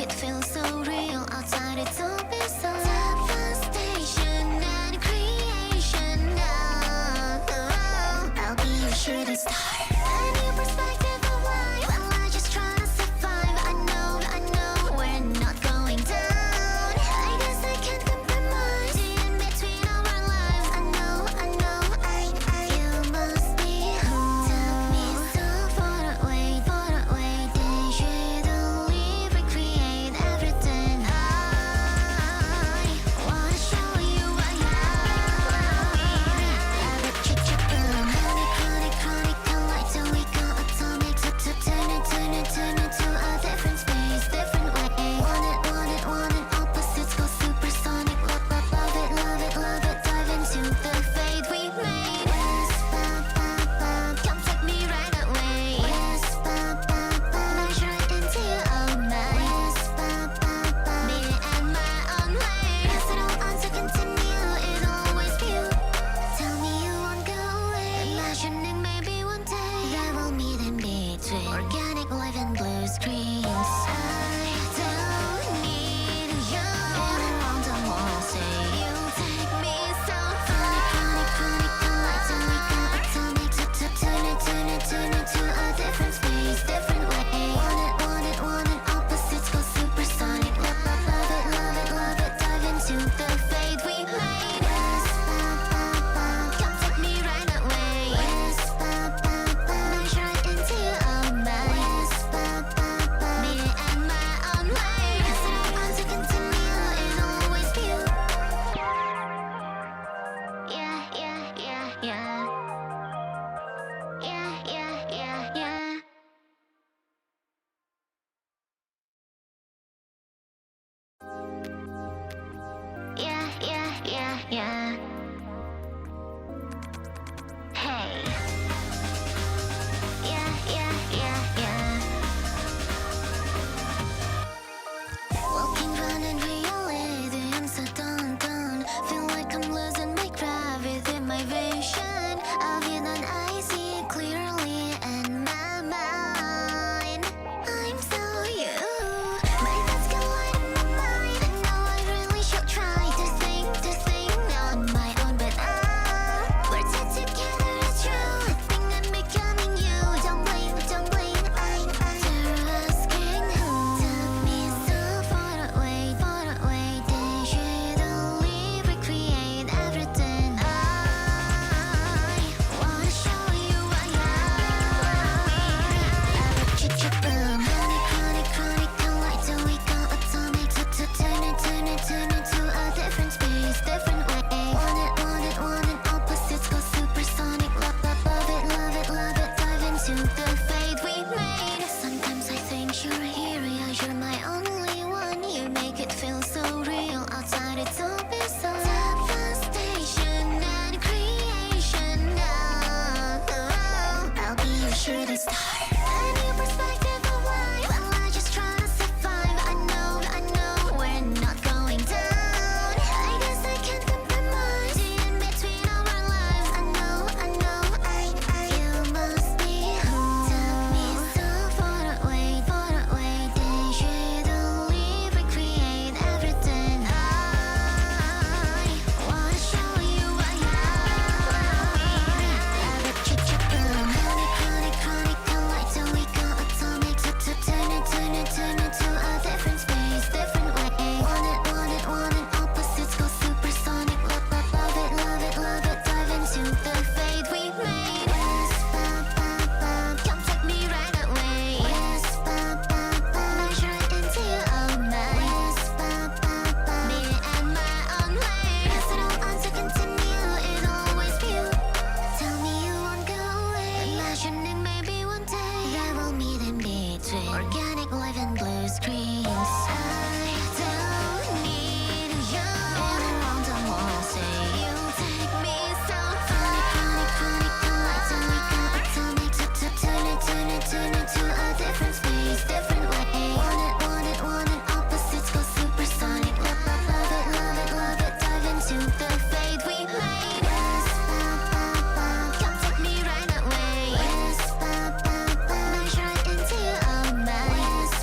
it feel so real. Outside it's all bizarre. Devastation and creation. I'll be your shooting star. A new perspective of life. Well, I just try to survive. I know we're not going down. I guess I can't compromise. In between our lives, I know. You must be home. Took me so far away. Digitally recreate everything. I wanna show you what I chronic light till we go atomic. Turn it to a different space, different way. Want it, opposites go supersonic. Love it, dive into the fate we made. Yes, come take me right away. Yes, merge right into your own mind. Yes, me and my own way. Pass it all on to continue, it'll always be you. Tell me you won't go away. Imagining maybe one day that we'll meet in between organic life and blue screens. I don't need you. Been around the world, say you take me so far. Chronic light till we go atomic. Turn it to a different space, different way. Want it, opposites go supersonic. Love it, dive into the fate we made. Yes, come take me right away. Yes, merge right into your own mind. Yes, me and my own way. Pass it all on to continue, it'll always be you. Yeah. Yeah. Hey. Yeah. Walking, running, reality, I'm so done. Feel like I'm losing my gravity, my vision of it, and I see it clearly in my mind. I'm so you. My thoughts collide in my mind. I know I really should try to think on my own, but we're tied together, it's true. I think I'm becoming you. Don't blame. I'm asking who took me so far away. Digitally recreate everything. I wanna show you what I boom. Chronic light till we go atomic. Turn it to a different space, different way. Want it, opposites go supersonic. Love it, dive into the fate we made. Sometimes I think you're a hero, you're my only one. You make it feel so real. Outside it's all bizarre. Devastation and creation. I'll be your shooting star. A new perspective of life. Well, I just try to survive. I know we're not going down. I guess I can't compromise. In between our lives, I know. You must be home. Took me so far away. Digitally recreate everything. I wanna show you what I chronic light till we go atomic. Turn it to a different space, different way. Want it, opposites go supersonic. Love it, dive into the fate we made. Yes, come take me right away. Yes, merge right into your own mind. Yes, me and my own way. Pass it all on to continue, it'll always be you. Tell me you won't go away. Imagining maybe one day that we'll meet in between organic life and blue screens. I don't need you. Been around the world, say you take me so far. Chronic light till we go atomic. Turn it to a different space, different way. Want it, opposites go supersonic. Love it, dive into the fate we made. Yes, come take me right away. Yes, merge right into your own mind. Yes,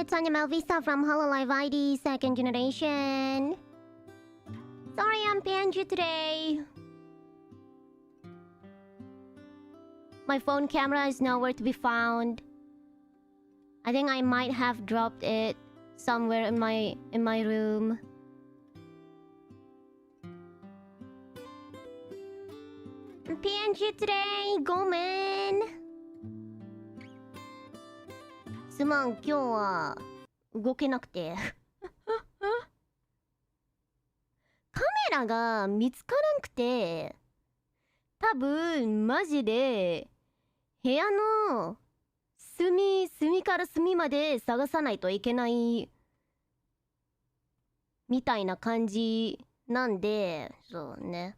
it's Anya Melfissa from hololive-ID second generation. Sorry I'm PNG today. My phone camera is nowhere to be found. I think I might have dropped it somewhere in my room. PNG today, ごめん。すまん、今日は動けなくて。カメラが見つからんくて、多分マジで部屋の隅から隅まで探さないといけないみたいな感じなんで、そうね。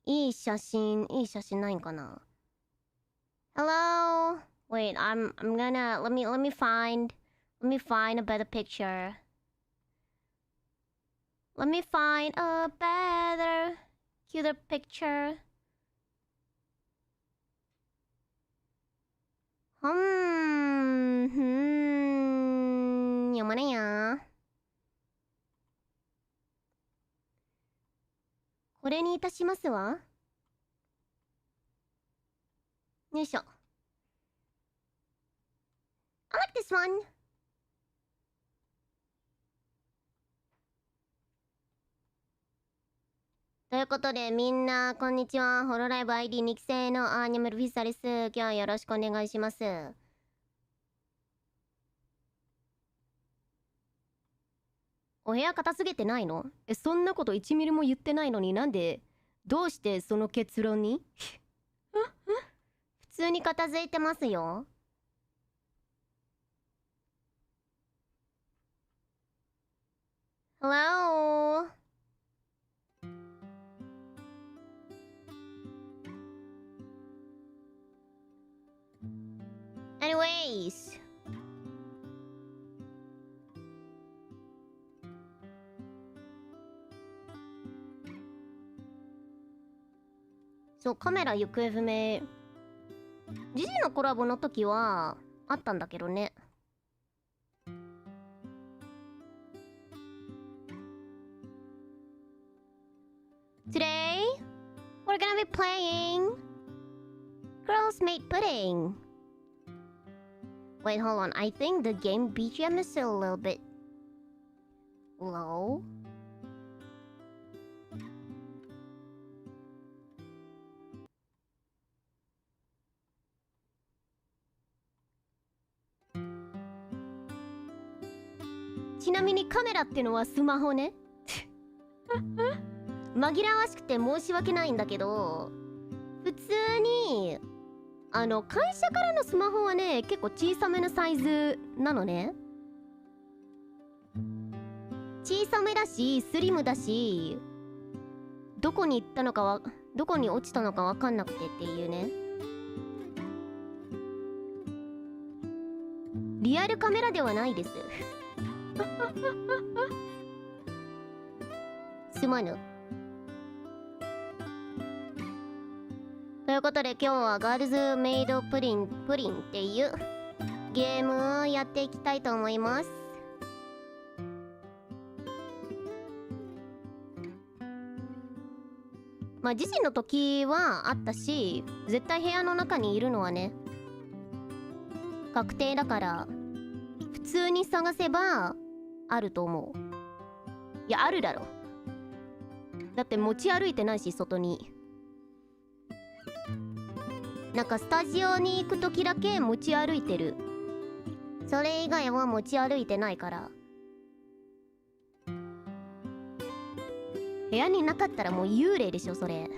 いい写真ないんかな。 Hello? Wait, I'm gonna let me find a better picture. Let me find a better, cuter picture. Yang mana ya? これにいたしますわ。よいしょ。I like this one. ということで、みんな、こんにちは。ホロライブ ID2 期生のアーニャメルフィッサです。今日はよろしくお願いします。お部屋片付けてないの？そんなこと1ミリも言ってないのになんで、どうしてその結論に？普通に片付いてますよ。Hello? Anyways. そう、カメラ行方不明。ジジのコラボの時はあったんだけどね。Today, we're gonna be playing Girls Made Pudding. Wait, hold on. I think the game BGM is still a little bit low.「ちなみにカメラってのはスマホね」紛らわしくて申し訳ないんだけど、普通に会社からのスマホはね、結構小さめのサイズなのね。小さめだしスリムだし、どこに落ちたのかわかんなくてっていうね。リアルカメラではないです。すまぬ。ということで今日はガールズメイドプリンっていうゲームをやっていきたいと思います。まあ自身の時はあったし、絶対部屋の中にいるのはね確定だから、普通に探せばあると思う。いや、あるだろ。だって持ち歩いてないし、外に。なんかスタジオに行く時だけ持ち歩いてる。それ以外は持ち歩いてないから。部屋になかったらもう幽霊でしょ、それ。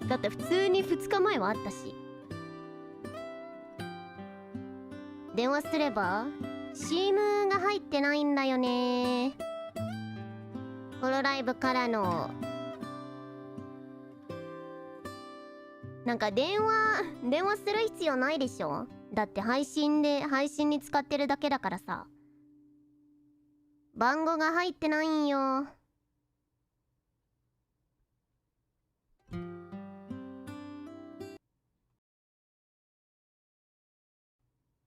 だって普通に2日前はあったし。電話すれば SIM が入ってないんだよね。ホロライブからのなんか電話する必要ないでしょ。だって配信に使ってるだけだからさ。番号が入ってないんよ。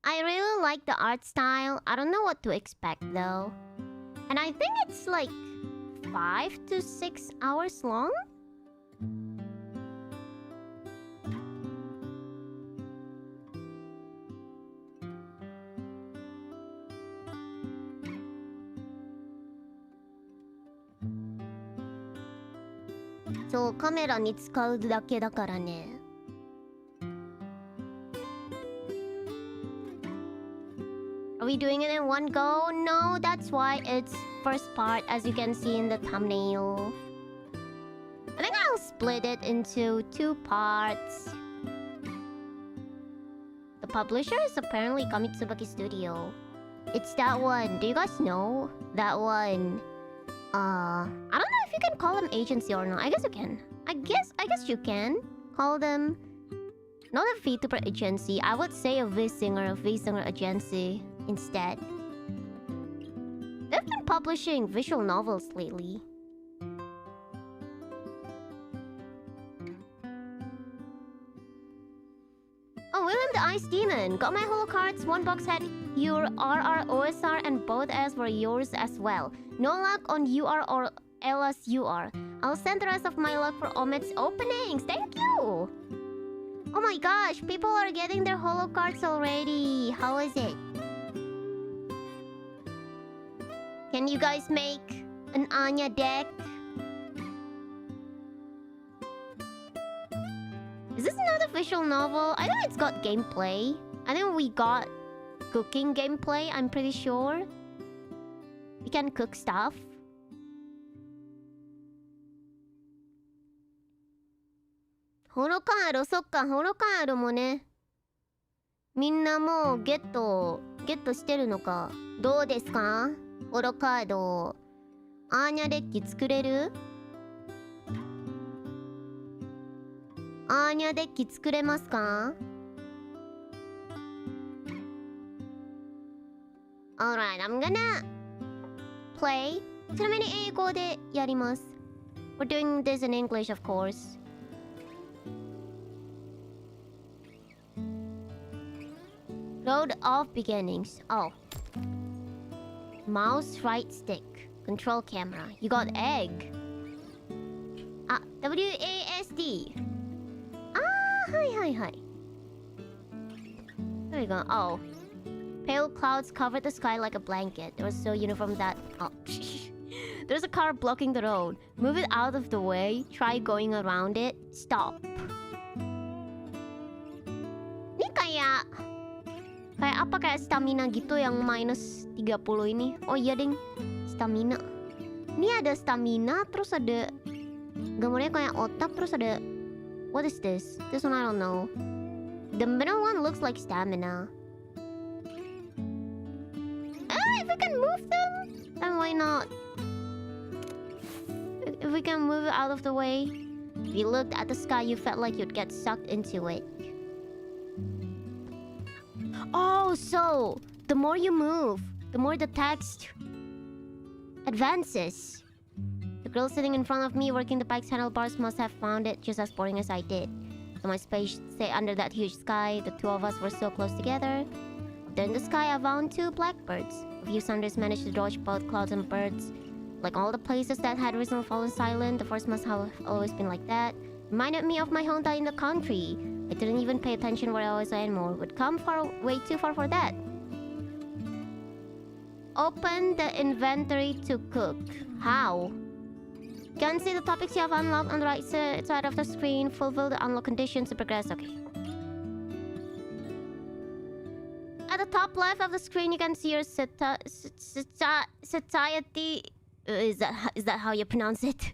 I really like the art style. I don't know what to expect though. And I think it's like 5 to 6 hours long? So, カメラに使うだけだからね。Are we doing it in one go? No, that's why it's first part, as you can see in the thumbnail. I think I'll split it into 2 parts. The publisher is apparently Kamitsubaki Studio. It's that one. Do you guys know? That one. I don't know if you can call them agency or not. I guess you can. I guess you can call them not a Vtuber agency. I would say a V-singer agency instead. They've been publishing visual novels lately. Oh, William the Ice Demon. Got my holo cards. One box had your RR, OSR, and both as were yours as well. No luck on UR or LSUR. I'll send the rest of my luck for Omet's openings. Thank you! Oh my gosh, people are getting their holo cards already. How is it? Can you guys make an Anya deck? Is this another visual novel? I think it's got gameplay. I think we got cooking gameplay, I'm pretty sure. We can cook stuff. Holo card, そっか、holo card もね。みんなもうゲットしてるのか。どうですか？ホロカード。アーニャデッキ作れる？アーニャデッキ作れますか？ Alright, I'm gonna play. ちなみに英語でやります。We're doing this in English, of course. Road of beginnings. Oh. Mouse right stick. Control camera. You got egg. Ah, WASD. Ah, hi. There we go. Oh. Pale clouds covered the sky like a blanket. It was so uniform that... Oh. There's a car blocking the road. Move it out of the way. Try going around it. Stop. Ini kayak apa kayak stamina gitu yang minus 30 ini. Oh iya ding. Stamina. Ini ada stamina terus ada gambarnya kayak otak terus ada... What is this? This one I don't know. The middle one looks like stamina. If we can move them, then why not? If we can move it out of the way. If you looked at the sky, you felt like you'd get sucked into it. Oh, so the more you move, the more the text advances. The girl sitting in front of me working the bike's handlebars must have found it just as boring as I did. So my space stay under that huge sky. The two of us were so close together. Then in the sky I found 2 blackbirds. A few Sunders managed to dodge both clouds and birds. Like all the places that had recently fallen silent, the forest must have always been like that. Reminded me of my hometown in the country. I didn't even pay attention where I was anymore. Would come far way too far for that. Open the inventory to cook. How? You can see the topics you have unlocked on the right side of the screen. Fulfill the unlock conditions to progress. Okay. At the top left of the screen, you can see your satiety. Is that how you pronounce it?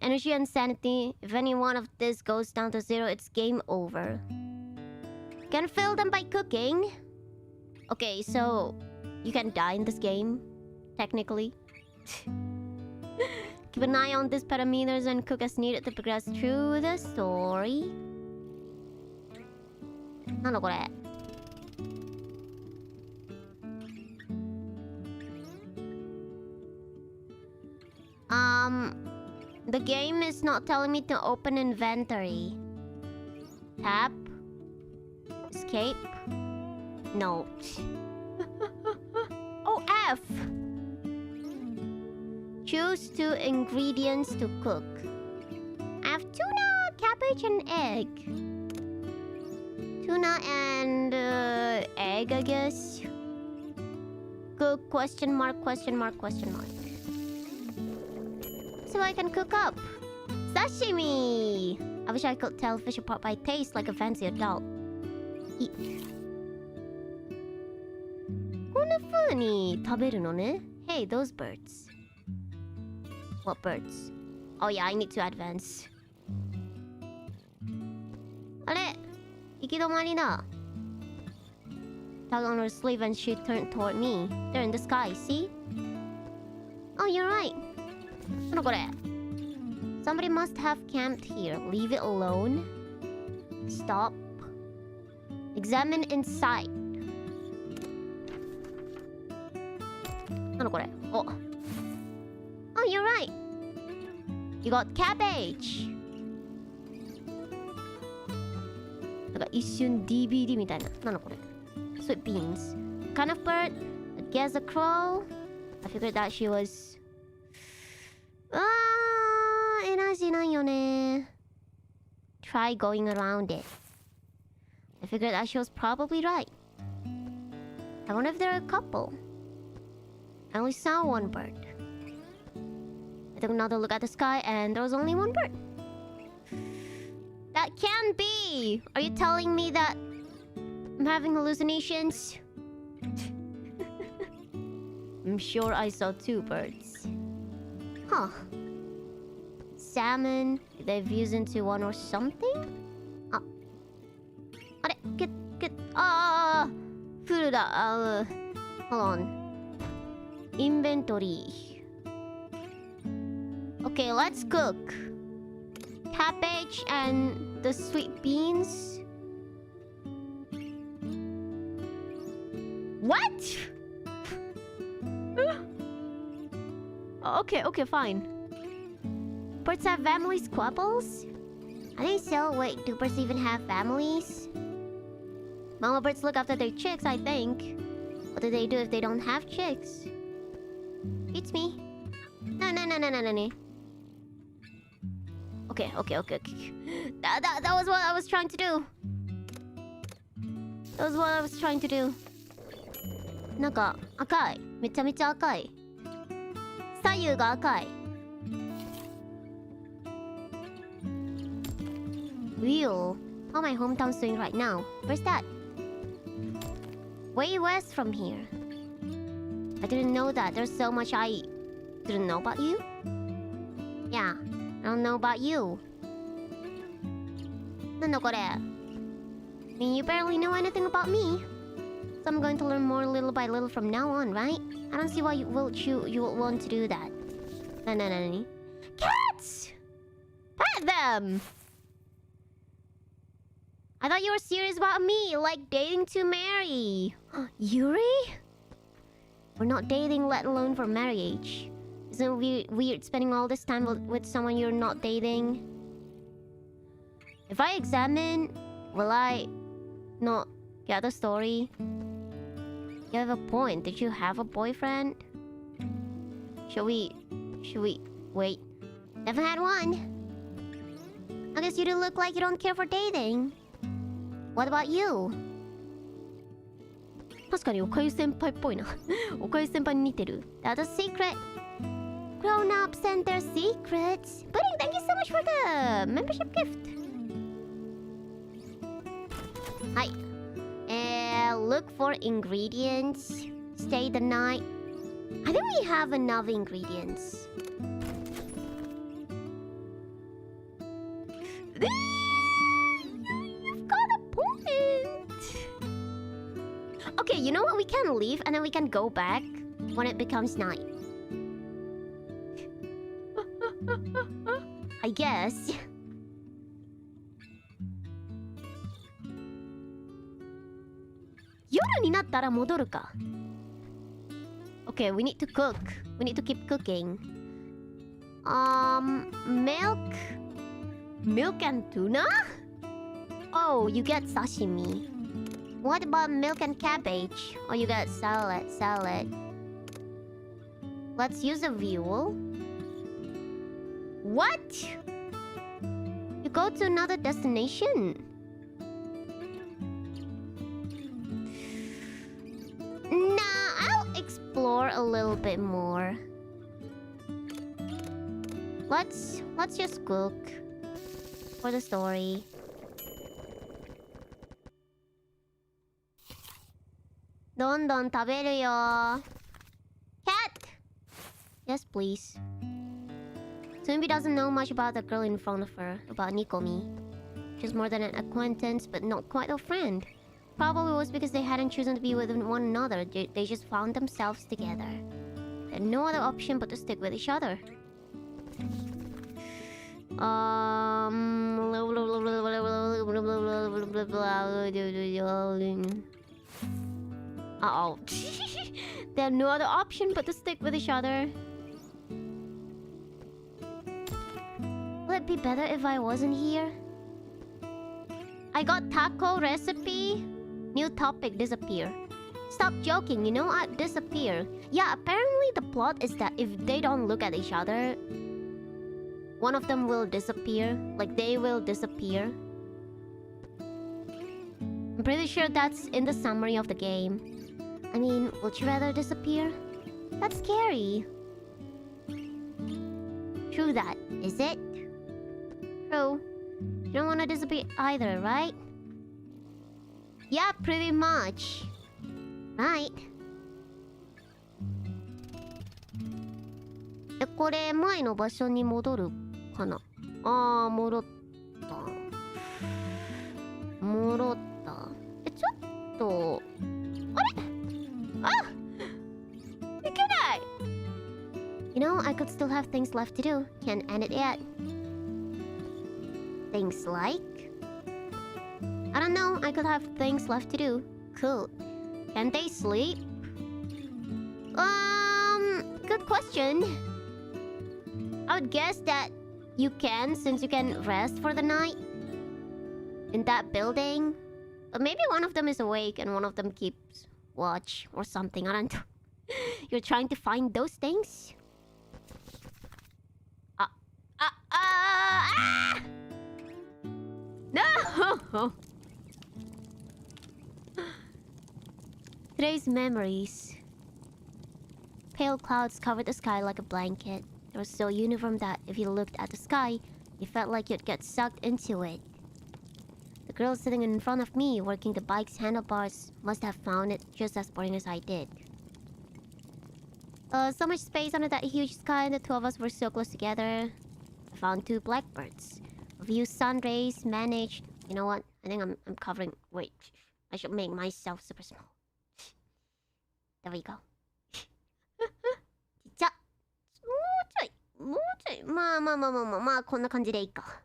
Energy and sanity. If any one of this goes down to 0, it's game over. Can fill them by cooking. Okay, so you can die in this game, technically. Keep an eye on these parameters and cook as needed to progress through the story. なんだこれ? The game is not telling me to open inventory. Tap. Escape. No. Oh, F. Choose 2 ingredients to cook. I have tuna, cabbage, and egg. Tuna and egg, I guess. Cook, question mark, question mark, question mark. So I can cook up. Sashimi! I wish I could tell fish apart by taste like a fancy adult. Eat. こんな風に食べるのね. Hey, those birds. What birds? Oh yeah, I need to advance. あれ? 行き止まりだ. Tug on her sleeve and she turned toward me. They're in the sky, see? Oh, you're right. なんだこれ? Somebody must have camped here. Leave it alone. Stop. Examine inside. なんだこれ? Oh. Oh, you're right. You got cabbage. なんか一瞬 DVD みたいな。なんだこれ? Sweet beans. Kind of bird? I guess a crow. I figured that she was... エナジーないよね. Try going around it. I figured that she was probably right. I wonder if they're a couple. I only saw one bird. I took another look at the sky and there was only one bird. That can't be! Are you telling me that I'm having hallucinations? I'm sure I saw 2 birds. Huh. Salmon? Did they fuse into one or something? Ah. Get. Food. Hold on. Inventory. Okay, let's cook. Cabbage and the sweet beans. What? Okay, fine. Birds have family squabbles? I think so. Wait, do birds even have families? Mama birds look after their chicks, I think. What do they do if they don't have chicks? It's me. No. Okay. That was what I was trying to do.なんか赤い。めちゃめちゃ赤い。左右が赤い。Wheel. How my hometown's doing right now? Where's that? Way west from here. I didn't know that. There's so much I didn't know about you. Yeah, I don't know about you. なんだこれ? I mean, you barely know anything about me. So I'm going to learn more little by little from now on, right? I don't see why you will want to do that. No. Cats! Pet them! I thought you were serious about me, like dating to marry. Yuri? We're not dating, let alone for marriage. Isn't it weird spending all this time with someone you're not dating? If I examine, will I not get the story? You have a point. Did you have a boyfriend? Should we wait? Never had one. I guess you do look like you don't care for dating. What about you? 確かにおかゆ先輩っぽいな。おかゆ先輩に似てる。That's a secret. Grown-ups and their secrets. Pudding, thank you so much for the membership gift. はい。Look for ingredients. Stay the night. I think we have enough ingredients. You've got a point. Okay, you know what? We can leave and then we can go back when it becomes night. I guess. Okay, we need to cook. We need to keep cooking. Milk? Milk and tuna? Oh, you get sashimi. What about milk and cabbage? Oh, you got salad. Let's use a view. What? You go to another destination? Nah, I'll explore a little bit more. Let's just cook for the story. Don taberu. Cat! Yes, please. Tsumbi doesn't know much about the girl in front of her, about Nikomi. She's more than an acquaintance, but not quite a friend. Probably was because they hadn't chosen to be with one another. They just found themselves together. They had no other option but to stick with each other. Uh-oh. They had no other option but to stick with each other. Would it be better if I wasn't here? I got taco recipe. New topic, disappear. Stop joking, you know I'd disappear. Yeah, apparently the plot is that if they don't look at each other, one of them will disappear. Like, they will disappear. I'm pretty sure that's in the summary of the game. I mean, would you rather disappear? That's scary. True that, is it? True. You don't want to disappear either, right? Yeah, pretty much. Right. これ前の場所に戻るかな。あー、戻った。ちょっと。あれ？あ！いけない！ You know, I could still have things left to do. Can't end it yet. Things like? I don't know, I could have things left to do. Cool. Can they sleep? Good question. I would guess that you can, since you can rest for the night in that building. But maybe one of them is awake and one of them keeps watch or something. I don't know. You're trying to find those things? No! Today's memories. Pale clouds covered the sky like a blanket. They were so uniform that if you looked at the sky, you felt like you'd get sucked into it. The girl sitting in front of me, working the bike's handlebars, must have found it just as boring as I did. So much space under that huge sky, and the two of us were so close together. I found two blackbirds. A few sun rays managed... You know what? I think I'm covering... Wait. I should make myself super small. There we go. ちっちゃ。もうちょい。まあ、こんな感じでいいか。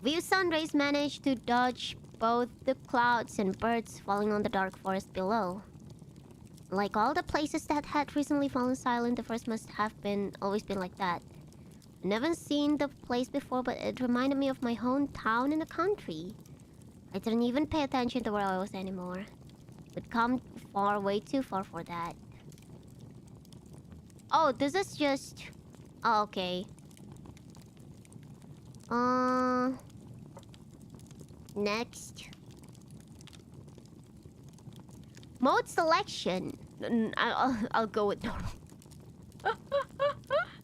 Few sun rays managed to dodge both the clouds and birds falling on the dark forest below. Like all the places that had recently fallen silent, the forest must have always been like that. I've never seen the place before, but it reminded me of my hometown in the country. I didn't even pay attention to where I was anymore. We'd come far, way too far for that. Oh, this is just... Oh, okay. Next. Mode selection. I'll go with normal.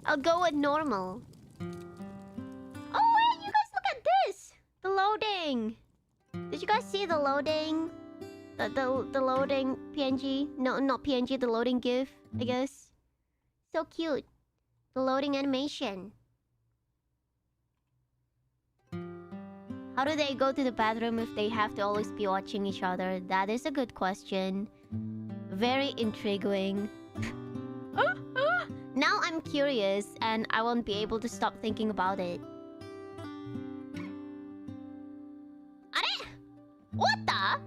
I'll go with normal. Oh wait, you guys look at this! The loading! Did you guys see the loading? The loading PNG? No, not PNG, the loading GIF, I guess. So cute. The loading animation. How do they go to the bathroom if they have to always be watching each other? That is a good question. Very intriguing. Now I'm curious and I won't be able to stop thinking about it. Are? What the?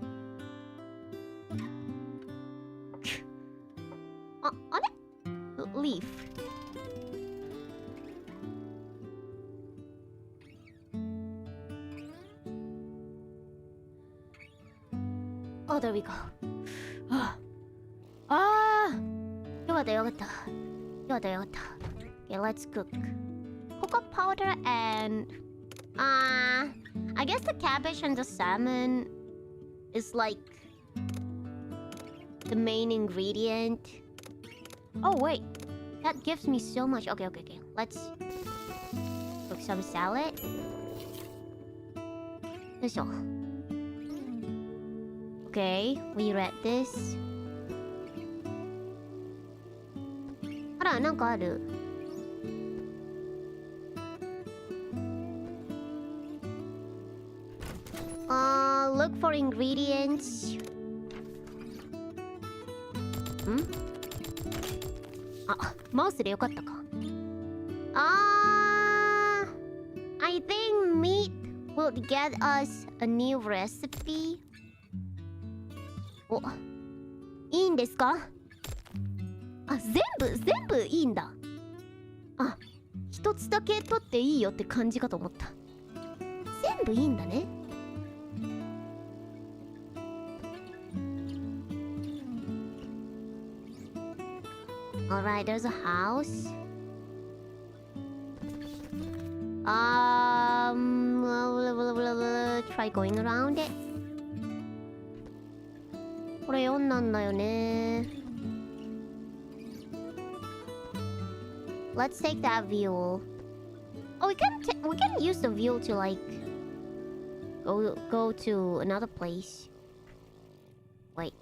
Leaf. there we go. Ah! よかったよかった。よかったよかった。Okay, let's cook. Cocoa powder and... I guess the cabbage and the salmon is like the main ingredient. Oh wait, that gives me so much. Okay. Let's cook some salad. よいしょ。Okay, we read this. あら、なんかある。Look for ingredients. あ、マウスでよかったか。I think meat will get us a new recipe. お、いいんですか？あ、全部いいんだ。あ、一つだけ取っていいよって感じかと思った。全部いいんだね。Alright, there's a house. Try going around it. これ4なんだよね。Let's take that view. Oh, we can use the view to like go to another place. Wait.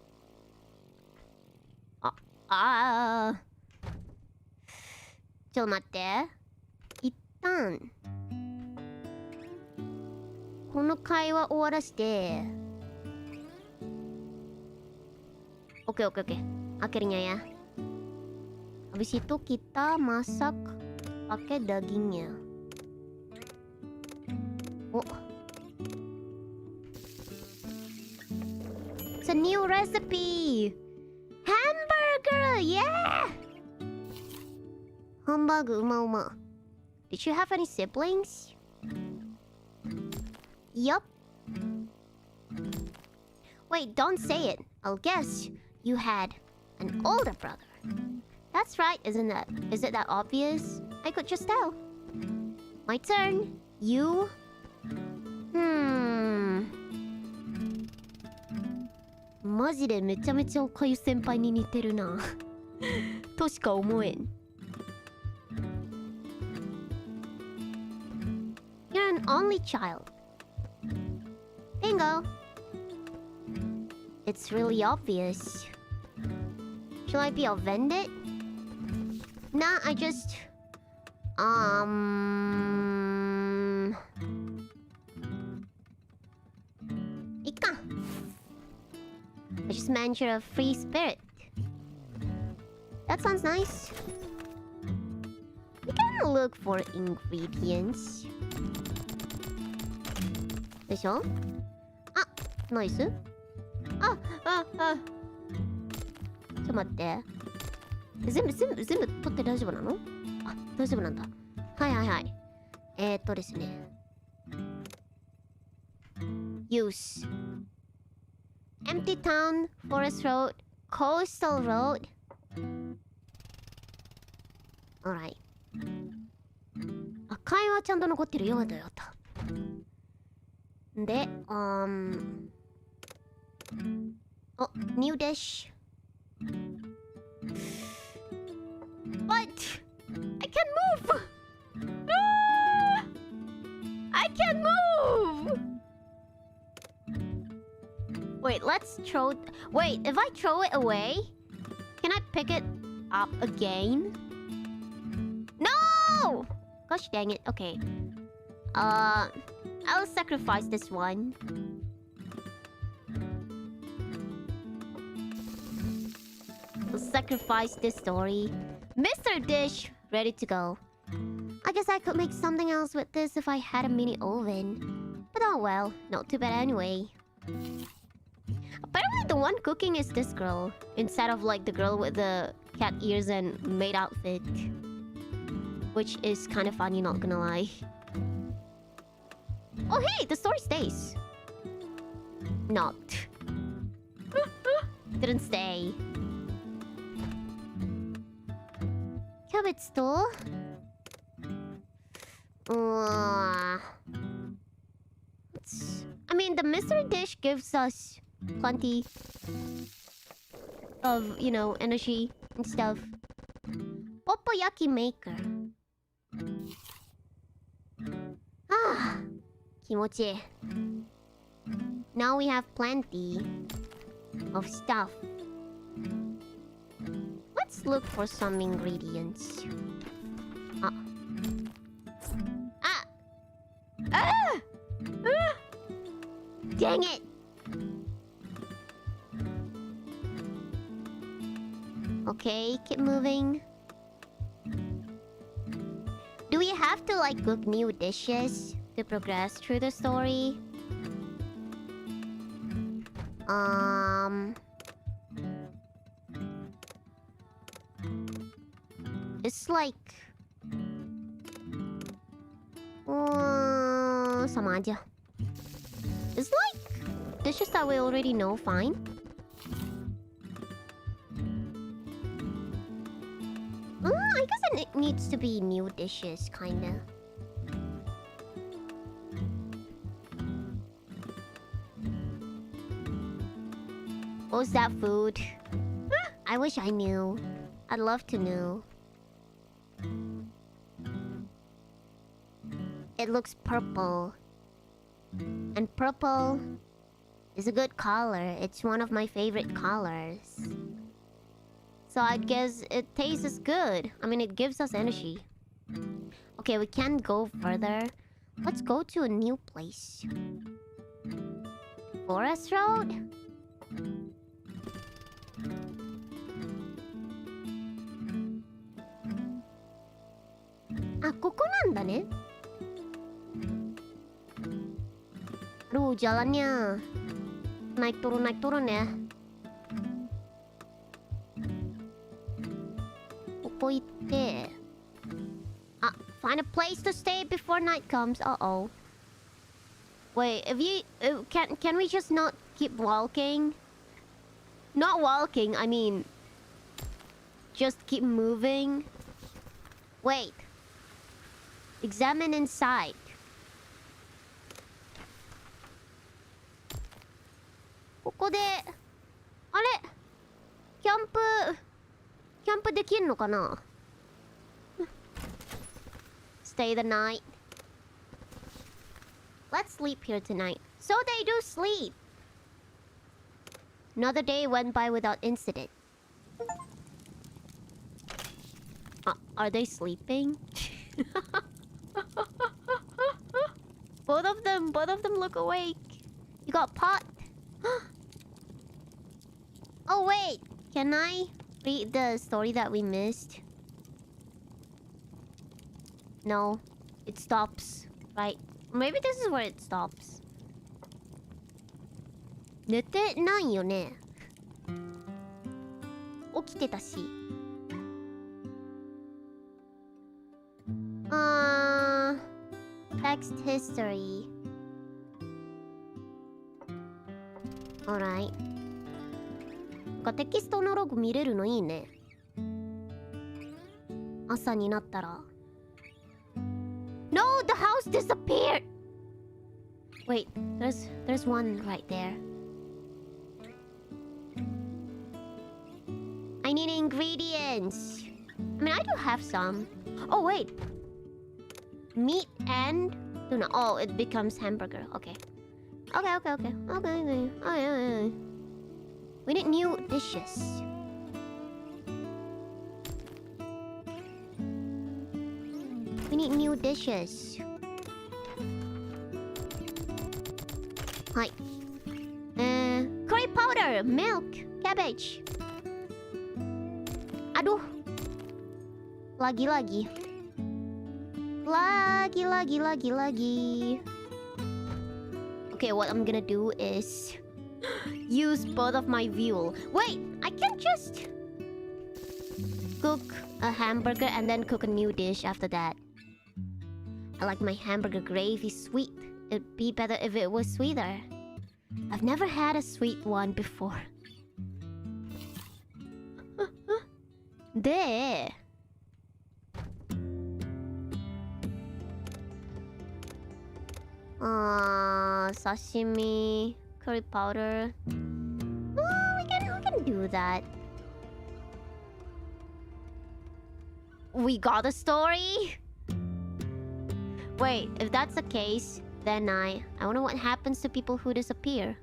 ちょっと待って。一旦この会話終わらして。Oke. Akhirnya ya. Habis itu kita masak pakai dagingnya. Oh. It's a new recipe. Hamburger, yeah. Hamburger, uma. Did you have any siblings? Yup. Wait, don't say it. I'll guess you had an older brother. That's right, is it that obvious? I could just tell. My turn. You? マジでめちゃめちゃおかゆ先輩に似てるな。としか思えん。You're an only child. Bingo. It's really obvious. Shall I be offended? Nah, I just... Ika. I just meant you're a free spirit. That sounds nice. We can look for ingredients. でしょ？あ、ナイス？ちょっと待って。全部取って大丈夫なの？あ、大丈夫なんだ。はい。ですね。Use Empty town, forest road, coastal road. Alright. あ、会話ちゃんと残ってるようだよと。で、new dish. What? I can't move! Ah! I can't move! Wait, let's throw... Wait, if I throw it away, can I pick it up again? No! Gosh dang it. Okay. I'll sacrifice this one. I'll sacrifice this story. Mr. Dish, ready to go. I guess I could make something else with this if I had a mini oven. But oh well, not too bad anyway. Apparently the one cooking is this girl, instead of like the girl with the cat ears and maid outfit. Which is kind of funny, not gonna lie. Oh hey, the story stays. Not. Didn't stay. Cabbage store. I mean, the mystery dish gives us plenty of, you know, energy and stuff. Popoyaki maker. Ah, kimochi. Now we have plenty of stuff. Let's look for some ingredients. Ah. Ah! Ah! Ah! Dang it! Okay, keep moving. Do we have to like cook new dishes to progress through the story? It's like sama aja. It's like dishes that we already know fine. I guess it needs to be new dishes, kinda. What was that food? I wish I knew. I'd love to know. It looks purple. And purple is a good color. It's one of my favorite colors. So I guess it tastes good. I mean, it gives us energy. Okay, we can't go further. Let's go to a new place. Forest Road? Ah, ここなんだね. Aduh, jalannya naik turun ya. Find a place to stay before night comes. Uh-oh. Wait, can we just not keep walking? Not walking, I mean just keep moving. Wait. Examine inside. Koko de... あれ? キャンプできんのかな? Stay the night. Let's sleep here tonight. So they do sleep. Another day went by without incident. Are they sleeping? Both of them look awake. You got pot. Oh wait, can I read the story that we missed? No, it stops, right? Maybe this is where it stops. 寝てないよね。起きてたし。Text history. Alright. テキストのログ見れるのいいね。朝になったら。No, the house disappeared. Wait, there's one right there. I need ingredients. I mean, I do have some. Oh wait. Meat and tuna. Oh, it becomes hamburger. Okay. Okay. We need new dishes. We need new dishes. Hi. Curry powder, milk, cabbage. Aduh. Lagi. Okay, what I'm gonna do is use both of my fuel. Wait, I can just cook a hamburger and then cook a new dish after that. I like my hamburger gravy sweet. It'd be better if it was sweeter. I've never had a sweet one before. で、sashimi, curry powder. We can do that. We got a story? Wait, if that's the case, then I wonder what happens to people who disappear.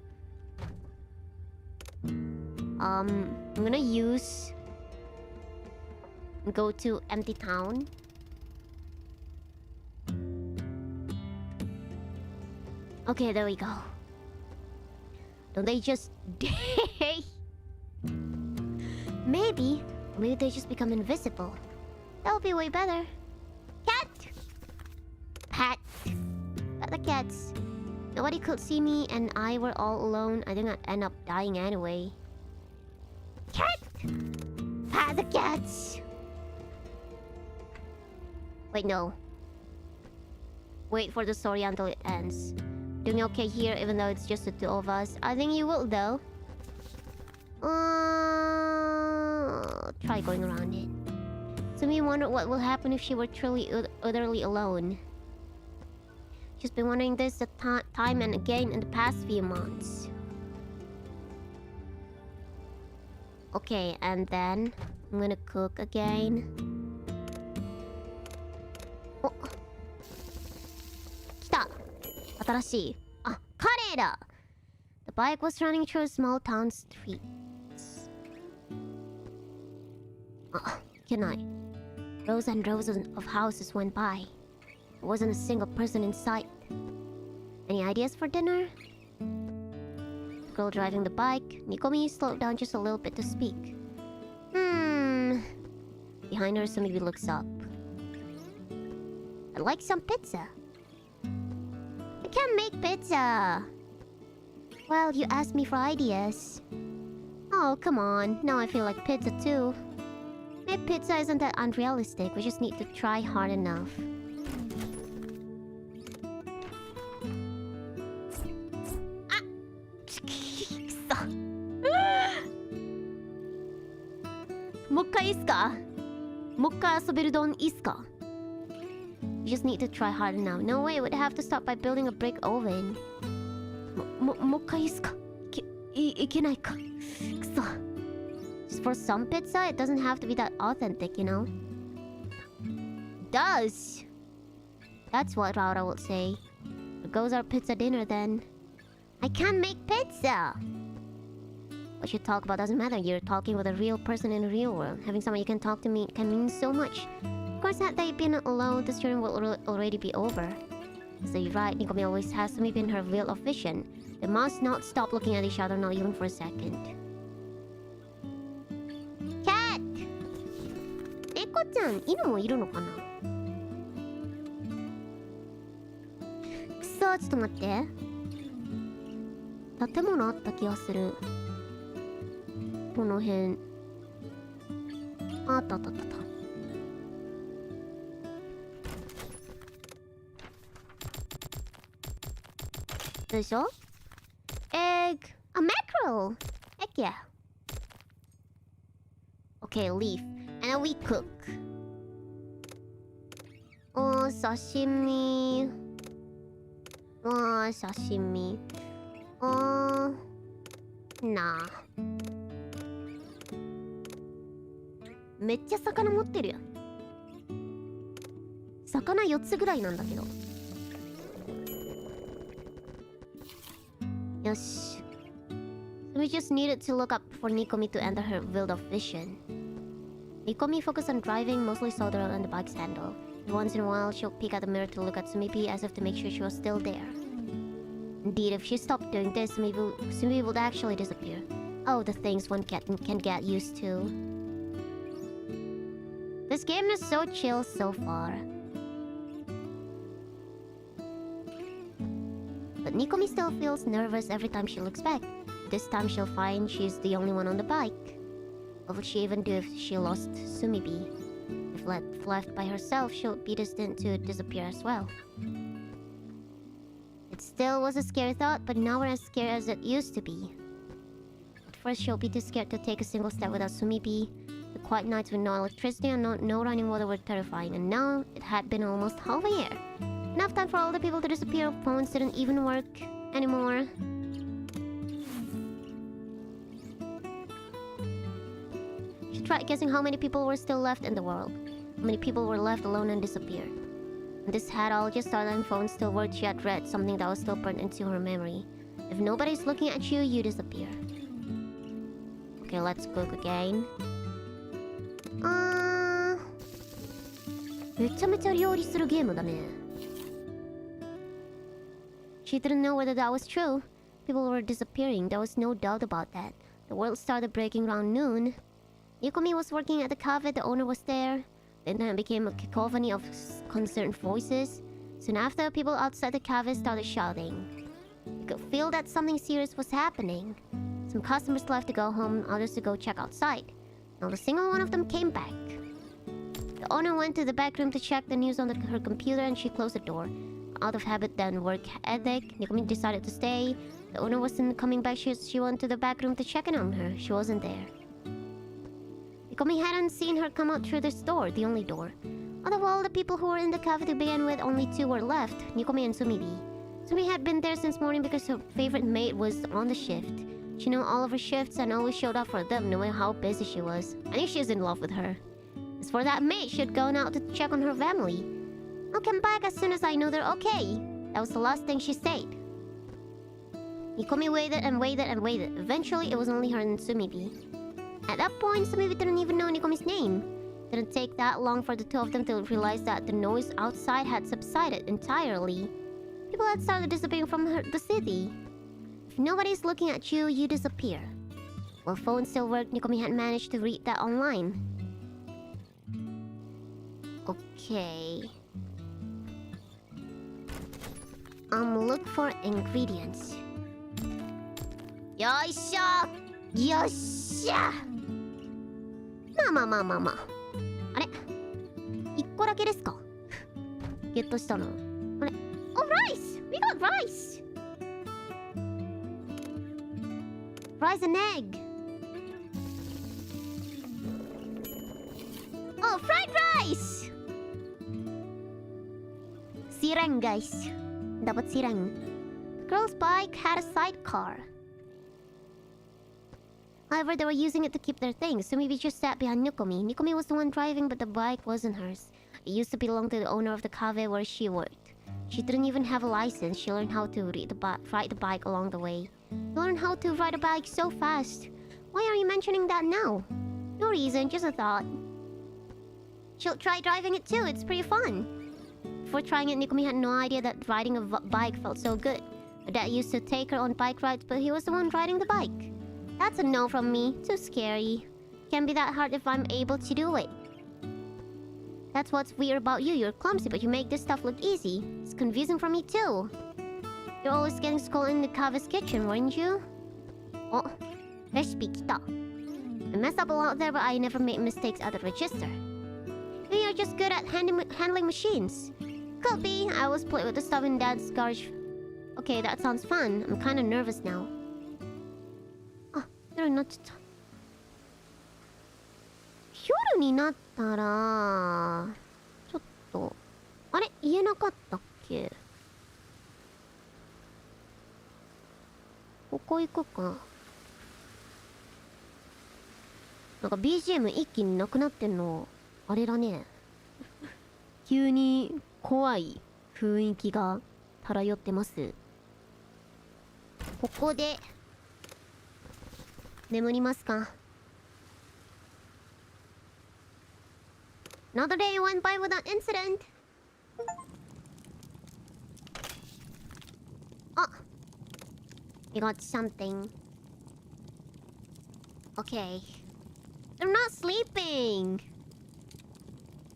I'm gonna use... Go to empty town. Okay, there we go. Don't they just... Maybe they just become invisible. That'll be way better. Cat! Pat! Pat the cats. Nobody could see me and I were all alone. I think I'd end up dying anyway. Cat! Pat the cats! Wait, no. Wait for the story until it ends. Doing okay here even though it's just the two of us. I think you will though. Try going around it. Sumi wondered what will happen if she were truly utterly alone. She's been wondering this the time and again in the past few months. Okay, and then I'm gonna cook again. Oh. Kita! 新しい。あ、カレーだ! The bike was running through a small town streets. Can I? Rows and rows of houses went by. There wasn't a single person in sight. Any ideas for dinner? The girl driving the bike, Nikomi, slowed down just a little bit to speak. Behind her, Sumibi looks up. I'd like some pizza. I can't make pizza. Well, you asked me for ideas. Oh, come on. Now I feel like pizza too. Maybe pizza isn't that unrealistic. We just need to try hard enough. We just need to try hard enough. No way, we'd have to start by building a brick oven. Just for some pizza, it doesn't have to be that authentic, you know? It does! That's what Raura would say. There goes our pizza dinner then. I can't make pizza! What you talk about doesn't matter. You're talking with a real person in the real world. Having someone you can talk to me can mean so much. Of course, had they been alone, this journey will already be over. So you're right, Nikomi always has to be in her field of vision. They must not stop looking at each other, not even for a second. Cat! Neko-chan, inu mo iru no kana? Kuso, ちょっと待って。建物あった気がする。この辺。あったあったあった。でしょ? Egg! A mackerel! Heck yeah! Okay, leaf. And then we cook. Oh, sashimi. Oh, sashimi. Oh, nah. めっちゃ魚持ってるやん。魚4つぐらいなんだけど。よし。So we just needed to look up for Nikomi to enter her field of vision. Nikomi focused on driving, mostly saw the road and the bike's handle. And once in a while, she'll peek at the mirror to look at Sumipi as if to make sure she was still there. Indeed, if she stopped doing this, Sumipi would actually disappear. Oh, the things one can get used to. This game is so chill so far. But Nikomi still feels nervous every time she looks back. This time she'll find she's the only one on the bike. What would she even do if she lost Sumibi? If left by herself, she'll be destined to disappear as well. It still was a scary thought, but not as scary as it used to be. At first, she'll be too scared to take a single step without Sumibi. The quiet nights with no electricity and no running water were terrifying, and now it had been almost half a year. Enough time for all the people to disappear. Phones didn't even work anymore. She tried guessing how many people were still left in the world. How many people were left alone and disappeared. And this had all just started and phones still worked. She had read something that was still burned into her memory. If nobody's looking at you, you disappear. Okay, let's cook again. めちゃめちゃ料理するゲームだね. She didn't know whether that was true. People were disappearing, there was no doubt about that. The world started breaking around noon. Yukomi was working at the cafe, the owner was there. The internet became a cacophony of concerned voices. Soon after, people outside the cafe started shouting. You could feel that something serious was happening. Some customers left to go home, others to go check outside. Not a single one of them came back. The owner went to the back room to check the news on her computer and she closed the door. Out of habit and work ethic, Yukomi decided to stay. The owner wasn't coming back. She went to the back room to check in on her. She wasn't there. Yukomi hadn't seen her come out through this door, the only door. Out of all the people who were in the cafe to begin with, only two were left, Yukomi and Sumibi. Sumi had been there since morning because her favorite mate was on the shift. She knew all of her shifts and always showed up for them, no matter how busy she was. I knew she was in love with her. As for that mate, she had gone out to check on her family. I'll come back as soon as I know they're okay. That was the last thing she said. Yukomi waited and waited and waited. Eventually, it was only her and Sumibi. At that point, Sumibi didn't even know Yukomi's name. It didn't take that long for the two of them to realize that the noise outside had subsided entirely. People had started disappearing from the city. If nobody's looking at you, you disappear. While phones still worked, Yukomi had managed to read that online. Okay. Look for ingredients. Yoisha! Yoisha! まあ。あれ 1個だけですか ゲットしたのあれ Oh, rice! We got rice! Rice and egg! Oh, fried rice! Sirang, guys. Dapat sirang. The girl's bike had a sidecar. However, they were using it to keep their things, so maybe just sat behind Yukomi. Yukomi was the one driving, but the bike wasn't hers. It used to belong to the owner of the cafe where she worked. She didn't even have a license. She learned how to ride the bike along the way. You learned how to ride a bike so fast. Why are you mentioning that now? No reason, just a thought. She'll try driving it too, it's pretty fun. Before trying it, Yukomi had no idea that riding a bike felt so good. Her dad used to take her on bike rides, but he was the one riding the bike. That's a no from me. Too scary. Can't be that hard if I'm able to do it. That's what's weird about you. You're clumsy, but you make this stuff look easy. It's confusing for me too. You're always getting scolded in the cafe's kitchen, weren't you? Oh, recipe kita. I messed up a lot there, but I never made mistakes at the register. Maybe you're just good at handling machines. Could be. I always play with the stuff in Dad's garage. Okay, that sounds fun. I'm kinda nervous now. 夜になっちゃった。夜になったらちょっとあれ言えなかったっけ。ここ行くか。なんか BGM 一気になくなってんのあれだね。急に怖い雰囲気が漂ってます。ここで眠りますか。Another day went by without incident. Oh, we got something. Okay. They're not sleeping.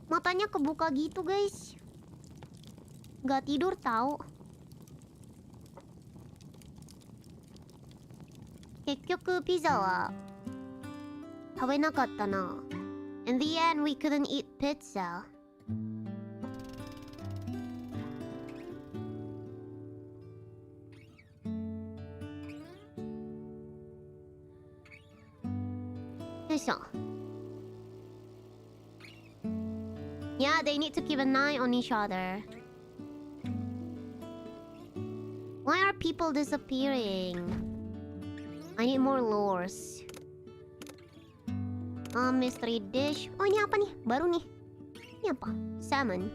Matanya kebuka gitu, guys. Gak tidur tau. 結局ピザは食べなかったな。In the end, we couldn't eat pizza. Yoいしょ。Yeah, they need to keep an eye on each other. Why are people disappearing? I need more lures. Mystery dish. Oh, ini apa nih? Baru nih. Ini apa? Salmon.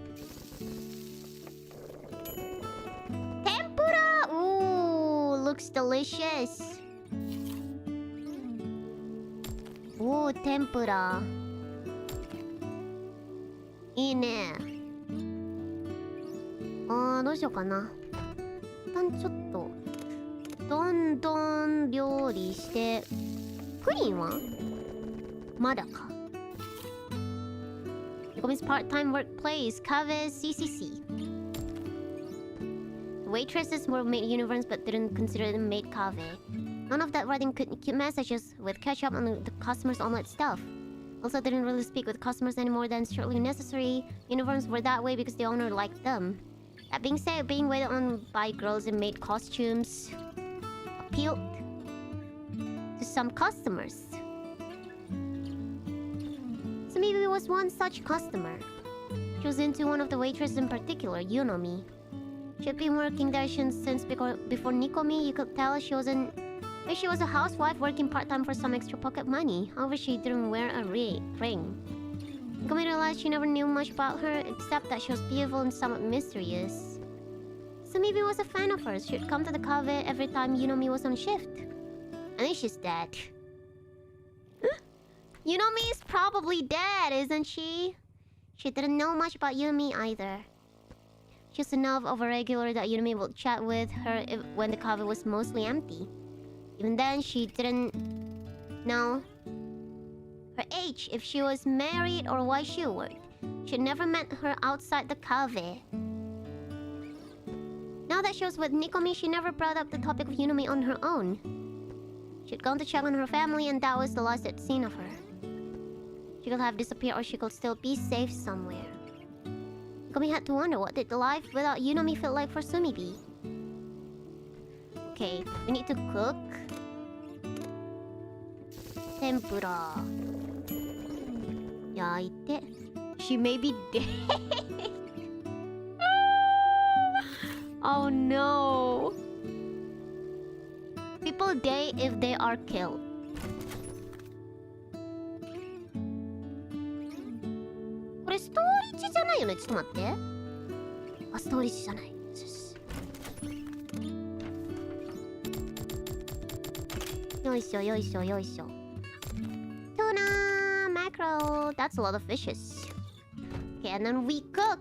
Tempura! Ooh, looks delicious. Ooh, tempura. いいね。どうしようかな。一旦ちょっとどんどん料理して、プリンはまだか。Nikomi's part-time workplace, Cafe CCC. The waitresses were maid uniforms but didn't consider them maid cafe. None of that writing cute messages with ketchup on the customer's omelette stuff. Also didn't really speak with customers any more than strictly necessary. Uniforms were that way because the owner liked them. That being said, being waited on by girls in maid costumes appealed to some customers. So maybe it was one such customer. She was into one of the waitresses in particular, Yunomi. She had been working there since before Nikomi. You could tell she was a housewife working part-time for some extra pocket money. However, she didn't wear a ring. Nikomi realized she never knew much about her, except that she was beautiful and somewhat mysterious. So maybe he was a fan of hers. She'd come to the cafe every time Yunomi was on shift. I think she's dead. Yunomi is probably dead, isn't she? She didn't know much about Yunomi either. Just enough of a regular that Yunomi would chat with her when the cafe was mostly empty. Even then, she didn't know her age, if she was married or why she worked. She'd never met her outside the cafe. Now that she was with Nikomi, she never brought up the topic of Yunomi on her own. She'd gone to check on her family, and that was the last they'd seen of her. She could have disappeared, or she could still be safe somewhere. Nikomi had to wonder, what did the life without Yunomi feel like for Sumibi? Okay, we need to cook. Tempura. Yaite. She may be dead. Oh no. People die if they are killed. This is storage じゃないよね。ちょっと待って。あ、ストーリージじゃない。よいしょよいしょよいしょ。Tuna, mackerel. That's a lot of fishes. Okay, and then we cook.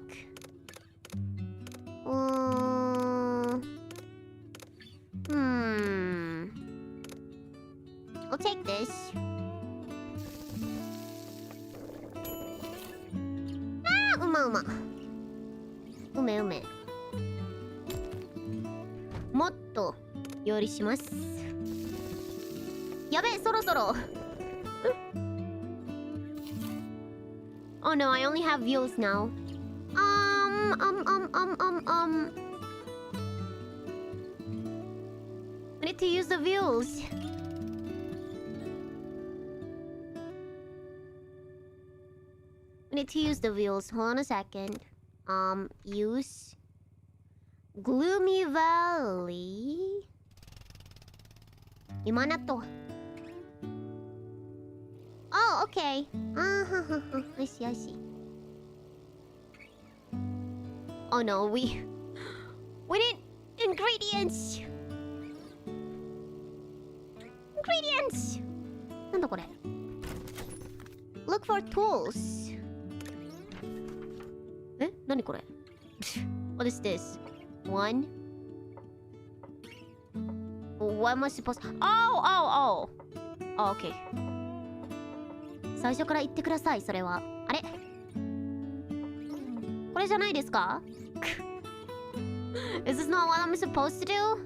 I'll take this. Ah, uma. うめうめ。もっと料理します。やべえ、そろそろ。Oh no, I only have views now. I need to use the views. I need to use the views. Hold on a second. Use Gloomy Valley. Ima na to. Oh, okay. I see. Oh no, we need ingredients. Ingredients. なんだこれ? Look for tools. え? 何これ? What is this? One. What am I supposed to... Oh, okay. 最初から言ってください、それは。あれ? これじゃないですか? Is this not what I'm supposed to do?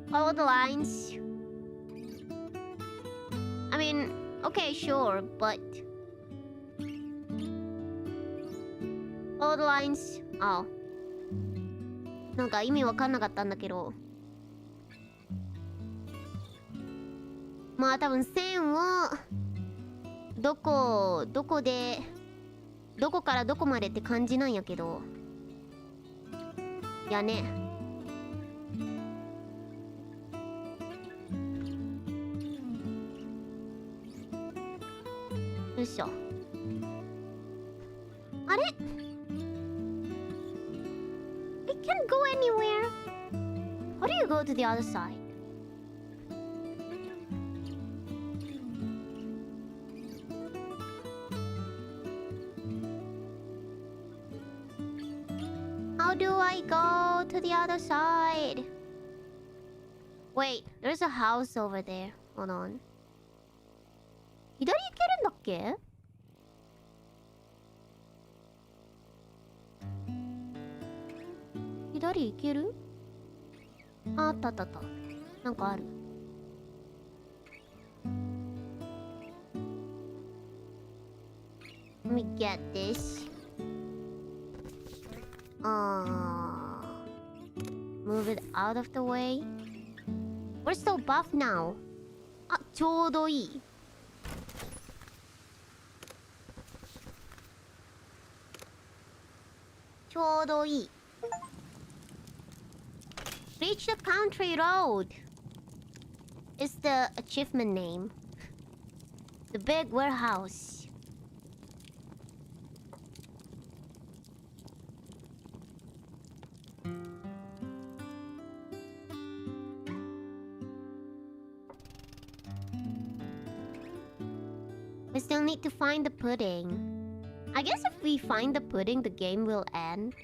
Follow the lines. I mean, okay, sure, but... Follow the lines. Oh. なんか意味わかんなかったんだけど。まあ多分線をどこでどこからどこまでって感じなんやけど。いやね。よいしょ。あれ？ It can't go anywhere. How do you go to the other side? How do I go to the other side? Wait, there's a house over there. Hold on. 左行けるんだっけ？左行ける？あったあったあった。なんかある。Let me get this. Move it out of the way. We're so buff now. あ、ちょうどいい。ちょうどいい。Reach the country road. Is the achievement name. The big warehouse. We still need to find the pudding. I guess if we find the pudding, the game will end.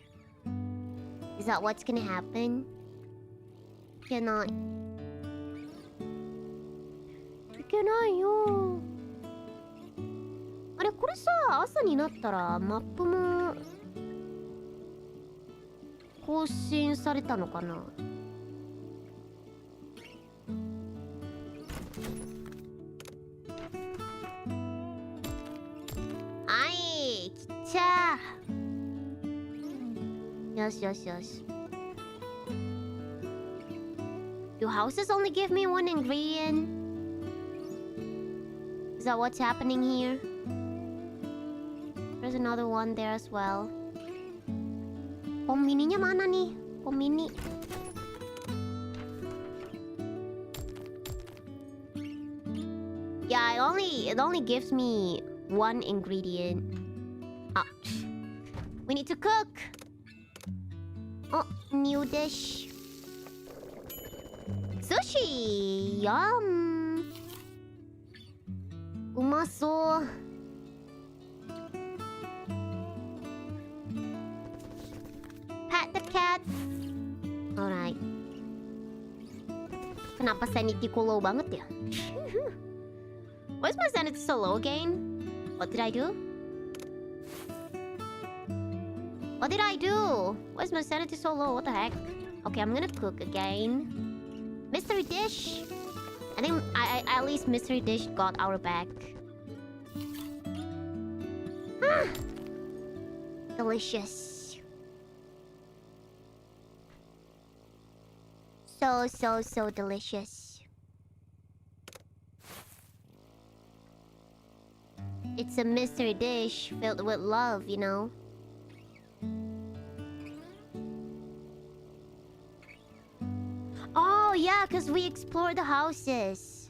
Is that what's gonna happen? Cannot. いけないよ。あれ、これさ、朝になったらマップも更新されたのかな？はい、来ちゃー。よしよしよし。Do houses only give me one ingredient? Is that what's happening here? There's another one there as well. Kombininya mana nih? Kombini. Yeah, it only gives me one ingredient. Ah, we need to cook. Oh, new dish. Sushi! Yum! うまそう。Pat the cat. Alright. Kenapa sanity ko low banget ya? Why is my sanity so low again? What did I do? What did I do? Why is my sanity so low? What the heck? Okay, I'm gonna cook again. Mystery dish. I think at least mystery dish got our back. Ah, delicious. So delicious. It's a mystery dish filled with love, you know. Oh yeah, because we explored the houses.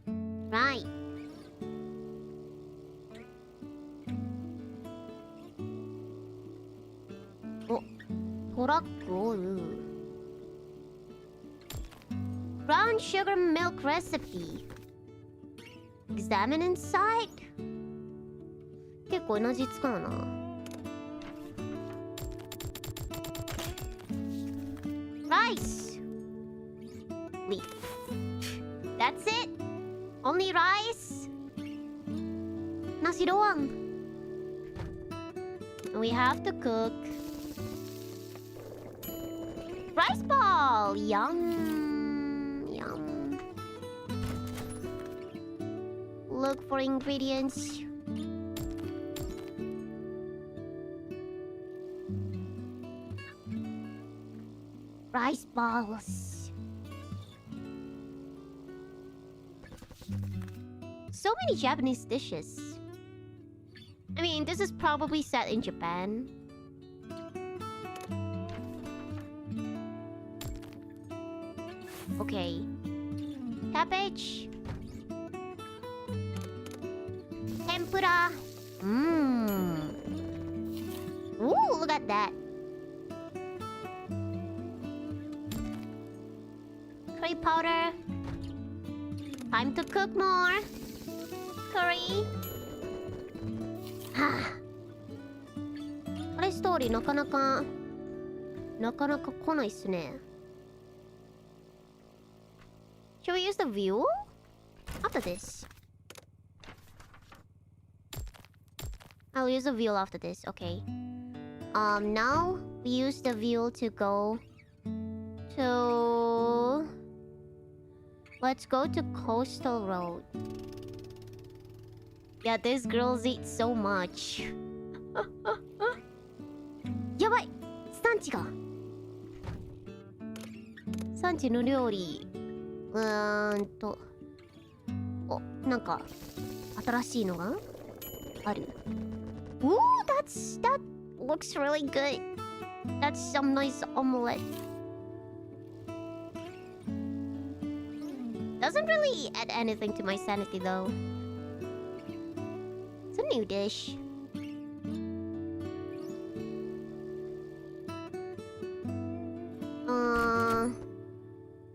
Right. Oh, toraku. Brown sugar milk recipe. Examine inside. 結構エナジー使うな。Rice. Leaf. That's it? Only rice? Nasi doang. We have to cook. Rice ball! Yum! Yum. Look for ingredients. Rice balls. so many Japanese dishes. I mean, this is probably set in Japan. Okay. Cabbage. Tempura. Mmm. Ooh, look at that. Curry powder. Time to cook more. Curry. Ah. これストーリーなかなか来ないっすね。Should we use the view? After this. I'll use the view after this, okay. Now we use the view to go to... Let's go to Coastal Road. Yeah, these girls eat so much. やばい！産地の料理。お、なんか新しいのがある。Ooh, that looks really good. That's some nice omelette. Doesn't really add anything to my sanity though. It's a new dish.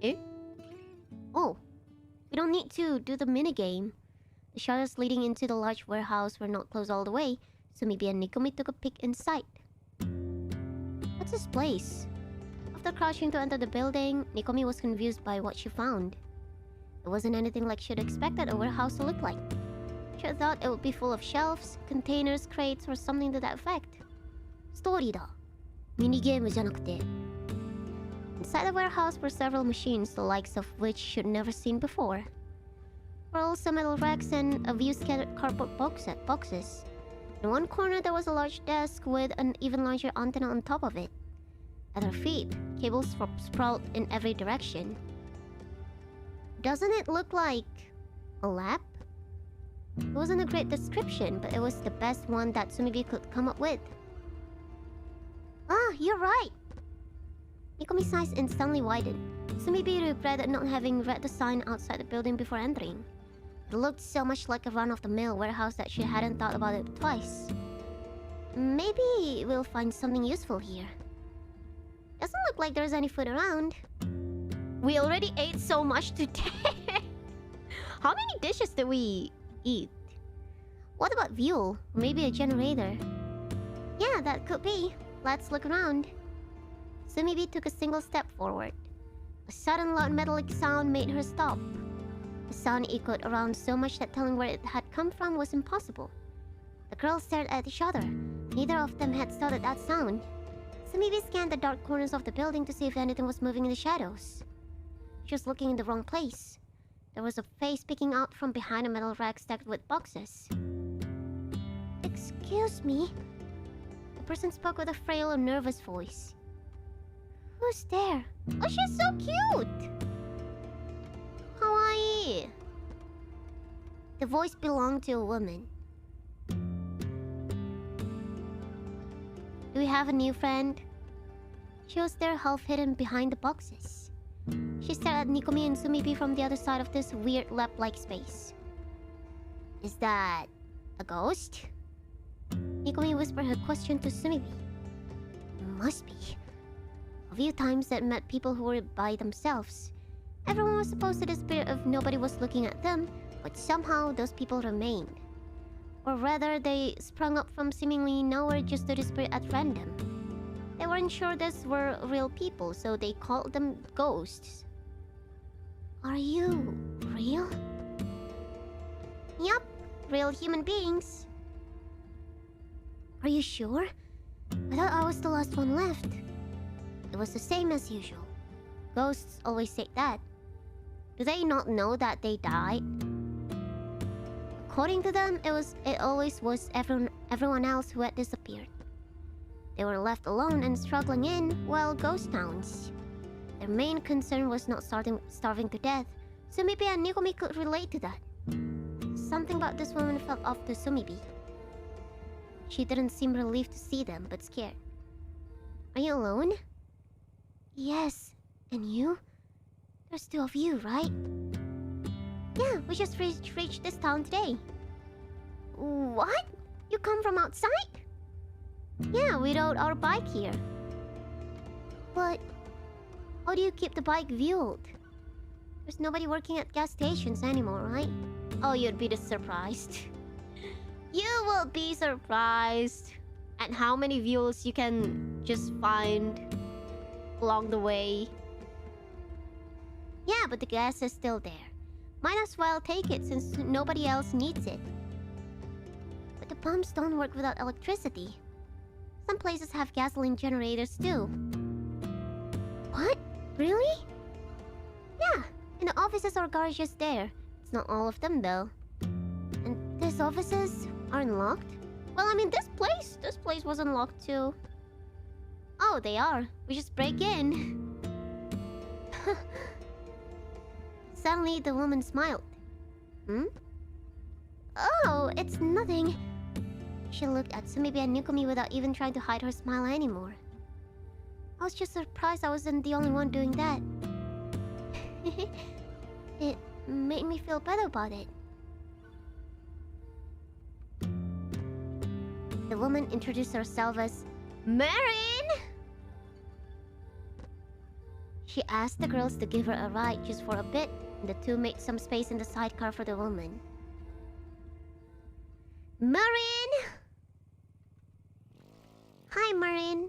Eh? Oh, we don't need to do the minigame. The shutters leading into the large warehouse were not closed all the way, so maybe Nikomi took a peek inside. What's this place? After crouching to enter the building, Nikomi was confused by what she found. It wasn't anything like she'd expected a warehouse to look like. She had thought it would be full of shelves, containers, crates, or something to that effect. Story da. Minigame じゃなくて. Inside the warehouse were several machines, the likes of which she'd never seen before. There were also metal racks and a few scattered cardboard boxes. In one corner there was a large desk with an even larger antenna on top of it. At her feet, cables sprawled in every direction. Doesn't it look like a lab? It wasn't a great description, but it was the best one that Sumibi could come up with. Ah, you're right! Nikomi's eyes instantly widened. Sumibi regretted not having read the sign outside the building before entering. It looked so much like a run-of-the-mill warehouse that she hadn't thought about it twice. Maybe we'll find something useful here. Doesn't look like there's any food around. We already ate so much today. How many dishes did we eat? What about fuel? Maybe a generator. Yeah, that could be. Let's look around. Sumibi took a single step forward. A sudden loud metallic sound made her stop. The sound echoed around so much that telling where it had come from was impossible. The girls stared at each other. Neither of them had started that sound. Sumibi scanned the dark corners of the building to see if anything was moving in the shadows. She was looking in the wrong place. There was a face peeking out from behind a metal rack stacked with boxes. Excuse me? The person spoke with a frail and nervous voice. Who's there? Oh, she's so cute! Kawaii! The voice belonged to a woman. Do we have a new friend? She was there half hidden behind the boxes. She stared at Nikomi and Sumibi from the other side of this weird lab-like space. Is that a ghost? Nikomi whispered her question to Sumibi. Must be. A few times that met people who were by themselves. Everyone was supposed to disappear if nobody was looking at them, but somehow those people remained. Or rather, they sprung up from seemingly nowhere just to disappear at random. They weren't sure these were real people, so they called them ghosts. Are you real? Yup, real human beings. Are you sure? I thought I was the last one left. It was the same as usual. Ghosts always say that. Do they not know that they died? According to them, it always was everyone else who had disappeared. They were left alone and struggling in, well, ghost towns. Their main concern was not starving to death, so maybe Nikomi could relate to that. Something about this woman felt off to Sumibi. She didn't seem relieved to see them, but scared. Are you alone? Yes. And you? There's two of you, right? Yeah, we just reached this town today. What? You come from outside? Yeah, we rode our bike here. But how do you keep the bike fueled? There's nobody working at gas stations anymore, right? Oh, you'd be surprised. You will be surprised at how many fuels you can just find along the way. Yeah, but the gas is still there. Might as well take it since nobody else needs it. But the pumps don't work without electricity. Some places have gasoline generators too. What? Really? Yeah, in the offices or garages there. It's not all of them though. And these offices aren't locked? Well, I mean, this place was unlocked too. Oh, they are. We just break in. Suddenly, the woman smiled. Hmm? Oh, it's nothing. She looked at Sumibi and Nukumi without even trying to hide her smile anymore. I was just surprised I wasn't the only one doing that. It made me feel better about it. The woman introduced herself as Marin! She asked the girls to give her a ride just for a bit, and the two made some space in the sidecar for the woman. Marin! Hi, Marin.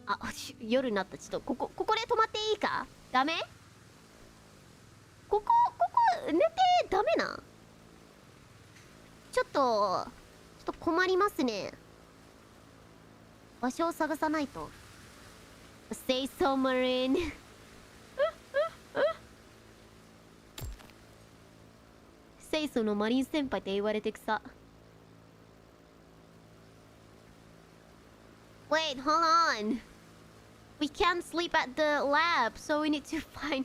あ、夜になった。ちょっとここで止まっていいか？ダメ？ここ寝てダメな？ちょっと困りますね。場所を探さないと。Say so, Marin. 清楚のマリン先輩って言われてくさ。Wait, hold on. We can't sleep at the lab, so we need to find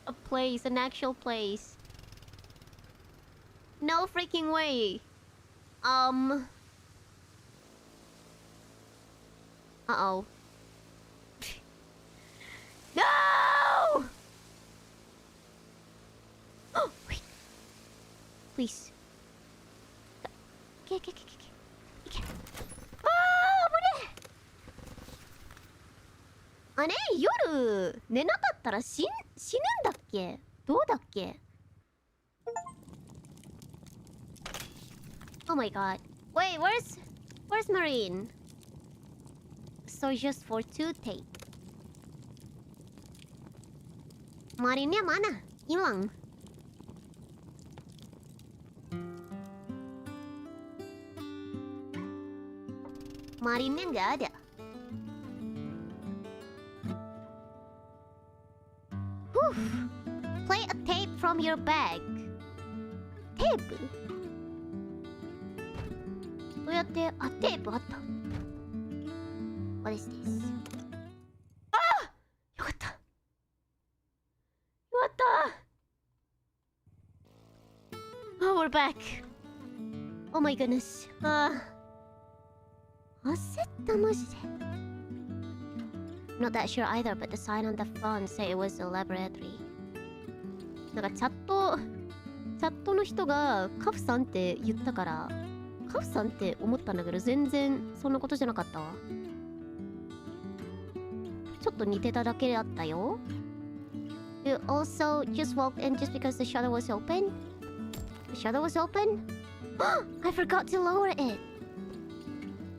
a place, an actual place. No freaking way. Uh-oh. No! Oh, wait. Please. Okay. Ah, あれ夜寝なかったら死ぬんだっけ？どうだっけ？ Oh my god. Wait, where's Marine? So just for two take. Marine-nya mana? Hilang. Marine-nya nggak ada. Whew. Play a tape from your bag. Tape? どうやって？あ、テープあった。What is this? ああ！よかった。よかった。Oh, we're back. Oh my goodness. 焦ったマジで。Not that sure either, but the sign on the phone said it was a laboratory. なんかチャットの人がカフさんって言ったからカフさんって思ったんだけど全然そんなことじゃなかったわ。ちょっと似てただけだったよ。You also just walked in just because the shutter was open? The shutter was open? I forgot to lower it.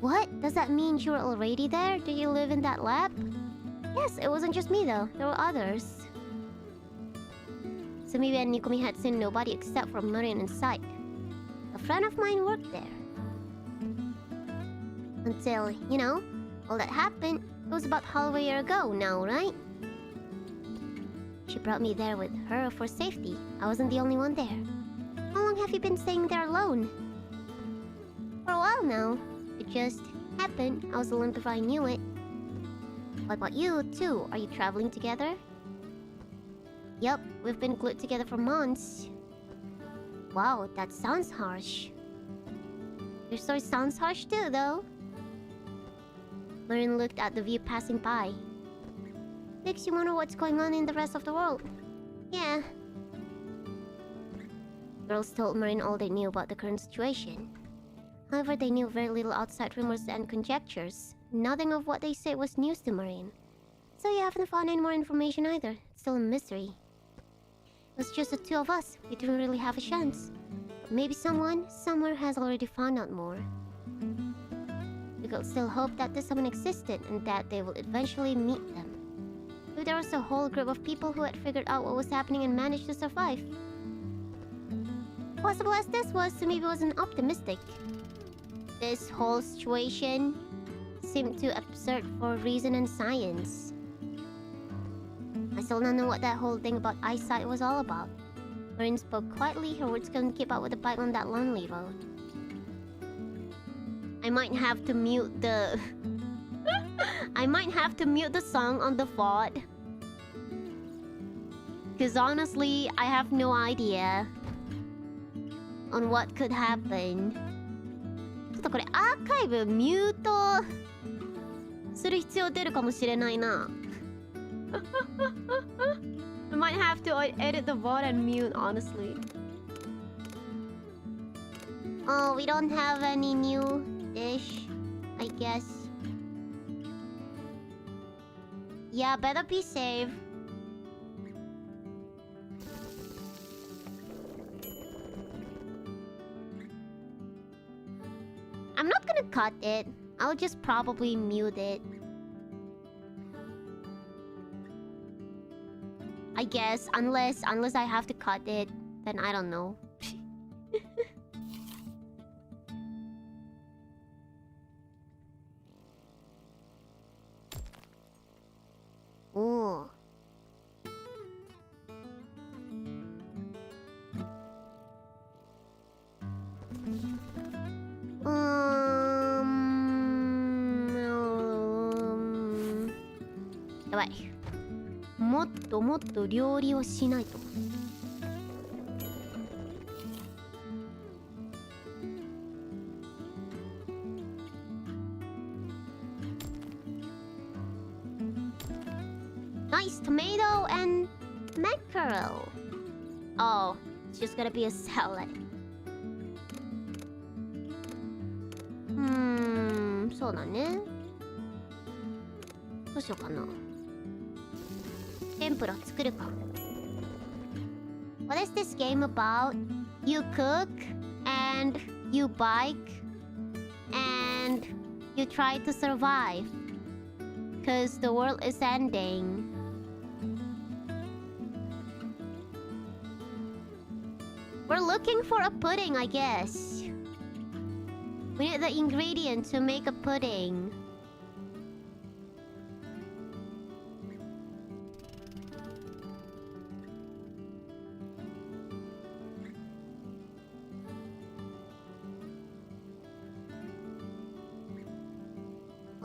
What? Does that mean you were already there? Did you live in that lab? Yes, it wasn't just me though. There were others. Sumibi and Nikumi had seen nobody except for Marin inside. A friend of mine worked there. Until, you know, all that happened. It was about half a year ago now, right? She brought me there with her for safety. I wasn't the only one there. How long have you been staying there alone? For a while now. It just happened. I was alone before I knew it. What about you, too? Are you traveling together? Yup, we've been glued together for months. Wow, that sounds harsh. Your story sounds harsh too, though. Marine looked at the view passing by. Makes you wonder what's going on in the rest of the world. Yeah. Girls told Marine all they knew about the current situation. However, they knew very little outside rumors and conjectures. Nothing of what they said was news to Marine. So you haven't found any more information either. It's still a mystery. It was just the two of us. We didn't really have a chance. But maybe someone, somewhere has already found out more. We could still hope that this someone existed and that they will eventually meet them. Maybe there was a whole group of people who had figured out what was happening and managed to survive. Possible as this was, to me it wasn't optimistic. This whole situation seemed too absurd for reason and science. I still don't know what that whole thing about eyesight was all about. Marine spoke quietly, her words couldn't keep up with the bike on that lonely road. I might have to mute the... I might have to mute the song on the VOD. Cause honestly, I have no idea on what could happen. ちょっとこれアーカイブミュートする必要出るかもしれないな。I might have to edit the VOD and mute, honestly. Oh, we don't have any new dish, I guess. Yeah, better be safe. I'm not gonna cut it. I'll just probably mute it. I guess, unless I have to cut it, then I don't know. Ooh. Right. もっともっと料理をしないと。Nice tomato and mackerel. Oh, it's just gonna be a salad. そうだね。どうしようかな。天ぷら作るか。What is this game about? You cook and you bike and you try to survive. Cause the world is ending. We're looking for a pudding, I guess. We need the ingredient to make a pudding.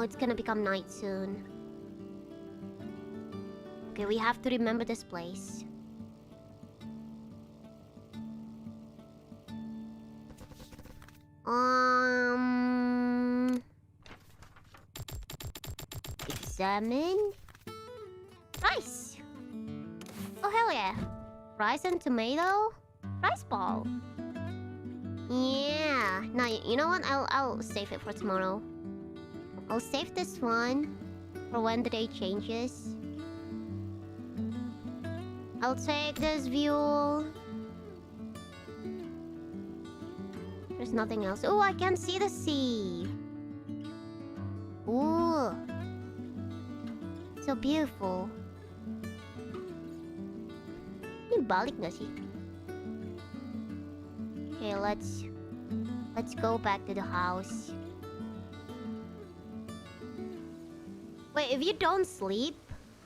Oh, it's gonna become night soon. Okay, we have to remember this place. Examine. Rice! Oh, hell yeah. Rice and tomato? Rice ball. Yeah. Now, you know what? I'll save it for tomorrow. I'll save this one for when the day changes. I'll take this view. There's nothing else. Oh, I can see the sea. Ooh. So beautiful. Ini balik nggak sih? Okay, let's go back to the house. Wait, if you don't sleep,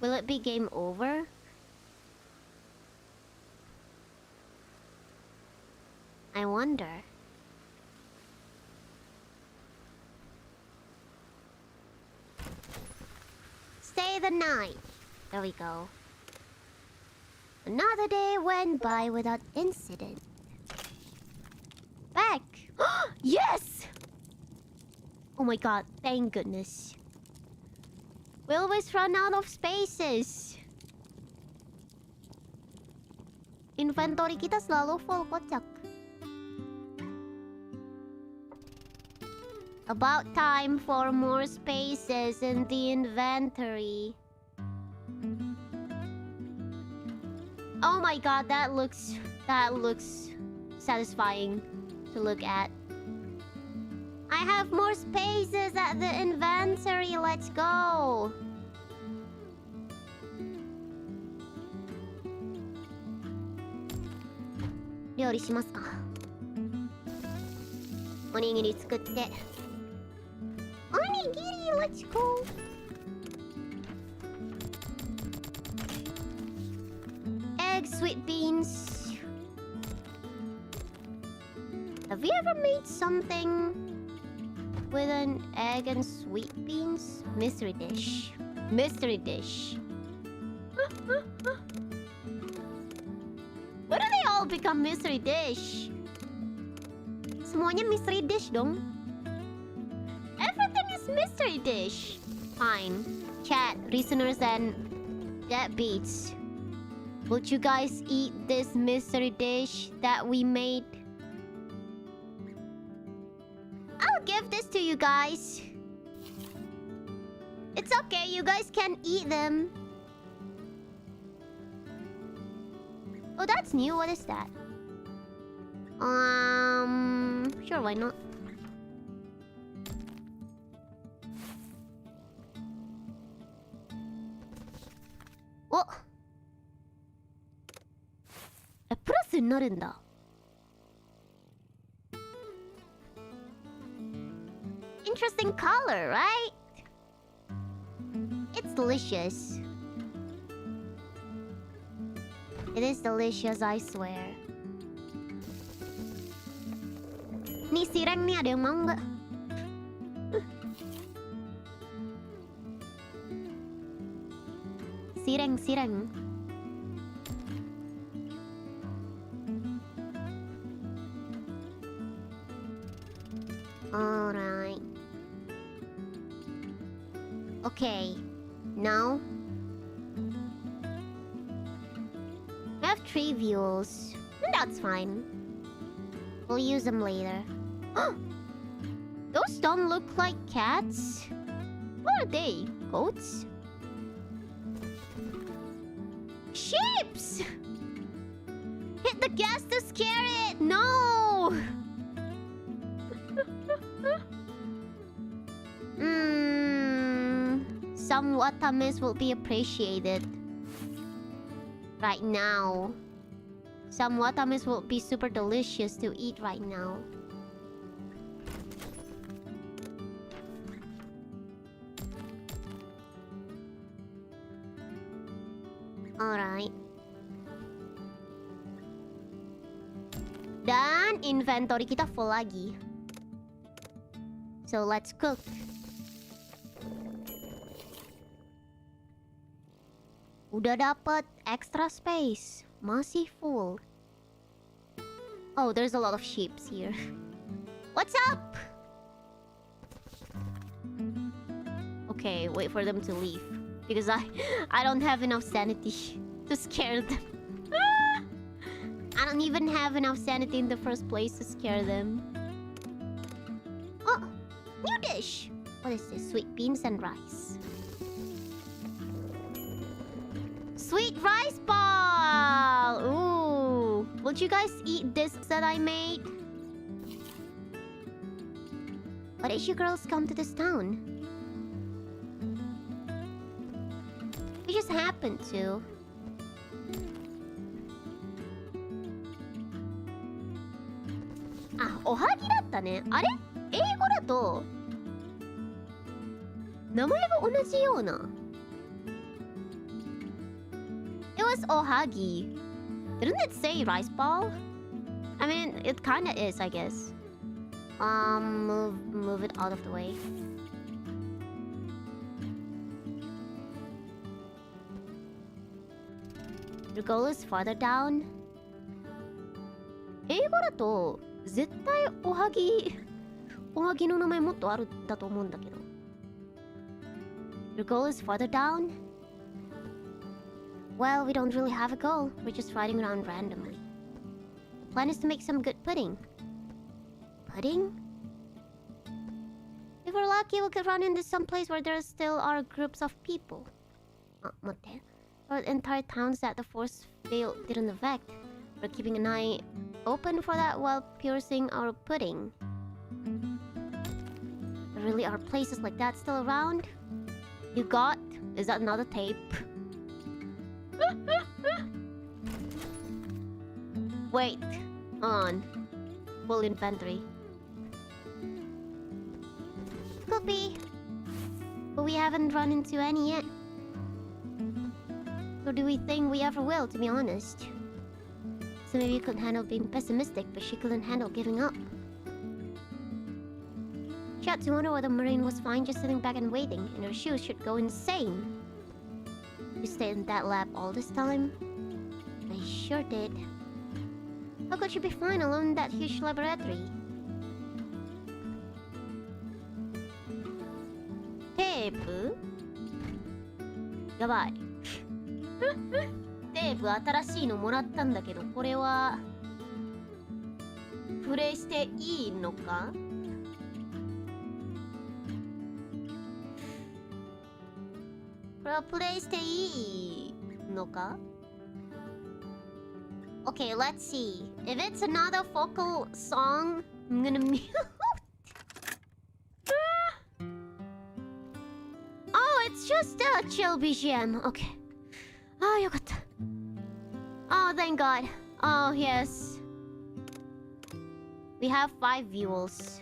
will it be game over? I wonder. Stay the night. There we go. Another day went by without incident. Back! Yes! Oh my god, thank goodness. We always run out of spaces. Inventory kita selalu full, kocak. About time for more spaces in the inventory. Oh my god, that looks satisfying to look at. I have more spaces at the inventory. Let's go. Ryori shimasu ka? Onigiri tsukutte. Onigiri, let's go. Eggs, sweet beans. Have you ever made something with an egg and sweet beans? Mystery dish. Mystery dish. Why do they all become mystery dish? Semuanya mystery dish dong. Everything is mystery dish. Fine. Chat, listeners, and deadbeats. Would you guys eat this mystery dish that we made? I'll give this to you guys. It's okay, you guys can eat them. Oh, that's new. What is that? Sure, why not? Oh! プラスになるんだ。Interesting color, right? It's delicious. It is delicious, I swear. Nih sireng nih, ada yang mau nggak? Sireng. Alright. Okay. Now we have 3 views. That's fine. We'll use them later. Those don't look like cats. What are they? Goats? Sheeps! Hit the gas to scare it! No! Some watames will be appreciated. Right now. Some watames will be super delicious to eat right now. Alright. Dan inventory kita full lagi. So let's cook. Udah dapet extra space. Masih full. Oh, there's a lot of sheep here. What's up? Okay, wait for them to leave. Because I don't have enough sanity to scare them. I don't even have enough sanity in the first place to scare them. Oh, new dish. What is this? Sweet beans and rice. Sweet rice ball! Ooh. Would you guys eat this that I made? Why did you girls come to this town? We just happened to. Ah, ohagi だったね。あれ？英語だと名前が同じような。It was ohagi. Didn't it say rice ball? I mean, it kinda is, I guess. Move it out of the way. Your goal is farther down. 英語だと絶対おはぎの名前もっとあるんだと思うんだけど。Your goal is farther down? Well, we don't really have a goal. We're just riding around randomly. The plan is to make some good pudding. Pudding? If we're lucky, we could run into some place where there still are groups of people. 待って。Or entire towns that the force field didn't affect. We're keeping an eye open for that while piercing our pudding. There really are places like that still around? You got? Is that another tape? Wait. On. Full inventory. Could be. But we haven't run into any yet. Or do we think we ever will, to be honest? So maybe you could handle being pessimistic, but she couldn't handle giving up. She had to wonder whether Marine was fine just sitting back and waiting, and her shoes should go insane. You stayed in that lab all this time? I sure did. How could she be fine alone in that huge laboratory? Tape? やばい。テープ新しいのもらったんだけど、これはプレイしていいのか？これはプレイしていいのか？ Okay, let's see. If it's another vocal song, I'm gonna mute. Oh, it's just a chill BGM. Okay. Oh, よかった。Oh, thank God. Oh, yes. We have 5 views.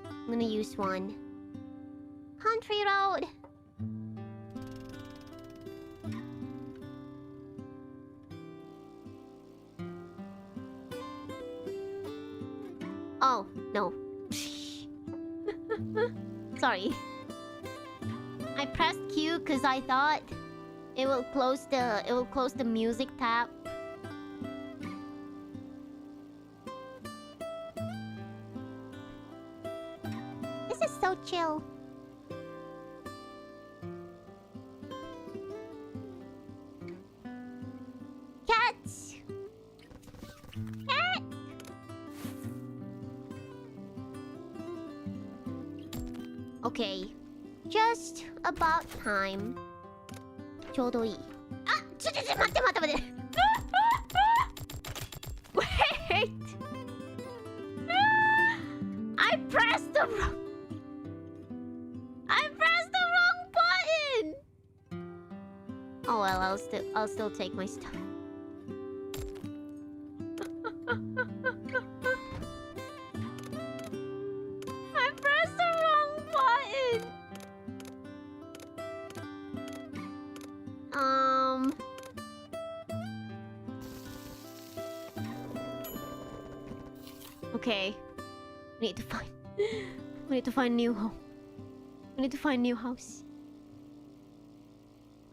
I'm gonna use one. Country Road. Oh, no. Sorry. I pressed Q because I thought it will close the music tab. This is so chill. Cats. Cat. Okay. Just about time. ちょうどいい。あ、待って。Wait! I pressed the wrong button! Oh well, I'll still take my stuff. I pressed the wrong button! Okay. We need to find new home. We need to find new house.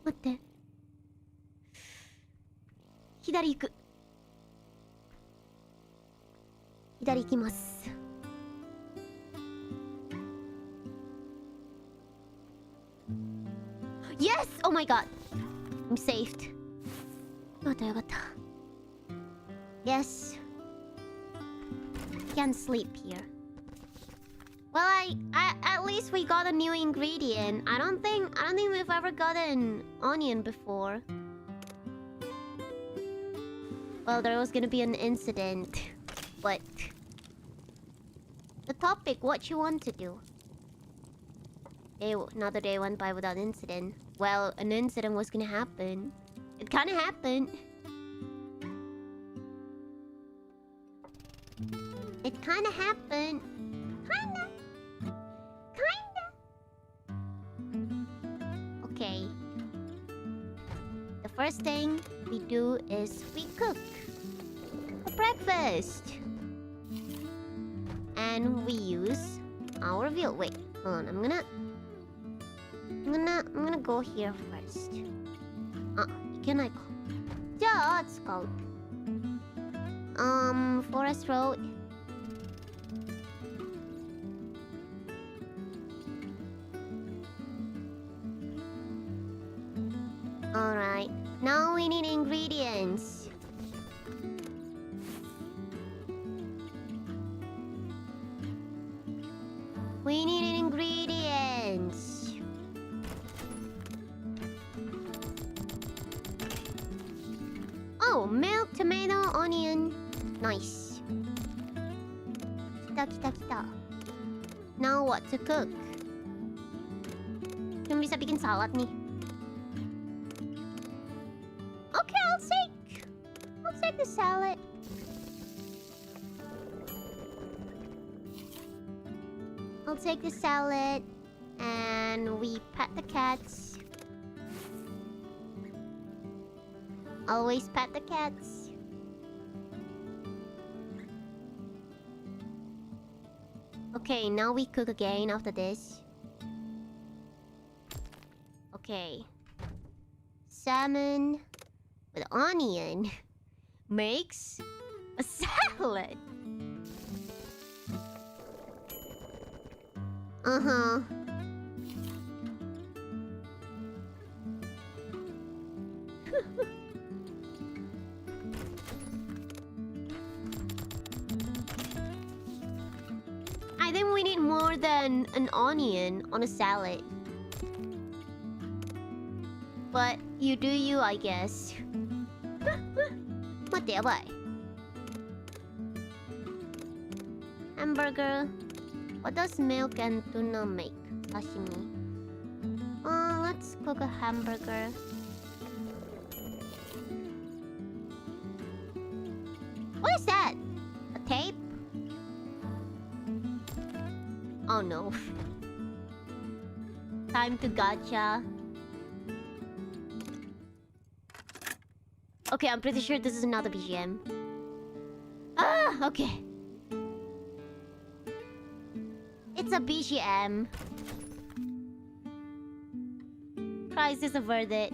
待って。左行く。左行きます。Yes! Oh my god! I'm saved. よかったよかった。Yes. Can't sleep here. Well, at least we got a new ingredient. I don't think we've ever gotten onion before. Well, there was gonna be an incident, but the topic, what you want to do? Another day went by without incident. Well, an incident was gonna happen. It kinda happened. It kinda happened. Kinda. Okay. The first thing we do is we cook a breakfast. And we use our wheel. Wait, hold on. I'm gonna go here first. あ、いけないか。じゃあ使う。Forest Road. Alright. Now we need ingredients. We need ingredients. Oh, milk, tomato, onion. Nice. Kita, kita, kita. Now what to cook? Kan bisa bikin salad nih. Okay, I'll take the salad. I'll take the salad and we pet the cats. Always pet the cats. Okay, now we cook again after this. Okay. Salmon with onion makes a salad. Uh-huh. I think we need more than an onion on a salad. But you do you, I guess. What the boy? Hamburger. What does milk and tuna make? Sashimi. Let's cook a hamburger. What is that? A tape? Oh no. Time to gacha. Okay, I'm pretty sure this is another BGM. Ah, okay. It's a BGM. Crisis averted.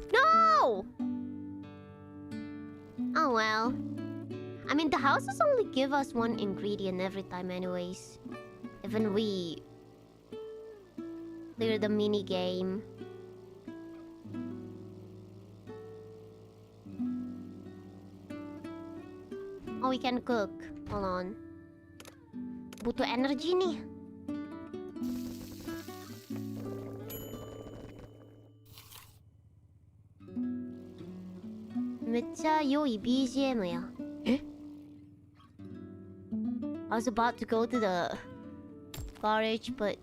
No! Oh well. I mean, the houses only give us one ingredient every time anyways. Even we clear the mini game. Oh, we can cook. Hold on. Butuh energi nih. Mecha yoi BGM ya. Eh? I was about to go to the garage, but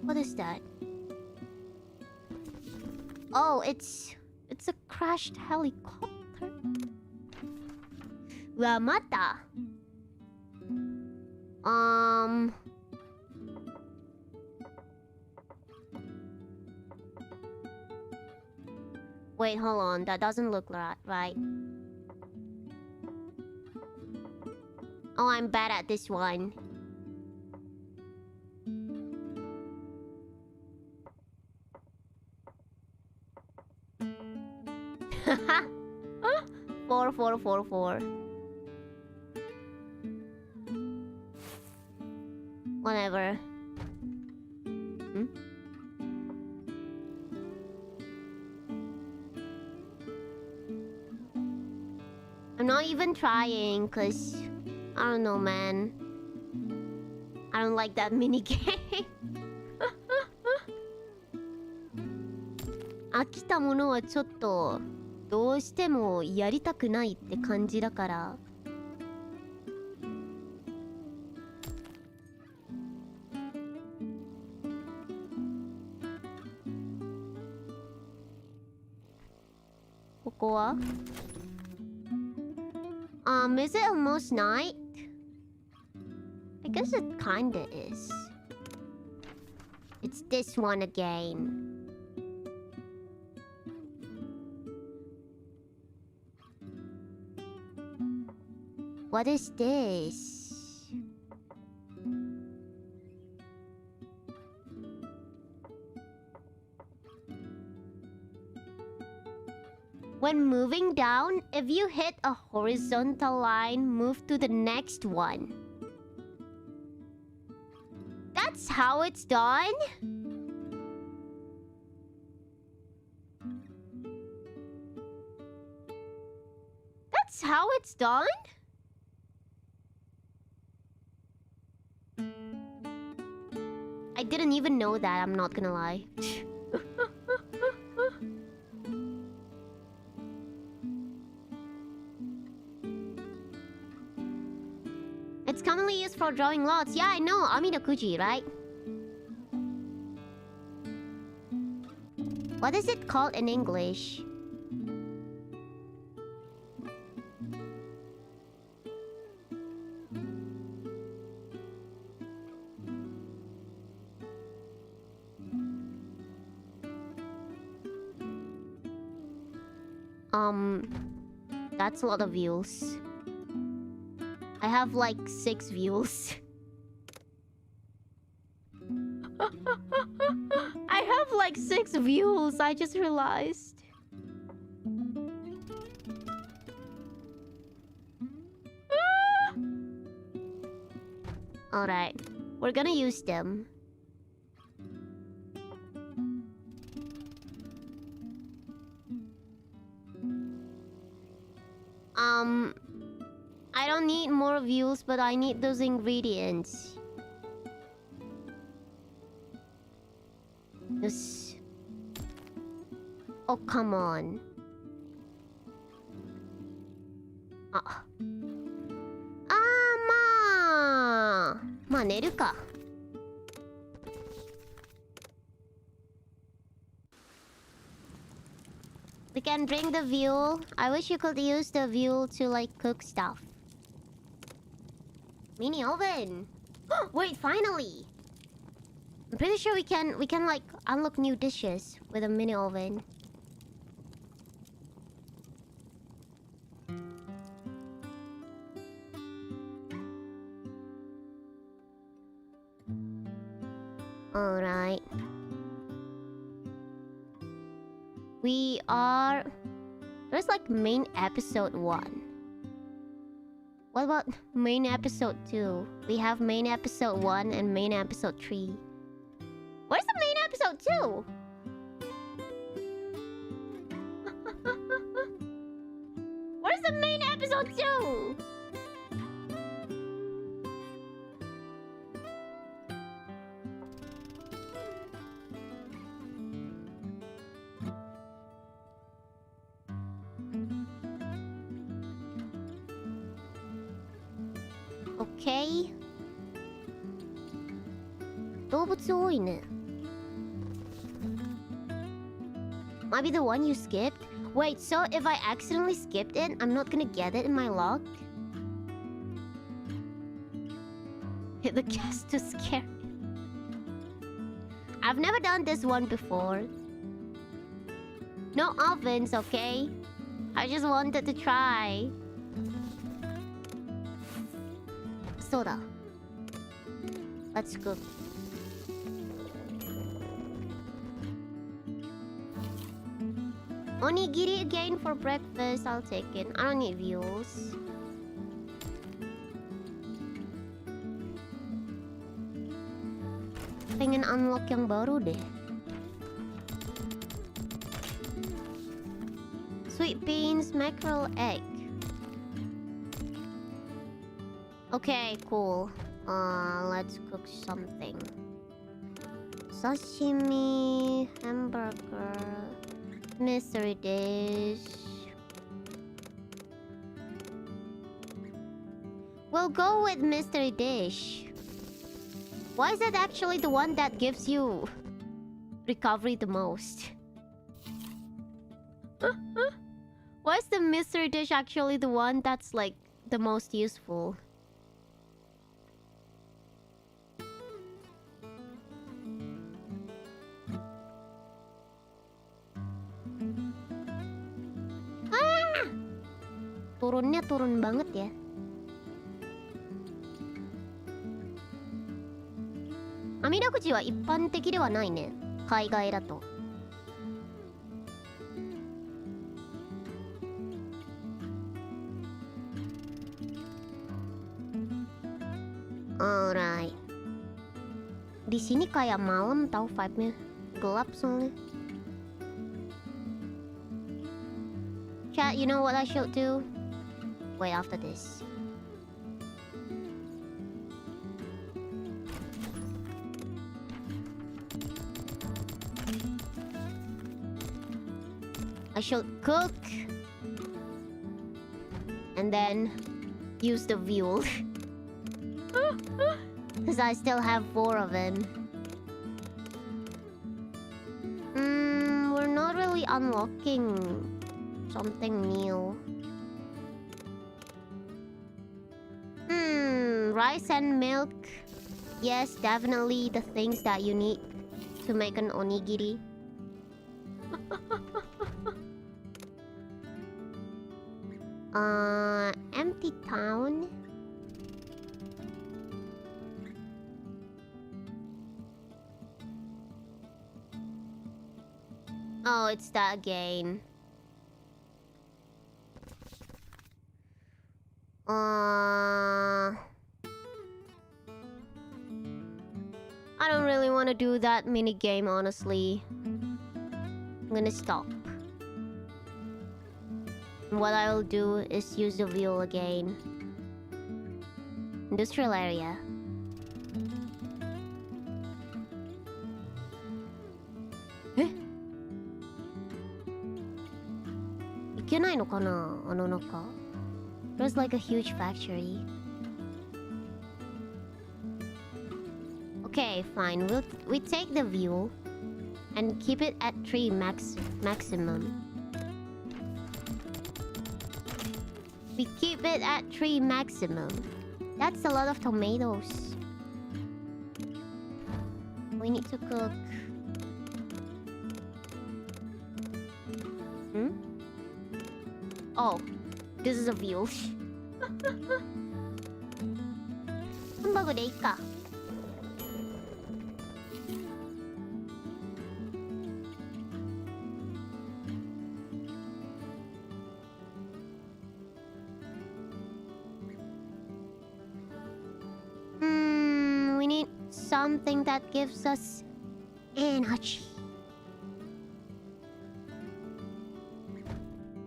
what is that? Oh, it's a crashed helicopter. Mata. Wait, hold on. That doesn't look right. Oh, I'm bad at this one. Four. Whatever. I'm not even trying, cause I don't know, man. I don't like that mini game. 飽きたものはちょっとどうしてもやりたくないって感じだから。ここはis it almost night? I guess it kinda is. It's this one again. What is this? When moving down, if you hit a horizontal line, move to the next one. That's how it's done? That's how it's done? I didn't even know that, I'm not gonna lie. It's commonly used for drawing lots. Yeah, I know. Amidakuji, right? What is it called in English? That's a lot of views. I have like 6 views. I have like 6 views, I just realized. Alright, we're gonna use them. I don't need more views, but I need those ingredients. Yes. Oh, come on. Ma, neru ka. We can bring the view. I wish you could use the view to like cook stuff. Mini oven. Wait, finally. I'm pretty sure we can like unlock new dishes with a mini oven. Alright. We are... There's like main episode 1. What about main episode 2? We have main episode 1 and main episode 3. Where's the main episode 2? Where's the main episode 2? Okay. 動物多いね. Might be the one you skipped? Wait, so if I accidentally skipped it, I'm not gonna get it in my log? Hit the gas to scare. I've never done this one before. No ovens, okay? I just wanted to try. Soda. Let's cook. Onigiri again for breakfast. I'll take it. I don't need views. Pengen unlock yang baru deh. Sweet beans, mackerel, egg. Okay, cool. Let's cook something. Sashimi, hamburger, mystery dish. We'll go with mystery dish. Why is that actually the one that gives you recovery the most? Why is the mystery dish actually the one that's like the most useful? Turunnya turun banget ya. Amidakuji wa ippan teki de wa nai ne. Kaigai da to. Alright. Di sini kayak malam tahu vibe-nya. Gelap soalnya. Chat, you know what I should do? Wait after this. I should cook and then use the fuel. Because I still have 4 of them. We're not really unlocking something new. Rice and milk. Yes, definitely the things that you need to make an onigiri. Empty town. Oh, it's that again. I don't really want to do that mini game, honestly. I'm gonna stop. What I'll do is use the wheel again. Industrial area. Eh? いけないのかな、あの中。There's like a huge factory. Okay, fine. We take the view and keep it at 3 maximum. We keep it at 3 maximum. That's a lot of tomatoes. We need to cook. Oh, this is a view. hamburgerでいいか. We need something that gives us energy.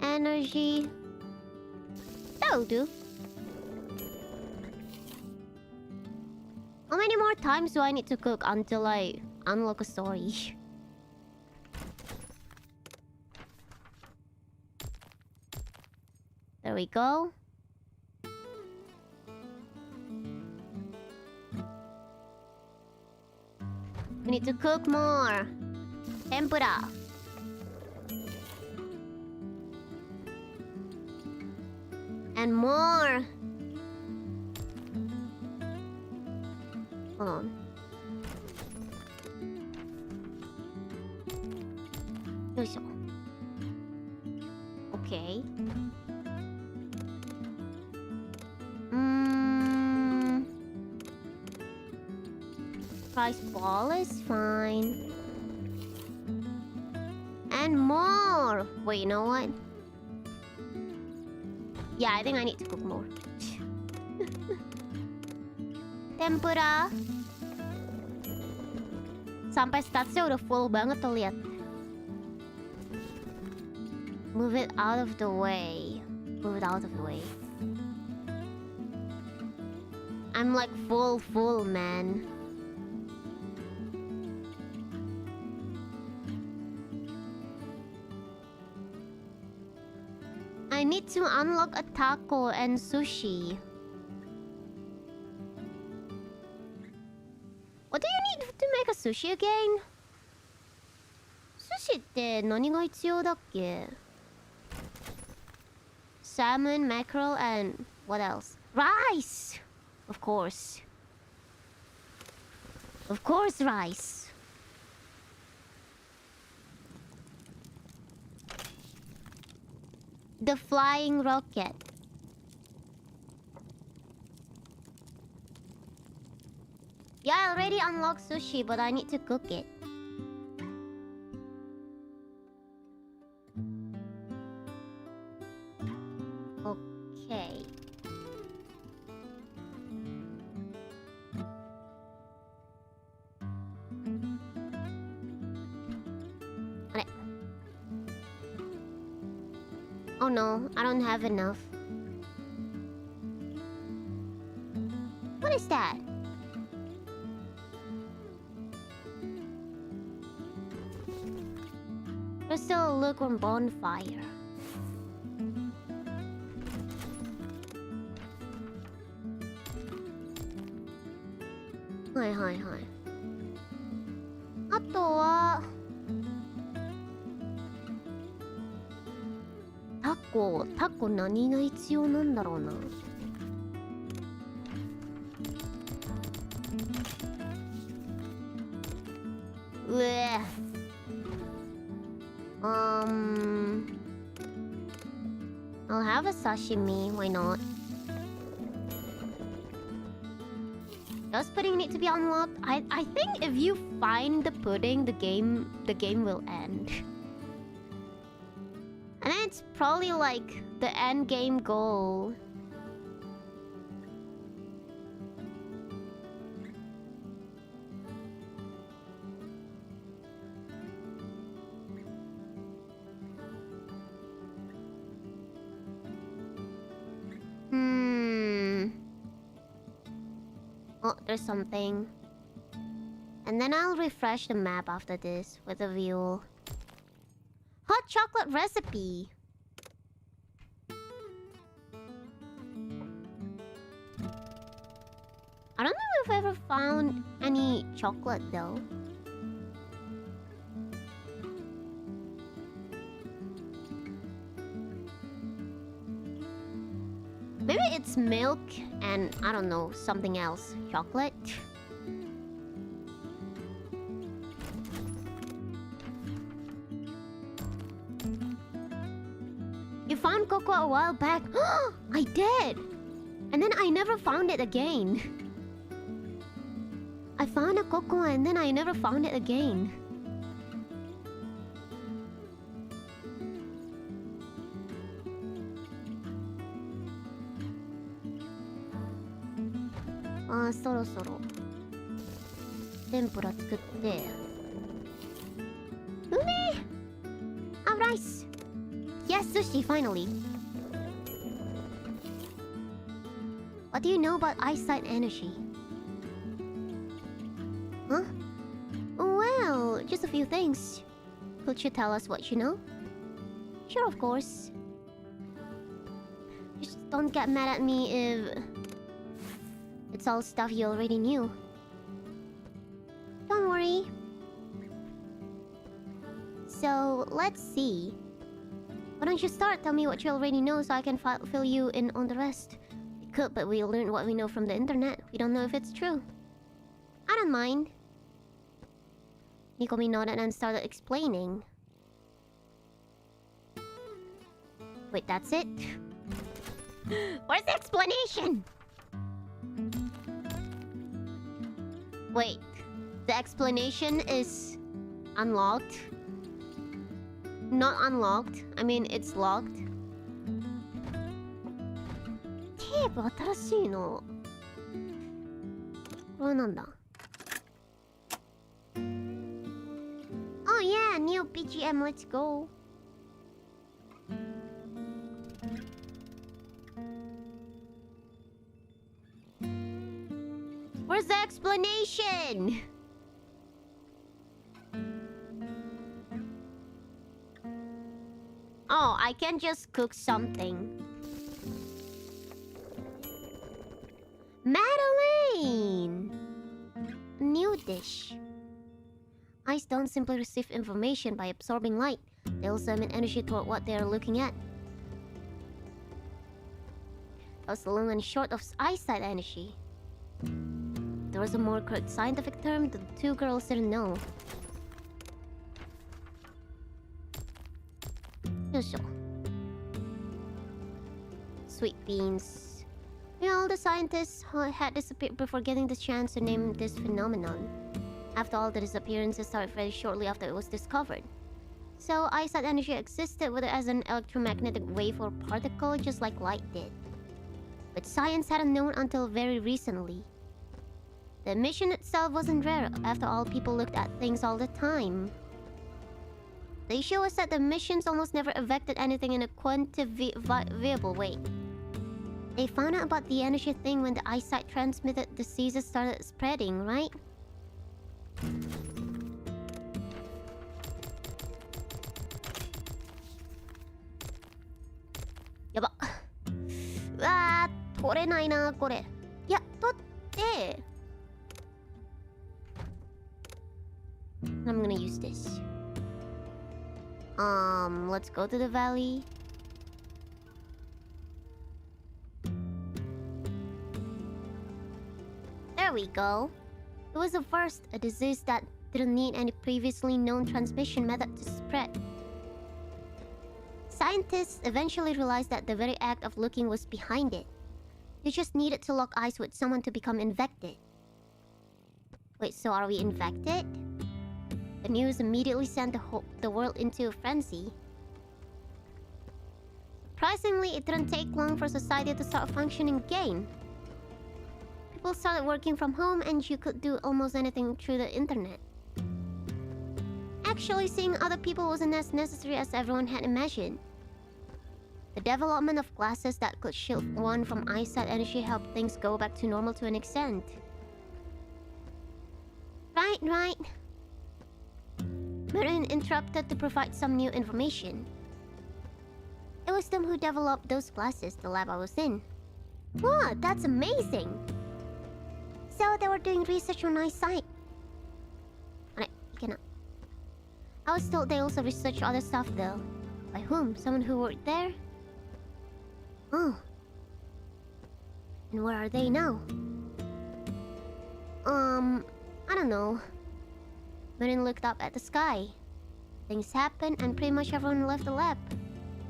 Energy. That'll do. How many more times do I need to cook until I unlock a story? There we go. We need to cook more. Tempura. And more. Hold on. Yoisho. Okay. Rice ball is fine. And more. Wait, you know what? Yeah, I think I need to cook more. Tempura. Sampai statsnya udah full banget tuh, lihat. Move it out of the way. Move it out of the way. I'm like full, man. I need to unlock a taco and sushi. What do you need to make a sushi again? Sushi って何が必要だっけ? Salmon, mackerel, and what else? Rice! Of course. Of course, rice. The flying rocket. Yeah, I already unlocked sushi, but I need to cook it. Okay. Oh no, I don't have enough. What is that? There's still a lukewarm bonfire. Hi. あとはタコ何が必要なんだろうな。うえ。I'll have a sashimi, why not? Does pudding need to be unlocked? I think if you find the pudding, the game will end. And then it's probably like the end game goal. Oh, there's something. And then I'll refresh the map after this with a view. Hot chocolate recipe. I don't know if I've ever found any chocolate though. Maybe it's milk and I don't know, something else. Chocolate? You found cocoa a while back. I did! And then I never found it again. I found a cocoa and then I never found it again. Sorosoro. Tempura 作って。Umi! Ah, rice! Yes, sushi, finally. What do you know about eyesight energy? Huh? Well, just a few things. Could you tell us what you know? Sure, of course. Just don't get mad at me if it's all stuff you already knew. Don't worry. So, let's see. Why don't you start? Tell me what you already know so I can fill you in on the rest. We could, but we learned what we know from the internet. We don't know if it's true. I don't mind. Nikomi nodded and started explaining. Wait, that's it? Where's the explanation? Wait, the explanation is unlocked? Not unlocked. I mean, it's locked. テープ新しいの。これはなんだ? Oh yeah, new BGM, let's go. Where's the explanation? Oh, I can just cook something. Madeline! New dish. Eyes don't simply receive information by absorbing light. They also emit energy toward what they are looking at. That's the long and short of eyesight energy. There was a more correct scientific term that the two girls didn't know. Sweet beans. All the scientists had disappeared before getting the chance to name this phenomenon. After all, the disappearances started very shortly after it was discovered. So, eyesight energy existed whether as an electromagnetic wave or particle, just like light did. But science hadn't known until very recently. The emission itself wasn't rare. After all, people looked at things all the time. The issue was that the missions almost never affected anything in a quantifiable way. They found out about the energy thing when the eyesight transmitted diseases started spreading, right? Yaba. Ah, 取れないな、これ。いや、取って。I'm gonna use this. Let's go to the valley. There we go. It was the first, a disease that didn't need any previously known transmission method to spread. Scientists eventually realized that the very act of looking was behind it. You just needed to lock eyes with someone to become infected. Wait, so are we infected? The news immediately sent the world into a frenzy. Surprisingly, it didn't take long for society to start functioning again. People started working from home and you could do almost anything through the internet. Actually, seeing other people wasn't as necessary as everyone had imagined. The development of glasses that could shield one from eyesight energy helped things go back to normal to an extent. Right. Marin interrupted to provide some new information. It was them who developed those glasses, the lab I was in. Wow, that's amazing! So they were doing research on eyesight. I was told they also researched other stuff though. By whom? Someone who worked there? Oh. And where are they now? I don't know. Marin looked up at the sky. Things happened and pretty much everyone left the lab.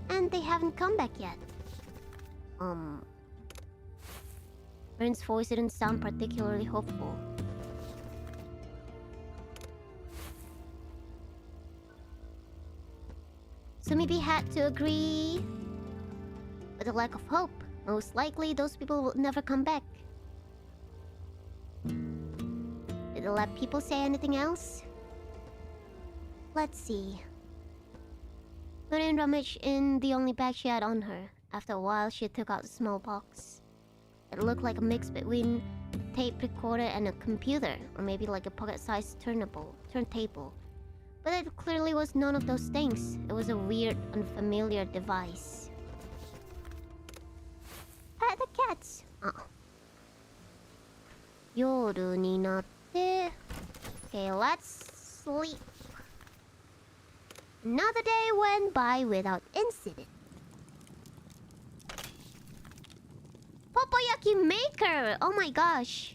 And they haven't come back yet. Marin's voice didn't sound particularly hopeful. So maybe had to agree with a lack of hope. Most likely those people will never come back. Did the lab people say anything else? Let's see. Marin rummaged in the only bag she had on her. After a while, she took out a small box. It looked like a mix between a tape recorder and a computer, or maybe like a pocket-sized turntable. But it clearly was none of those things. It was a weird, unfamiliar device. Pet the cats! Yoru ni natte. Okay, let's sleep. Another day went by without incident. Popoyaki maker! Oh my gosh.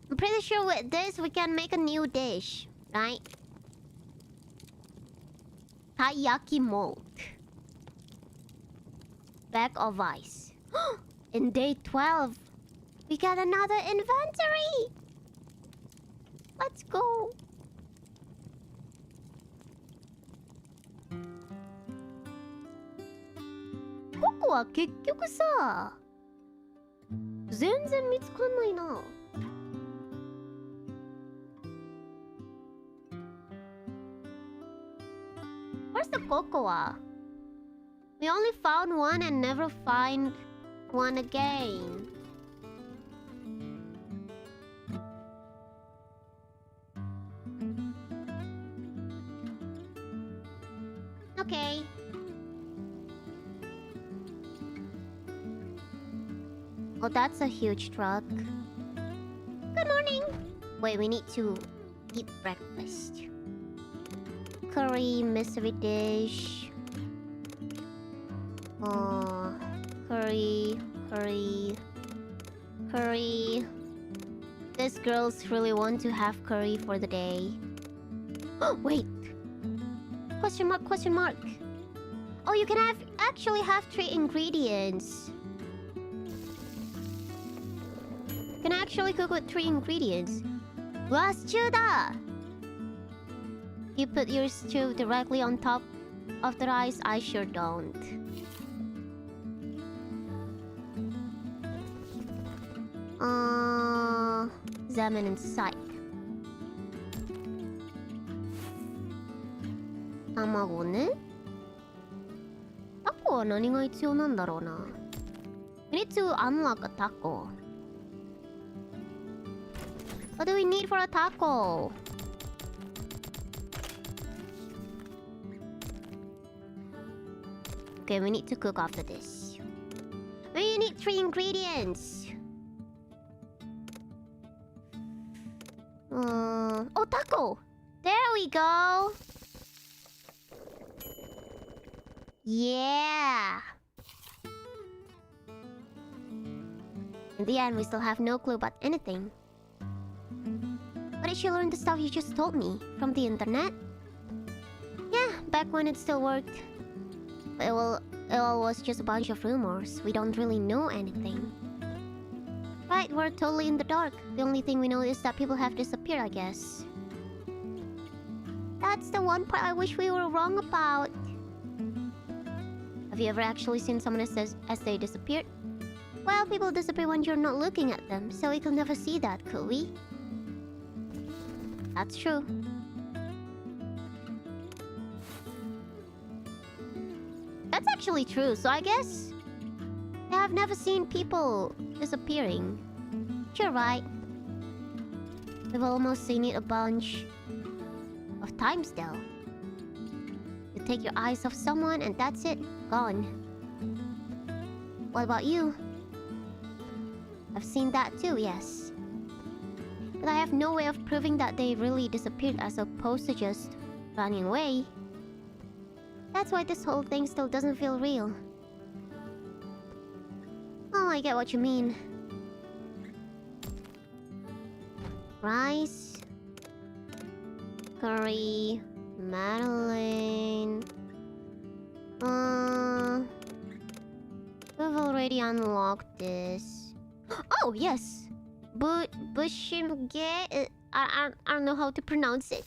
I'm pretty sure with this we can make a new dish, right? Taiyaki mold. Bag of ice. In day 12, we got another inventory! Let's go! Koko wa kekyoku sa, 全然見つかんないな。Where's the cocoa? We only found one and never find one again. Okay. Oh, that's a huge truck. Good morning. Wait, we need to eat breakfast. Curry, mystery dish. Curry. These girls really want to have curry for the day. Oh, wait. Question mark. Oh, you can actually have 3 ingredients. You can actually cook with 3 ingredients. Wa, stew da! You put your stew directly on top of the rice? I sure don't. Examine inside. 卵ね。タコは何が必要なんだろうな。We need to unlock a taco. What do we need for a taco? Okay, we need to cook after this. We need 3 ingredients. Oh, taco! There we go! Yeah! In the end, we still have no clue about anything. Where did you learn the stuff you just told me? From the internet? Yeah, back when it still worked. But it all was just a bunch of rumors. We don't really know anything. Right, we're totally in the dark. The only thing we know is that people have disappeared, I guess. That's the one part I wish we were wrong about. Have you ever actually seen someone as they disappeared? Well, people disappear when you're not looking at them, so we could never see that, could we? That's true. That's actually true, so I guess I have never seen people disappearing. You're right. We've almost seen it a bunch of times though. You take your eyes off someone and that's it, gone. What about you? I've seen that too, yes. But I have no way of proving that they really disappeared as opposed to just running away. That's why this whole thing still doesn't feel real. Oh, I get what you mean. Rice, curry, Madeline. We've already unlocked this. Oh yes, bushimge. I don't know how to pronounce it.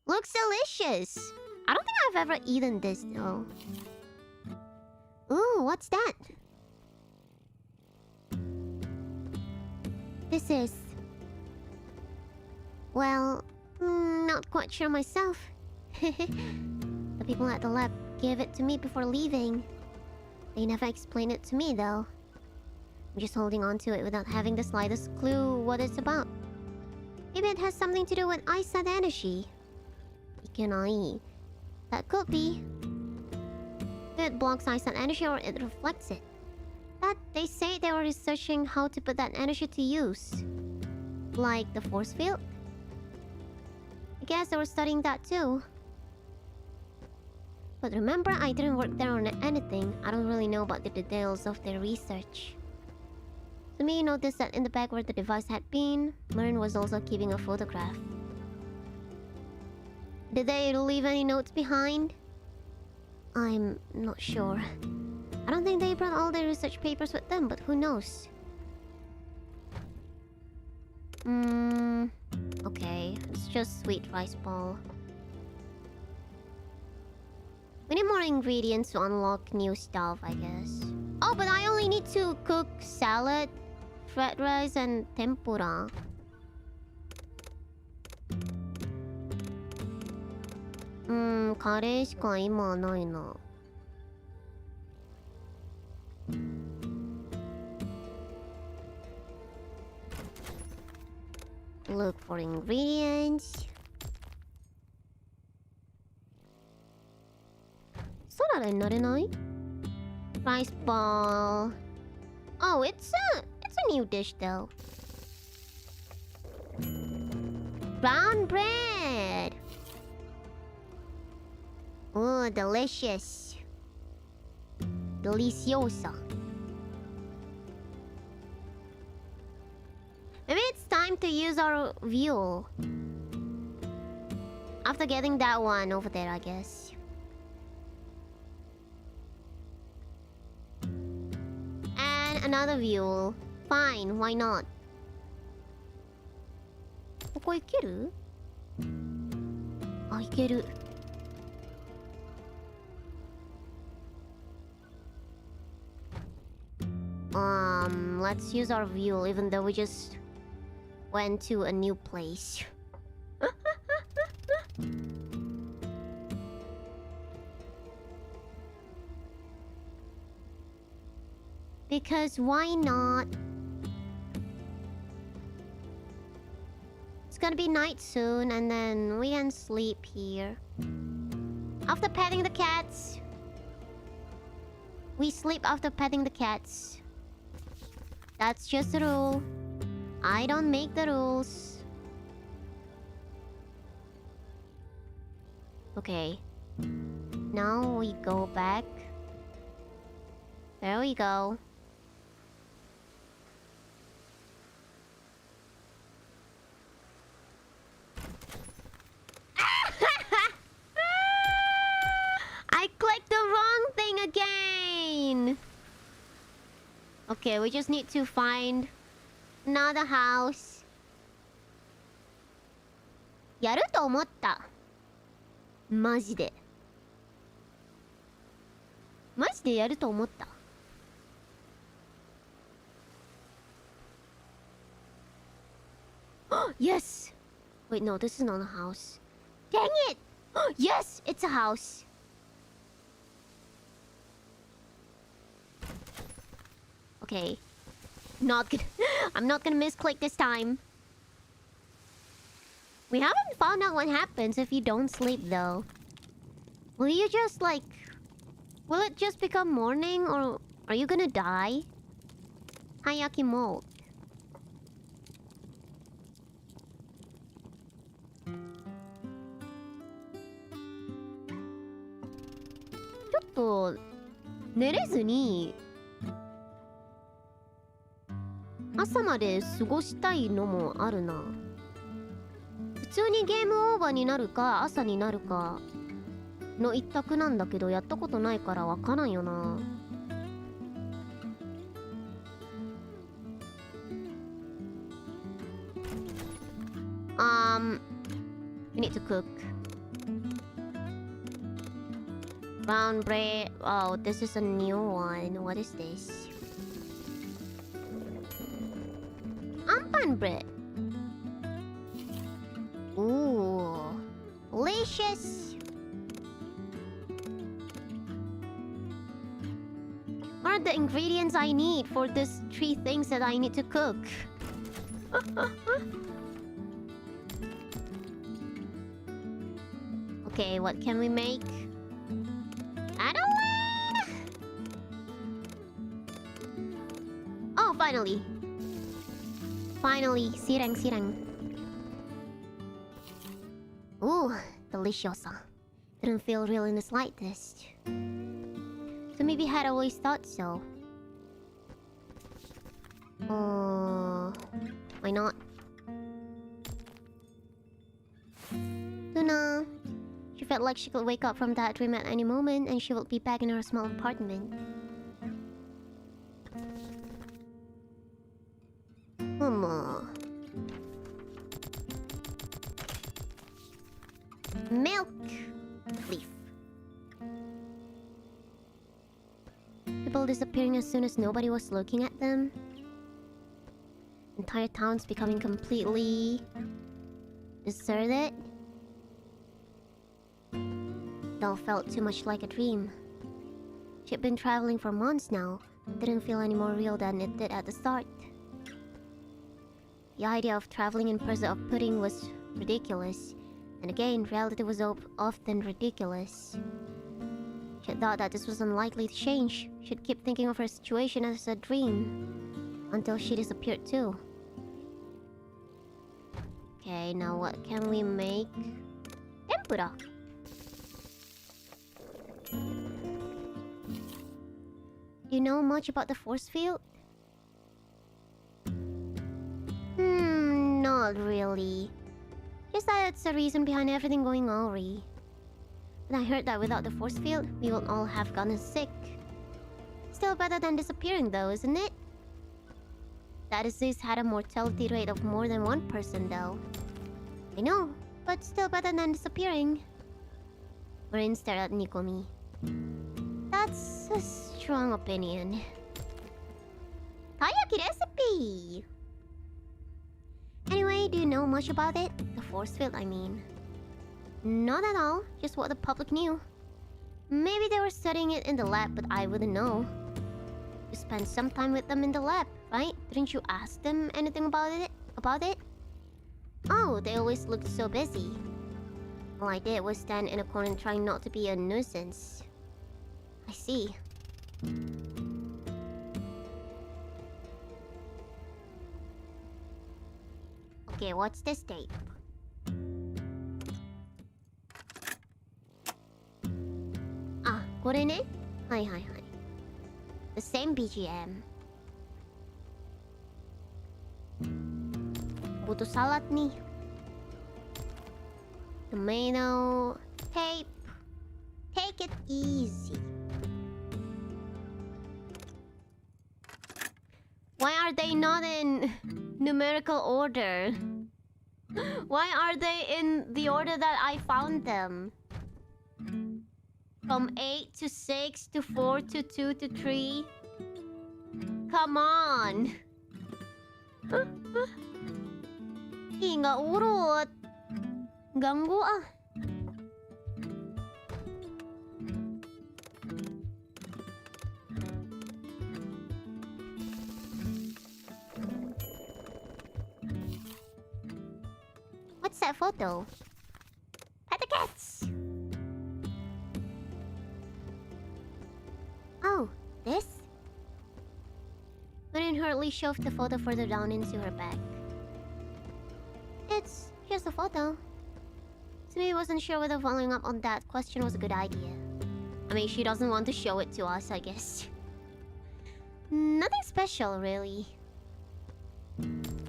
Looks delicious. I don't think I've ever eaten this though. Ooh, what's that? This is... Well, not quite sure myself. The people at the lab gave it to me before leaving. They never explained it to me though. I'm just holding on to it without having the slightest clue what it's about. Maybe it has something to do with eyesight energy. Ikenai. That could be. It blocks eyesight energy or it reflects it. That they say they were researching how to put that energy to use. Like the force field? I guess they were studying that too. But remember, I didn't work there on anything. I don't really know about the details of their research. To me, noticed that in the bag where the device had been, Marin was also keeping a photograph. Did they leave any notes behind? I'm not sure. I don't think they brought all their research papers with them, but who knows? Okay, it's just sweet rice ball. We need more ingredients to unlock new stuff, I guess. Oh, but I only need to cook salad, fried rice, and tempura. 카레しか今ないな. Look for ingredients. サラダになれない? Rice ball. Oh, it's a new dish though. Brown bread. Ooh, delicious. Deliciosa. Maybe it's time to use our fuel. After getting that one over there, I guess. And another fuel. Fine, why not? ここ行ける? あ、行ける. Let's use our fuel even though we just went to a new place. Because why not? It's gonna be night soon, and then we can sleep here. After petting the cats. We sleep after petting the cats. That's just the rule. I don't make the rules. Okay. Now we go back. There we go. I clicked the wrong thing again. Okay, we just need to find another house. やると思った。マジで。マジでやると思った。Yes! Wait, no, this is not a house. Dang it! Yes! It's a house! Okay. Not gonna... I'm not gonna misclick this time. We haven't found out what happens if you don't sleep, though. Will you just, like... Will it just become morning, or are you gonna die? Hayaki mode. Chotto... 寝れずに 朝まで過ごしたいのもあるな。普通にゲームオーバーになるか朝になるかの一択なんだけど、やったことないからわからんよな。We need to cook. Brown bread. Oh, this is a new one. What is this? Ampan bread. Ooh, delicious. What are the ingredients I need for these 3 things that I need to cook? Okay, what can we make? Aturan! Oh, finally. Finally, sirang. Ooh, delicious. Didn't feel real in the slightest. So maybe had always thought so. Why not? Tuna. She felt like she could wake up from that dream at any moment and she would be back in her small apartment. Milk leaf. People disappearing as soon as nobody was looking at them. Entire towns becoming completely deserted. It all felt too much like a dream. She'd been traveling for months now. It didn't feel any more real than it did at the start. The idea of traveling in pursuit of pudding was ridiculous. And again, reality was often ridiculous. She had thought that this was unlikely to change. She'd keep thinking of her situation as a dream. Until she disappeared too. Okay, now what can we make? Tempura! Do you know much about the force field? Not really. Just that it's the reason behind everything going awry. But I heard that without the force field, we would all have gotten sick. Still better than disappearing though, isn't it? That disease had a mortality rate of more than 1 person though. I know, but still better than disappearing. Marin stared at Nikomi. That's a strong opinion. Taiyaki recipe! Anyway, do you know much about it? The force field, I mean. Not at all, just what the public knew. Maybe they were studying it in the lab, but I wouldn't know. You spent some time with them in the lab, right? Didn't you ask them anything about it? Oh, they always looked so busy. All I did was stand in a corner trying not to be a nuisance. I see. Okay, what's this tape? Ah, これね。はいはいはい。The same BGM. Butuh salad nih. Tomato. Tape. Take it easy. Why are they not in numerical order? Why are they in the order that I found them? From 8 to 6 to 4 to 2 to 3. Come on. Ih, nggak urut. Ganggu ah. What's that photo? Pet the cats! Oh, this? Marin hurriedly shoved the photo further down into her bag. Here's the photo. Sumi wasn't sure whether following up on that question was a good idea. I mean, she doesn't want to show it to us, I guess. Nothing special, really.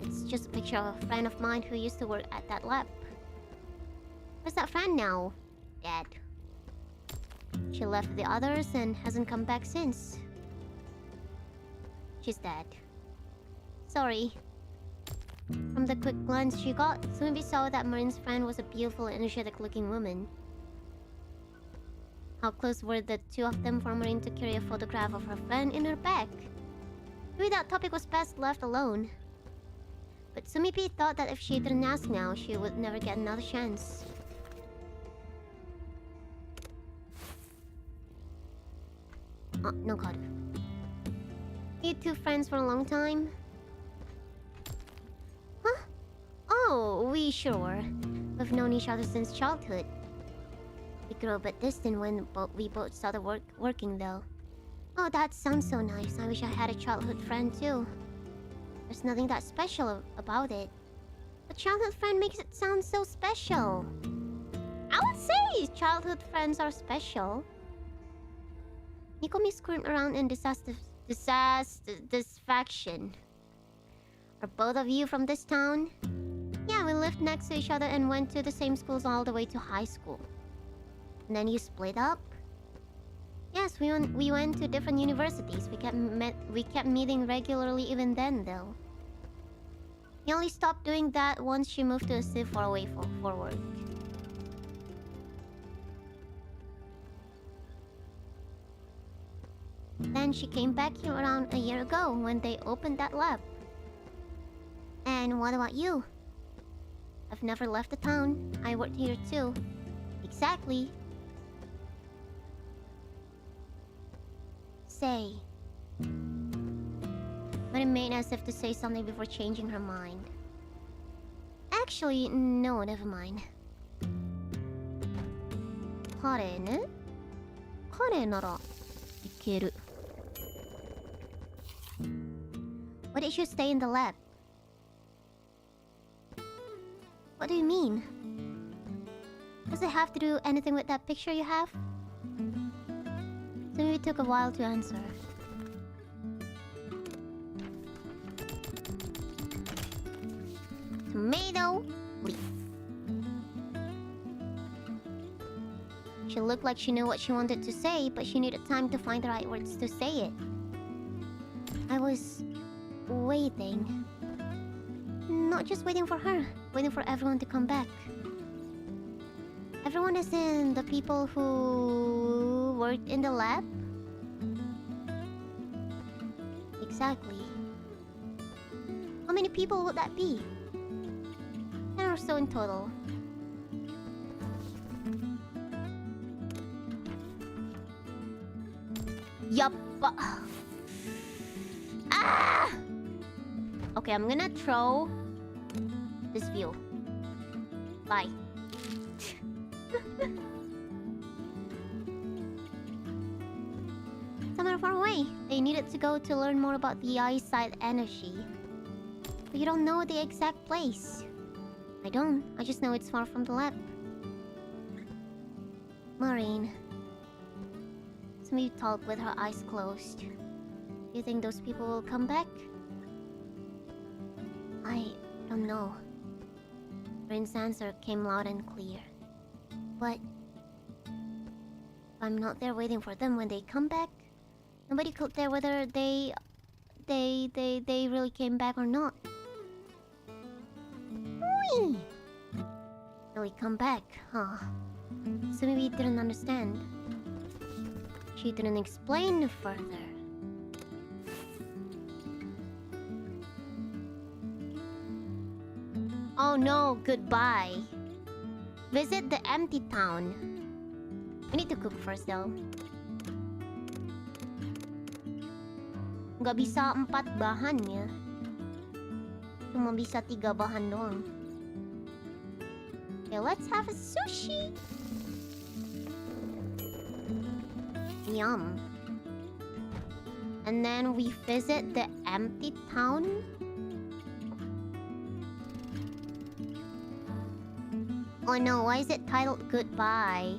It's just a picture of a friend of mine who used to work at that lab. Where's that friend now? Dead. She left the others and hasn't come back since. She's dead. Sorry. From the quick glance she got, Sumi saw that Marin's friend was a beautiful, energetic-looking woman. How close were the two of them for Marin to carry a photograph of her friend in her bag? Maybe that topic was best left alone. But Sumipi thought that if she didn't ask now, she would never get another chance. Oh, no card. You two friends for a long time? Huh? Oh, we sure were. We've known each other since childhood. We grew a bit distant when we both started working though. Oh, that sounds so nice. I wish I had a childhood friend too. There's nothing that special about it. A childhood friend makes it sound so special. I would say childhood friends are special. Nikomi screamed around in dissatisfaction. Are both of you from this town? Yeah, we lived next to each other and went to the same schools all the way to high school. And then you split up? Yes, we went to different universities. We kept meeting regularly even then, though. We only stopped doing that once she moved to a city far away for work. Then she came back here around a year ago when they opened that lab. And what about you? I've never left the town. I worked here too. Exactly. Say. Marin made as if to say something before changing her mind. Actually, no, never mind. 彼ね。彼ならいける。Why did you stay in the lab? What do you mean? Does it have to do anything with that picture you have? So it took a while to answer. Tomato leaf. She looked like she knew what she wanted to say, but she needed time to find the right words to say it. I was waiting. Not just waiting for her, waiting for everyone to come back. Everyone is in the people who worked in the lab? Exactly. How many people would that be? 10 or so in total. Yup. Ah! Okay, I'm gonna throw this view. Bye. Somewhere far away. They needed to go to learn more about the eyesight energy. But you don't know the exact place. I don't. I just know it's far from the lab. Maureen. Somebody talked with her eyes closed. Do you think those people will come back? I don't know. Maureen's answer came loud and clear. But if I'm not there waiting for them when they come back, nobody could tell whether they really came back or not. Whee! Really come back, huh? So maybe he didn't understand. She didn't explain further. Oh no, goodbye. Visit the empty town. We need to cook first though. Nggak bisa 4 bahan ya. Cuma bisa 3 bahan doang. Okay, let's have a sushi. Yum. And then we visit the empty town. Oh no, why is it titled Goodbye?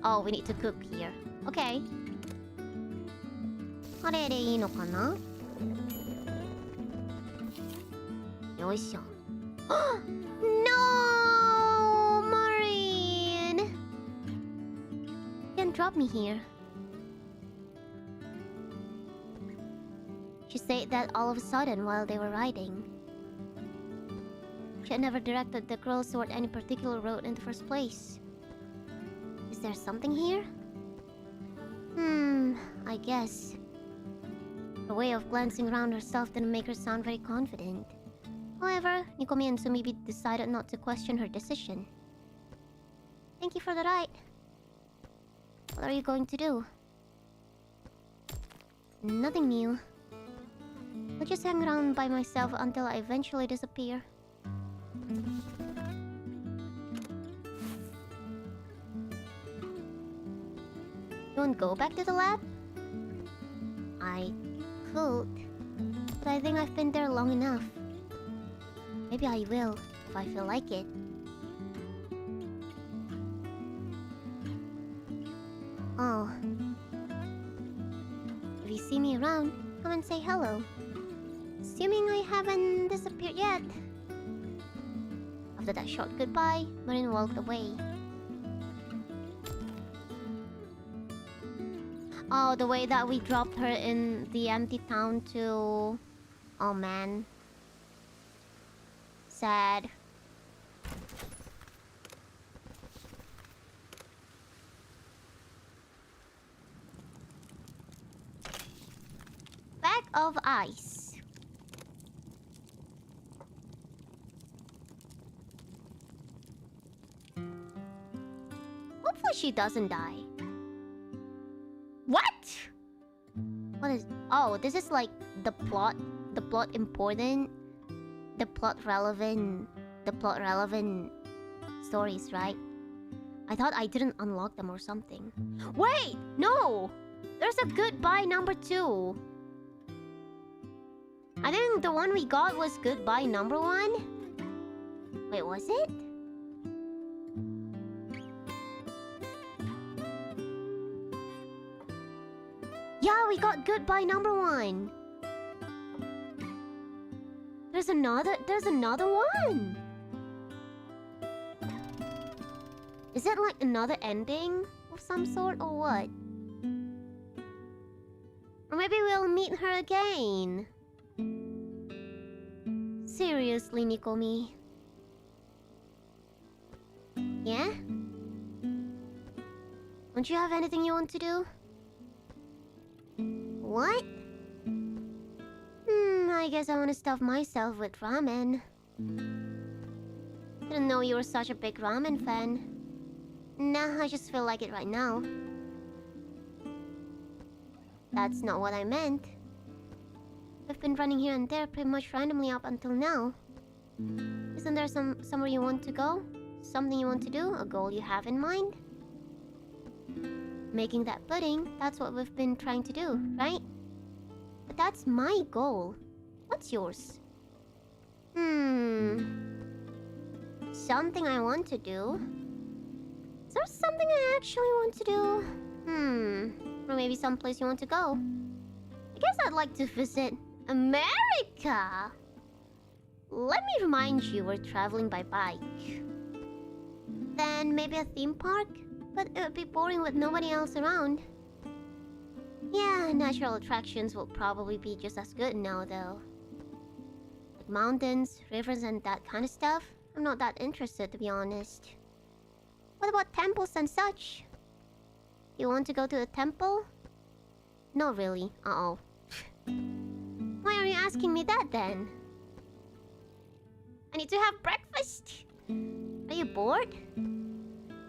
Oh, we need to cook here. Okay. これでいいのかな? よいしょ。No, Maureen! You can't drop me here. She said that all of a sudden while they were riding. She had never directed the girls toward any particular road in the first place. Is there something here? I guess. Her way of glancing around herself didn't make her sound very confident. However, Nikomi and Sumibi decided not to question her decision. Thank you for the ride. What are you going to do? Nothing new. I'll just hang around by myself until I eventually disappear. You won't go back to the lab? I could, but I think I've been there long enough. Maybe I will, if I feel like it. Oh. If you see me around, come and say hello. Assuming I haven't disappeared yet. After that short goodbye, Maureen walked away. Oh, the way that we dropped her in the empty town too. Oh man. Sad. Bag of ice. Hopefully she doesn't die. What? What is... Oh, this is like the plot important, the plot relevant stories, right? I thought I didn't unlock them or something. Wait, no! There's a goodbye number 2. I think the one we got was goodbye number 1. Wait, was it? Yeah, we got goodbye number 1. There's another one. Is it like another ending of some sort or what? Or maybe we'll meet her again. Seriously, Nikomi. Yeah? Don't you have anything you want to do? What? I guess I want to stuff myself with ramen. Didn't know you were such a big ramen fan. Nah, I just feel like it right now. That's not what I meant. We've been running here and there pretty much randomly up until now. Isn't there somewhere you want to go? Something you want to do? A goal you have in mind? Making that pudding, that's what we've been trying to do, right? But that's my goal. What's yours? Something I want to do? Is there something I actually want to do? Or maybe someplace you want to go? I guess I'd like to visit America! Let me remind you, we're traveling by bike. Then maybe a theme park? But it would be boring with nobody else around. Yeah, natural attractions will probably be just as good now though. Like mountains, rivers and that kind of stuff. I'm not that interested, to be honest. What about temples and such? You want to go to a temple? No, really. Uh-oh. Why are you asking me that then? I need to have breakfast. Are you bored?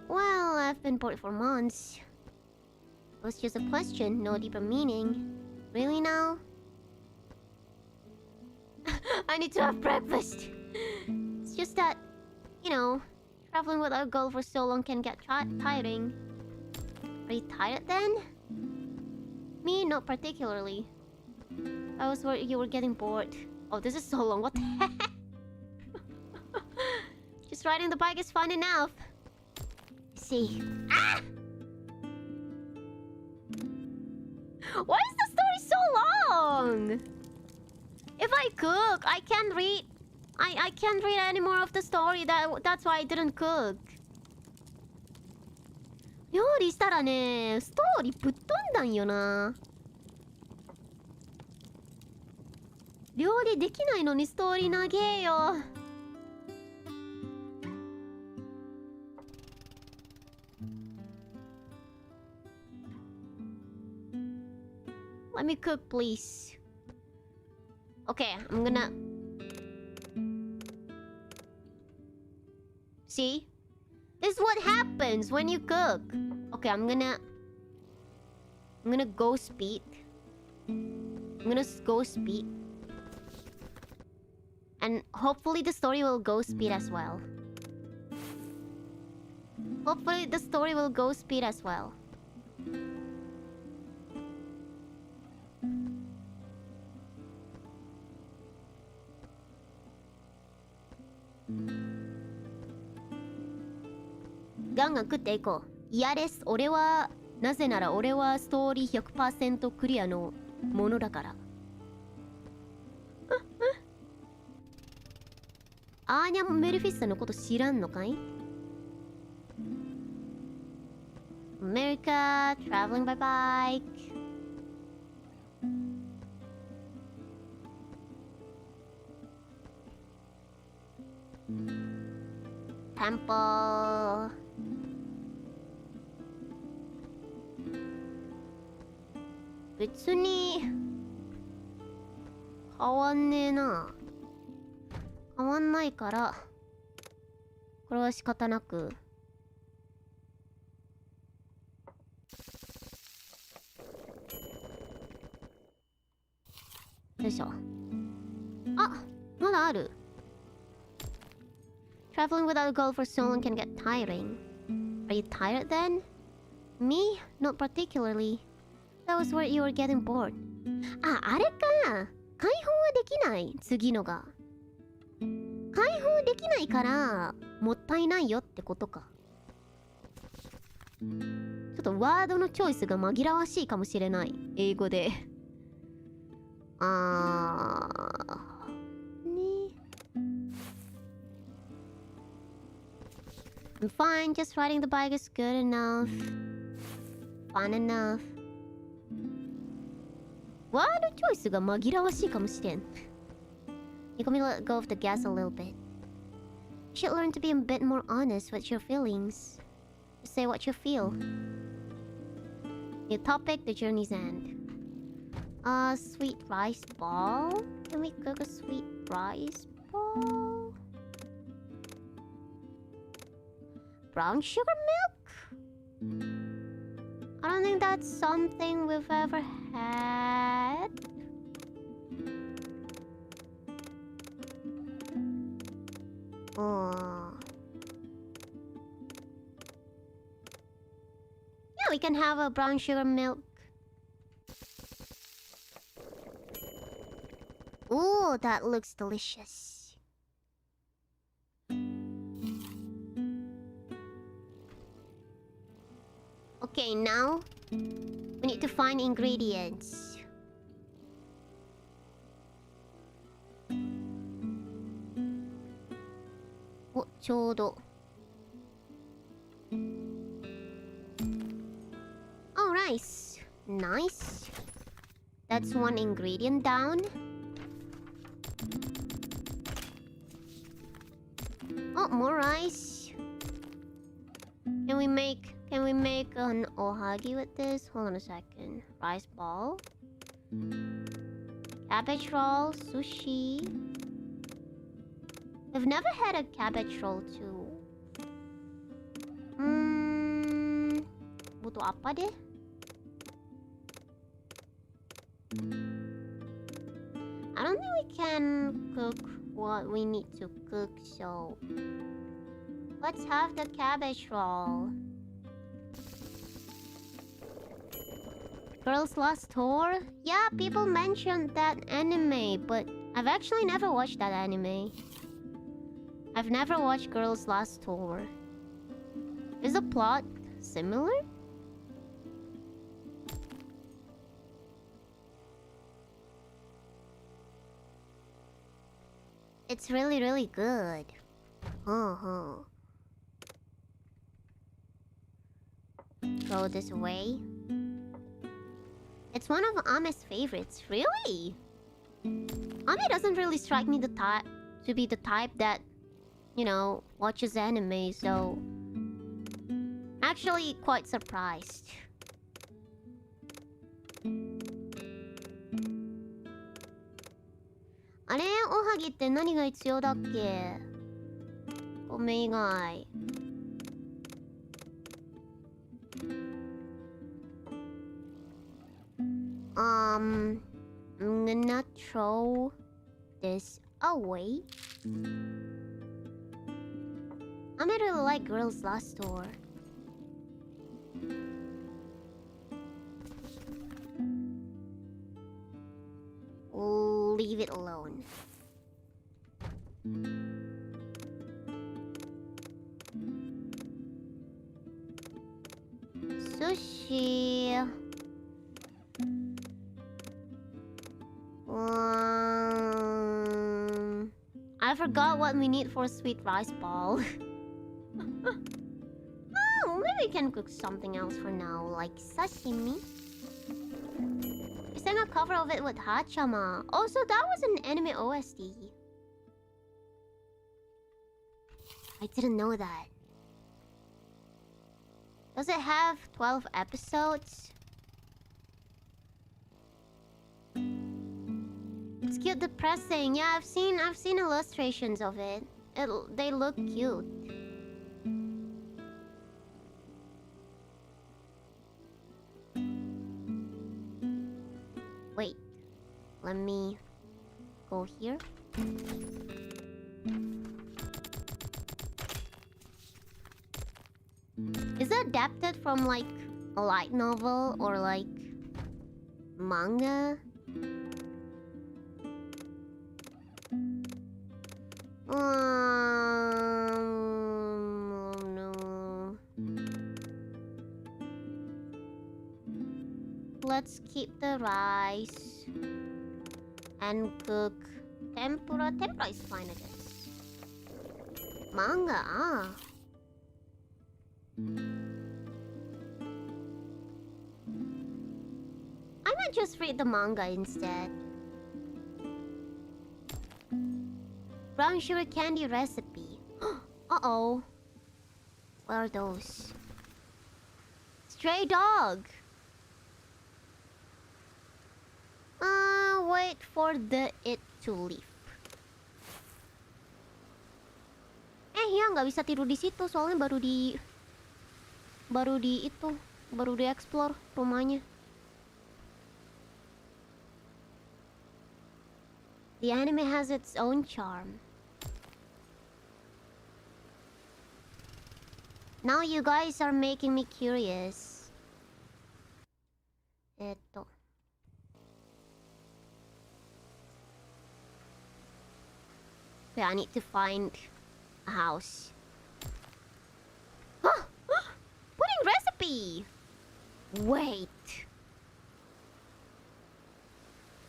Well, I've been bored for months. It was just a question, no deeper meaning. Really now? I need to have breakfast. It's just that, you know, traveling without a goal for so long can get tiring. Are you tired then? Me, not particularly. I was worried you were getting bored. Oh, this is so long. What the heck? Just riding the bike is fun enough. See. Ah! Why is the story so long? If I cook, I can't read. I can't read any more of the story. That's why I didn't cook. 料理したらね、ストーリーぶっ飛んだんよな。料理できないのにストーリー長えよ。Let me cook, please. Okay, I'm gonna... See? This is what happens when you cook. Okay, I'm gonna go speed. I'm gonna go speed. And hopefully the story will go speed as well. Hopefully the story will go speed as well.ガンガン食っていこう。嫌です。俺は、なぜなら俺はストーリー 100% クリアのものだから。アーニャ・メルフィッサのこと知らんのかい？ America, traveling by bike. Temple.別に変わんねえな。変わんないから、これは仕方なく。よいしょ。あ、まだある。Traveling without a goal for so long can get tiring. Are you tired then? Me? Not particularly. That was where you were getting bored. あ、あれか。解放はできない。次のが。解放できないから、もったいないよってことか。ちょっとワードのチョイスが紛らわしいかもしれない。英語で。ね。I'm fine, just riding the bike is good enough. Fun enough. ワードチョイスが紛らわしいかもしれん。You can let go of the gas a little bit. You should learn to be a bit more honest with your feelings. Just say what you feel. New topic, the journey's end. Sweet rice ball? Can we cook a sweet rice ball? Brown sugar milk? I don't think that's something we've ever had. that. Oh. Yeah, we can have a brown sugar milk. Ooh, that looks delicious. Okay, now we need to find ingredients. Oh, ちょうど. Oh, rice. Nice. That's one ingredient down. Oh, more rice. Can we make an ohagi with this? Hold on a second. Rice ball. Cabbage roll, sushi. I've never had a cabbage roll too. Butuh apa deh? I don't think we can cook what we need to cook, so let's have the cabbage roll. Girls Last Tour? Yeah, people mentioned that anime, but I've actually never watched that anime. I've never watched Girls Last Tour. Is the plot similar? It's really, really good. Throw this away. It's one of Ame's favorites. Really? Ame doesn't really strike me to be the type that, you know, watches anime, so actually quite surprised. Are, ohagi って何が必要だっけ? 米以外. I'm gonna throw this away. I really like Girls Last Tour. Leave it alone. Sushi. I forgot what we need for a sweet rice ball. Oh, maybe we can cook something else for now, like sashimi. We sang a cover of it with Hachama. Also, that was an anime OST. I didn't know that. Does it have 12 episodes? It's cute depressing. Yeah, I've seen illustrations of it. They look cute. Wait. Let me go here. Is it adapted from like a light novel or like manga? No. Let's keep the rice and cook tempura. Tempura is fine, I guess. Manga, I might just read the manga instead. Brown sugar candy recipe. Uh-oh. What are those? Stray dog. Wait for it to leave. Ya nggak bisa tidur di situ soalnya baru di explore rumahnya. The anime has its own charm. Now you guys are making me curious. Wait, I need to find a house. Pudding recipe! Wait.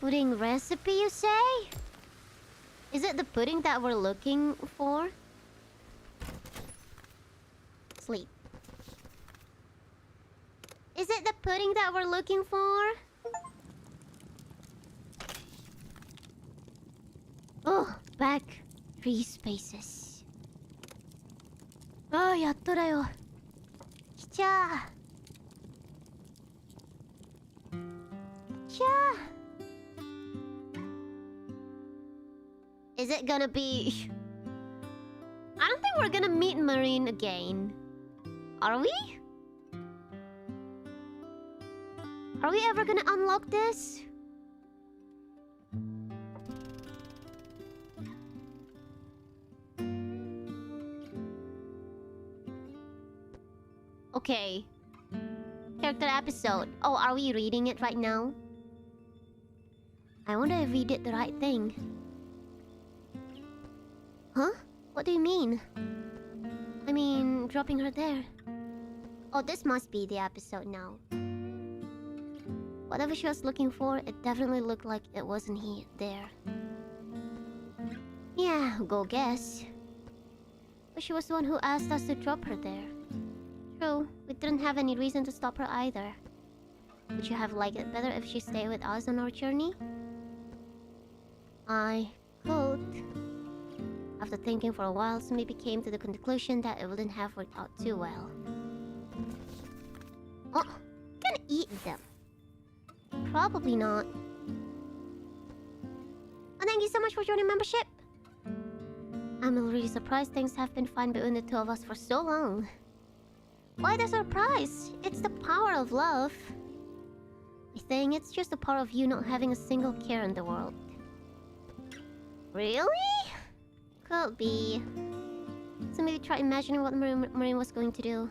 Pudding recipe, you say? Is it the pudding that we're looking for? Sleep. Is it the pudding that we're looking for? Oh, back. 3 spaces. Oh, やっとだよ。来ちゃー。来ちゃー。Is it gonna be... I don't think we're gonna meet Marine again. Are we? Are we ever gonna unlock this? Okay. Character episode. Oh, are we reading it right now? I wonder if we did the right thing. Huh? What do you mean? I mean, dropping her there. Oh, this must be the episode now. Whatever she was looking for, it definitely looked like it wasn't there. Yeah, go guess. But she was the one who asked us to drop her there. True, we didn't have any reason to stop her either. Would you have liked it better if she stayed with us on our journey? I could. After thinking for a while, Sumi came to the conclusion that it wouldn't have worked out too well. Oh, gonna eat them. Probably not. Oh, thank you so much for joining membership. I'm really surprised things have been fine between the two of us for so long. Why the surprise? It's the power of love. I think it's just the power of you not having a single care in the world. Really? Could be. So maybe try imagining what Marine was going to do.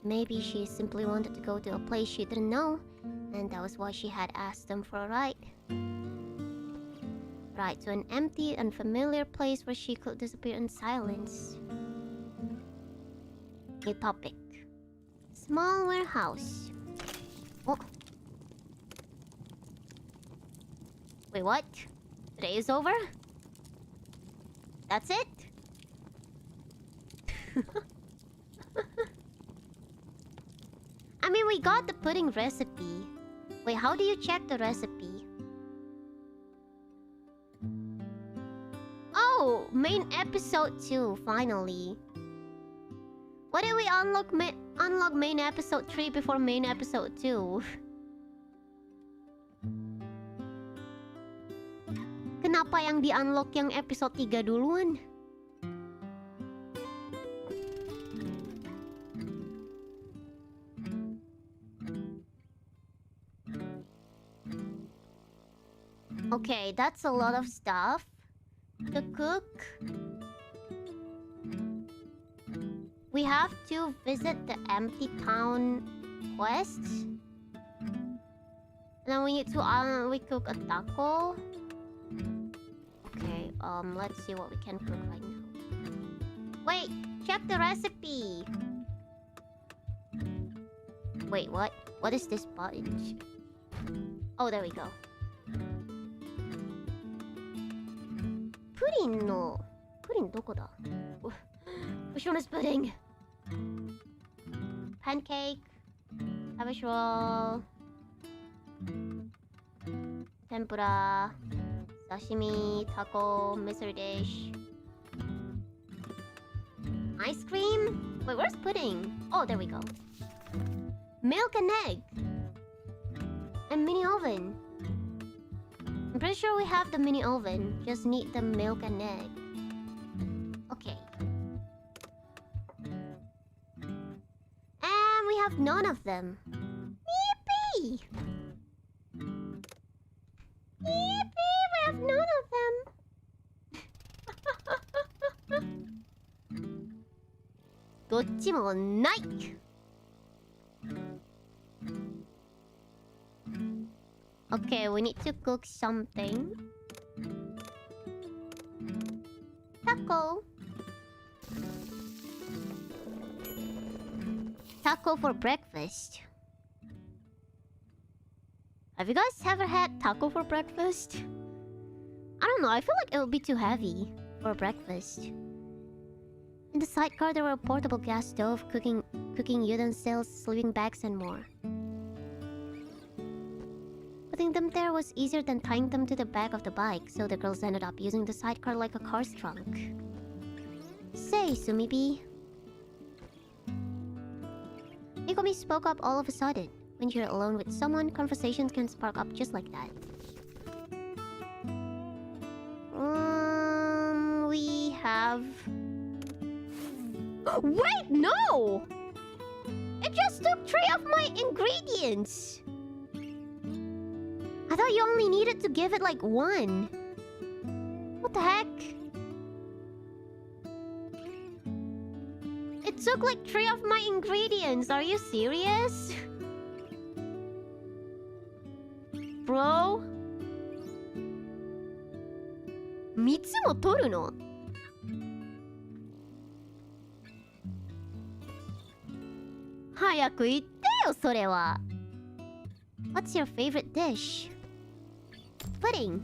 Maybe she simply wanted to go to a place she didn't know, and that was why she had asked them for a ride. Right, to an empty, unfamiliar place where she could disappear in silence. New topic. Small warehouse. Oh. Wait, what? Today is over? That's it? I mean, we got the pudding recipe. Wait, how do you check the recipe? Oh, main episode 2, finally. Why did we unlock main episode 3 before main episode 2? Kenapa yang di-unlock yang episode 3 duluan? Okay, that's a lot of stuff to cook. We have to visit the empty town quests. And then we need to we cook a taco. Okay, let's see what we can cook right now. Wait, check the recipe. Wait, what? What is this button? Oh, there we go. Pudding no. Pudding どこだ? Which one is pudding? Pancake, cabbage roll, tempura, sashimi, taco, mystery dish, ice cream. Wait, where's pudding? Oh, there we go. Milk and egg, and mini oven. I'm pretty sure we have the mini oven. Just need the milk and egg. Okay. And we have none of them. Yippee! Yippee! We have none of どっちもない。Okay, we need to cook something. Taco. Taco for breakfast. Have you guys ever had taco for breakfast? I don't know, I feel like it would be too heavy for breakfast. In the sidecar, there were a portable gas stove, cooking utensils, sleeping bags, and more. Putting them there was easier than tying them to the back of the bike, so the girls ended up using the sidecar like a car's trunk. Say, Sumibi. Mikomi spoke up all of a sudden. When you're alone with someone, conversations can spark up just like that. We have... Wait, no! It just took 3 of my ingredients! I thought you only needed to give it like 1. What the heck? It took like 3 of my ingredients. Are you serious? Bro? 3つも取るの? What's your favorite dish? Pudding.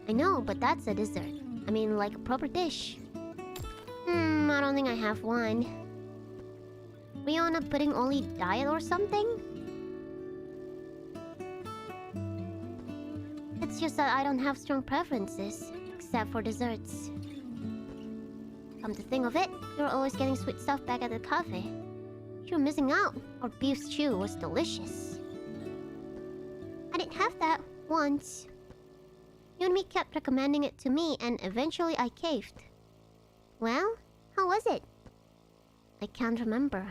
I know, but that's a dessert. I mean, like a proper dish. I don't think I have one. Were you on a pudding only diet or something? It's just that I don't have strong preferences, except for desserts. Come to think of it, you're always getting sweet stuff back at the cafe. You're missing out. Our beef stew was delicious. I didn't have that once. You and me kept recommending it to me, and eventually I caved. Well, how was it? I can't remember.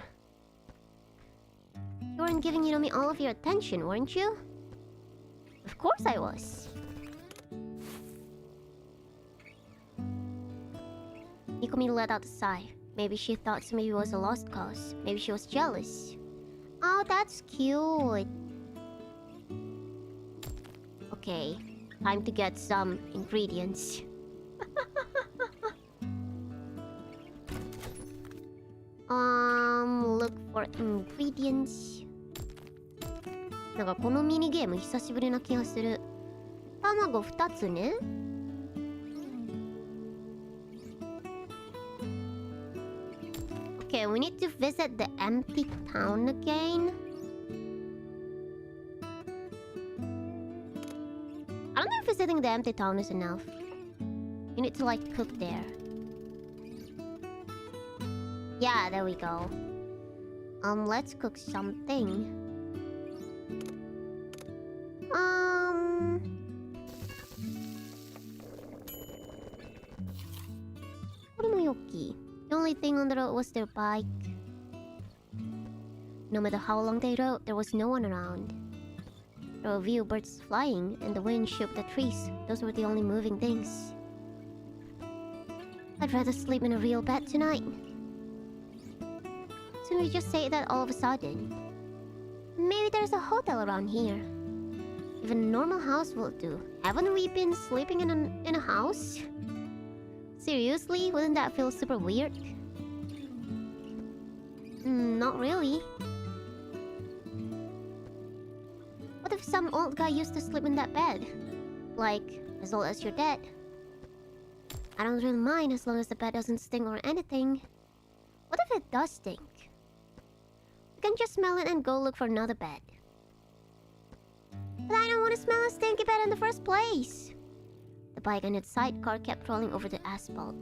You weren't giving me all of your attention, weren't you? Of course I was. Mikomi let out a sigh. Maybe she thought Sumibi was a lost cause. Maybe she was jealous. Oh, that's cute. Okay, time to get some ingredients. Look for ingredients. なんかこのミニゲーム久しぶりな気がする。卵2つね。Okay, we need to visit the empty town again. I don't know if visiting the empty town is enough. You need to like cook there. Yeah, there we go. Let's cook something. The only thing on the road was their bike. No matter how long they rode, there was no one around. There were a few birds flying, and the wind shook the trees. Those were the only moving things. I'd rather sleep in a real bed tonight. So we just say that all of a sudden. Maybe there's a hotel around here. Even a normal house will do. Haven't we been sleeping in a house? Seriously? Wouldn't that feel super weird? Not really. What if some old guy used to sleep in that bed? Like, as old as your dad? I don't really mind as long as the bed doesn't stink or anything. What if it does stink? We can just smell it and go look for another bed. But I don't want to smell a stinky bed in the first place. The bike and its sidecar kept rolling over the asphalt.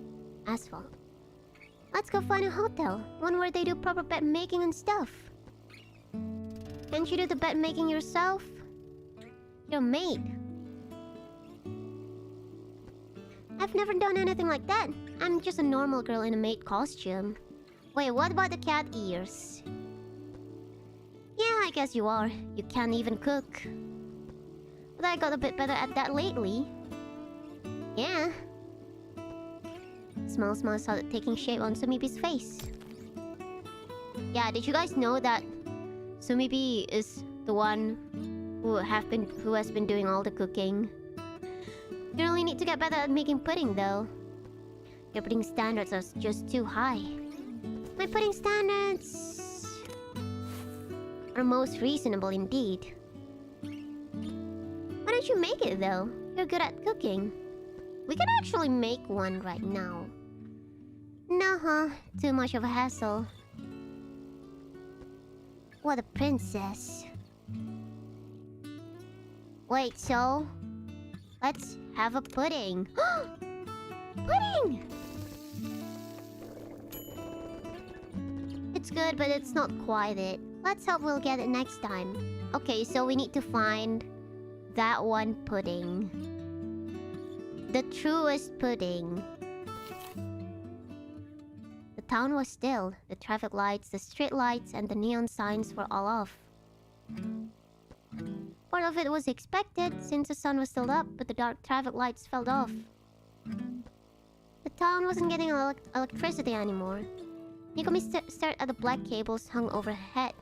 Let's go find a hotel. One where they do proper bed making and stuff. Can't you do the bed making yourself? You're a maid. I've never done anything like that. I'm just a normal girl in a maid costume. Wait, what about the cat ears? Yeah, I guess you are. You can't even cook. But I got a bit better at that lately. Yeah. Smile started taking shape on Sumibi's face. Yeah, did you guys know that Sumibi is the one who has been doing all the cooking? You really need to get better at making pudding, though. Your pudding standards are just too high. My pudding standards are most reasonable indeed. Why don't you make it, though? You're good at cooking. We can actually make one right now. No, huh? Too much of a hassle. What a princess. Wait, so... let's have a pudding. Pudding! It's good, but it's not quite it. Let's hope we'll get it next time. Okay, so we need to find that one pudding. The truest pudding. The town was still. The traffic lights, the street lights, and the neon signs were all off. Part of it was expected, since the sun was still up, but the dark traffic lights fell off. The town wasn't getting electricity anymore. Nikomi stared at the black cables hung overhead.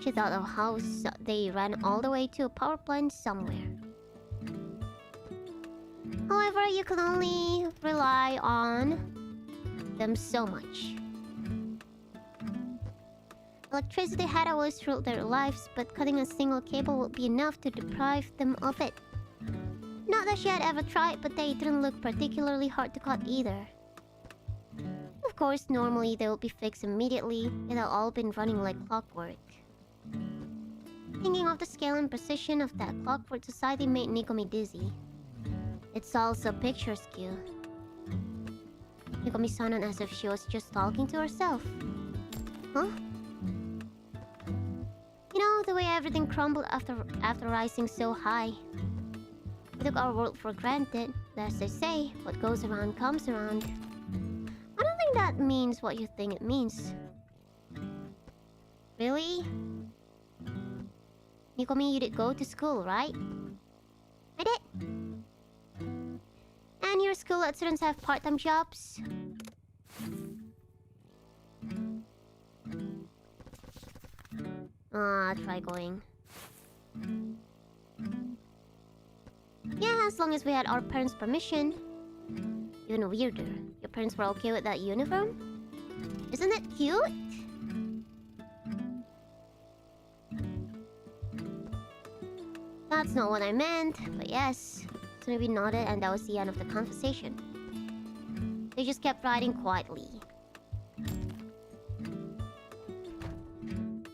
She thought of how they ran all the way to a power plant somewhere. However, you could only rely on them so much. Electricity had always ruled their lives, but cutting a single cable would be enough to deprive them of it. Not that she had ever tried, but they didn't look particularly hard to cut either. Of course, normally they would be fixed immediately. It had all been running like clockwork. Thinking of the scale and precision of that clockwork society made Nikomi dizzy. It's also picture skew. Nikomi sounded as if she was just talking to herself. Huh? You know, the way everything crumbled after rising so high. We took our world for granted. As they say, what goes around comes around. I don't think that means what you think it means. Really? Nikomi, you did go to school, right? I did. And your school students have part-time jobs? Try going. Yeah, as long as we had our parents' permission. Even weirder, your parents were okay with that uniform? Isn't it cute? That's not what I meant, but yes. So maybe nodded, and that was the end of the conversation. They just kept riding quietly.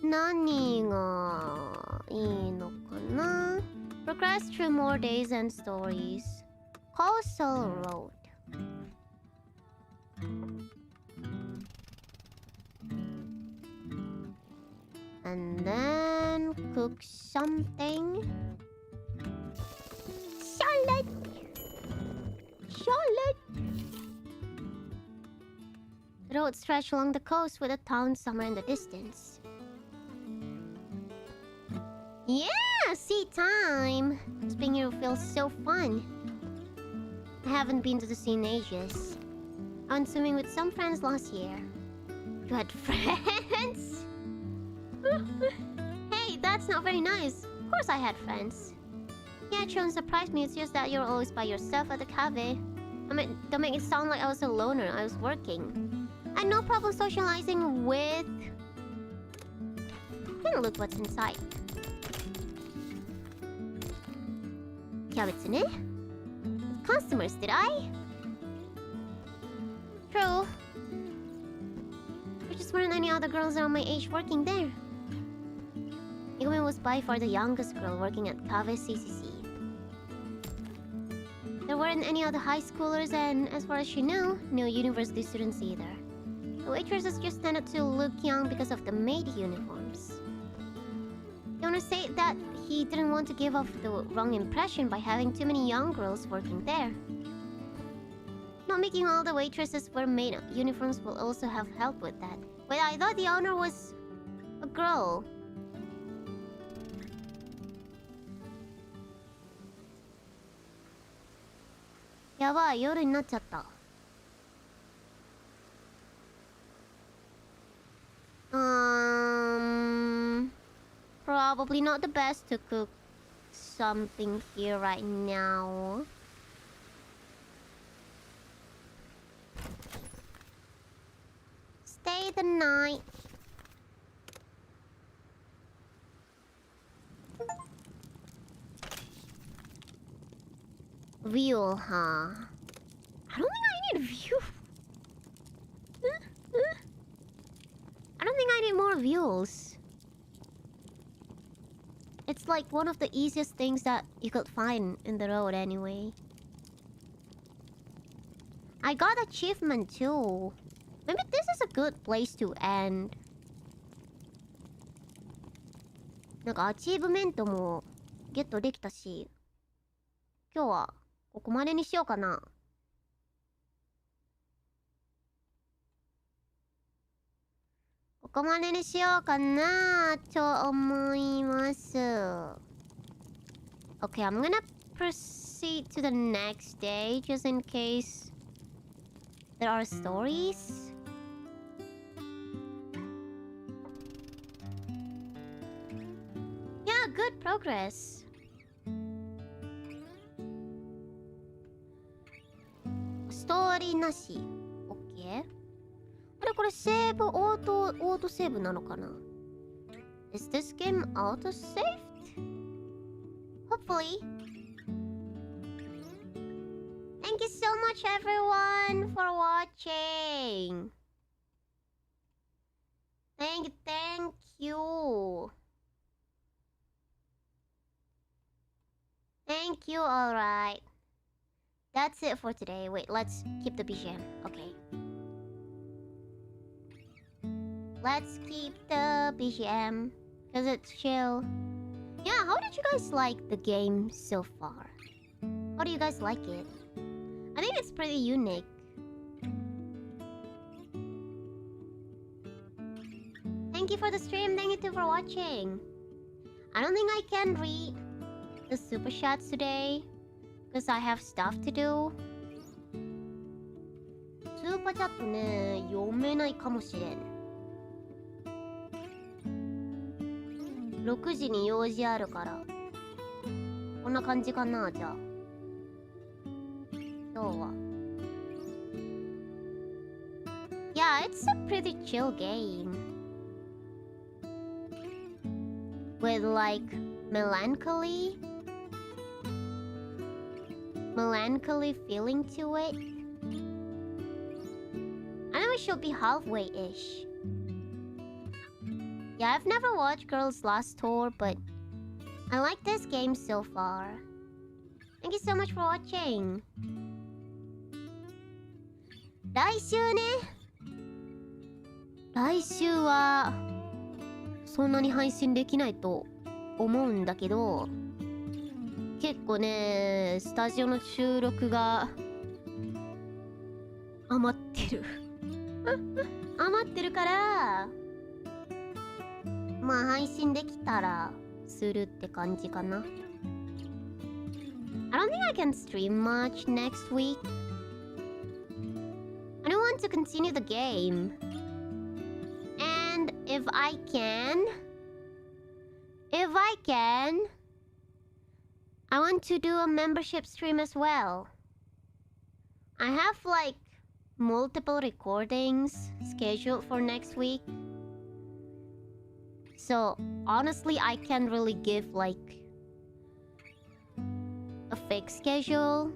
Nani ga ii no kana? Progress through more days and stories. Coastal Road. And then cook something. Salad! Salad! The road stretched along the coast with a town somewhere in the distance. Yeah! Sea time! Just being here feels so fun. I haven't been to the sea in ages. I went swimming with some friends last year. You had friends? Hey, that's not very nice. Of course I had friends. Yeah, Aturan surprised me. It's just that you're always by yourself at the cafe. I mean, don't make it sound like I was a loner. I was working. I had no problem socializing with... Gonna look what's inside. Kyabitsune? Customers, did I? True. There just weren't any other girls around my age working there. Nikomi was by far the youngest girl working at Cafe CCC. There weren't any other high schoolers, and as far as she knew, no university students either. The waitresses just tended to look young because of the maid uniforms. The owner said that he didn't want to give off the wrong impression by having too many young girls working there. Not making all the waitresses wear maid uniforms will also have helped with that. Wait, I thought the owner was a girl. やばい、夜になっちゃった。Probably not the best to cook something here right now. Stay the night. View, huh? I don't think I need view. I don't think I need more views. It's like one of the easiest things that you could find in the road anyway. I got achievement too. Maybe this is a good place to end. なんかアチーブメントもゲットできたし、今日はここまでにしようかな。ここまでにしようかなと思います。Okay, I'm gonna proceed to the next day just in case there are stories. Yeah, good progress. Story なし。Okay. あれこれセーブオートセーブなのかな？ Is this game auto saved? Hopefully. Thank you so much everyone for watching. Thank you. Thank you, alright. That's it for today. Wait, let's keep the BGM. Okay. Let's keep the BGM because it's chill. Yeah, how did you guys like the game so far? How do you guys like it? I think it's pretty unique. Thank you for the stream. Thank you too for watching. I don't think I can read the super chats today because I have stuff to do. スーパーチャットね、読めないかもしれん。6時に用事あるから。こんな感じかな、じゃあ。今日は。Yeah, it's a pretty chill game. With like melancholy feeling to it. I know we should be halfway-ish. Yeah, I've never watched Girls Last Tour, but I like this game so far. Thank you so much for watching. 来週ね。来週はそんなに配信できないと思うんだけど、結構ね、スタジオの収録が余ってる。余ってるから、まあ配信できたらするって感じかな。I don't think I can stream much next week. I don't want to continue the game. And if I can, I want to do a membership stream as well. I have like multiple recordings scheduled for next week. So honestly, I can't really give like a fixed schedule.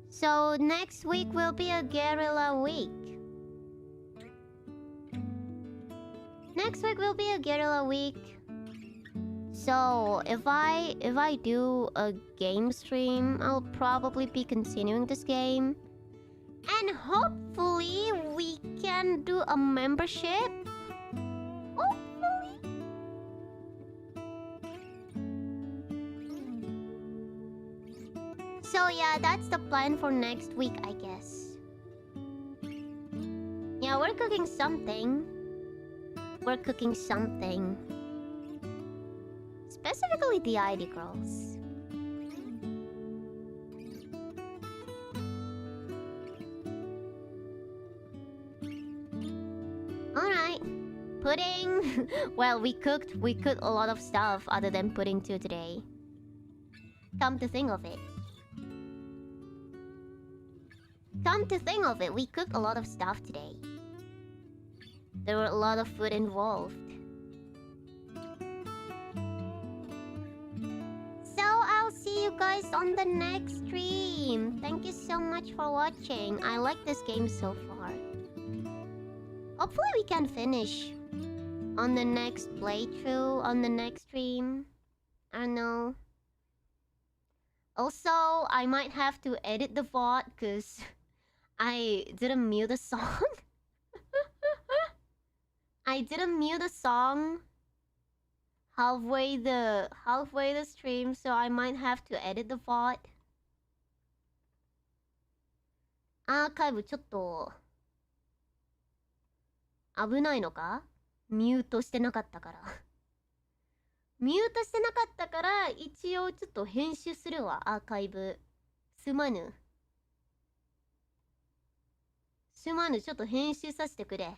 So next week will be a guerrilla week. Next week will be a guerrilla week. So if I do a game stream, I'll probably be continuing this game. And hopefully we can do a membership. Hopefully. So yeah, that's the plan for next week, I guess. Yeah, we're cooking something. Specifically the ID girls. Pudding. Well, we cooked a lot of stuff other than pudding too today. Come to think of it. We cooked a lot of stuff today. There were a lot of food involved. So I'll see you guys on the next stream. Thank you so much for watching. I like this game so far. Hopefully we can finish on the next playthrough, on the next stream. I don't know. Also, I might have to edit the VOD because I didn't mute the song. I didn't mute the song halfway the stream, so I might have to edit the VOD. アーカイブちょっと危ないのか？ミュートしてなかったから。ミュートしてなかったから、一応ちょっと編集するわ、アーカイブ。すまぬ。ちょっと編集させてくれ。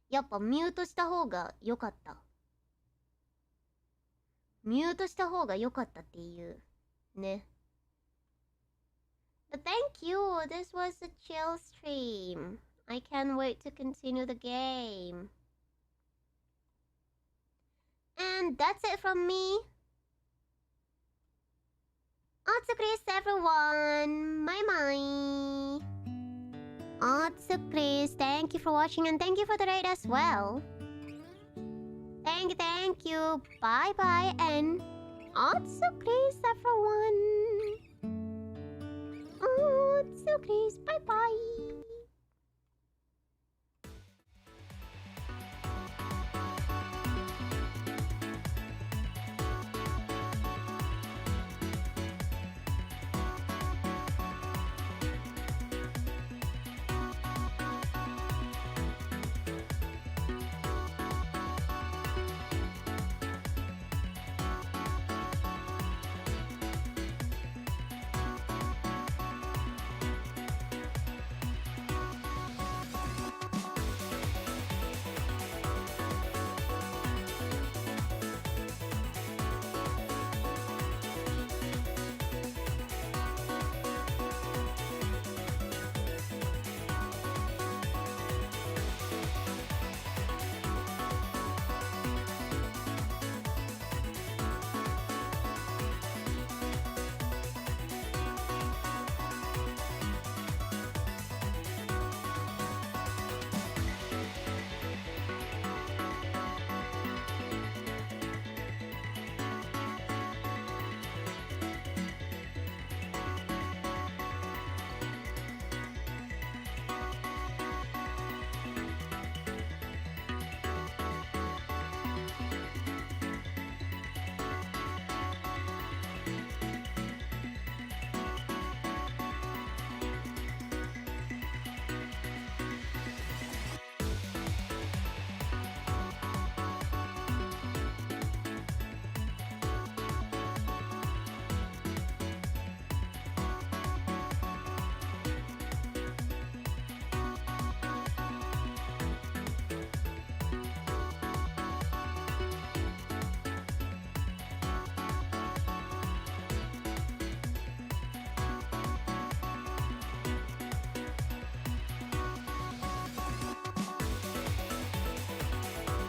やっぱミュートした方が良かった。ミュートした方が良かったっていう。ね。But thank you! This was a chill stream. I can't wait to continue the game. And that's it from me. Chris, everyone. Bye bye. Chris, thank you for watching and thank you for the raid as well. Thank you. Bye bye and Chris, everyone. Chris, bye bye.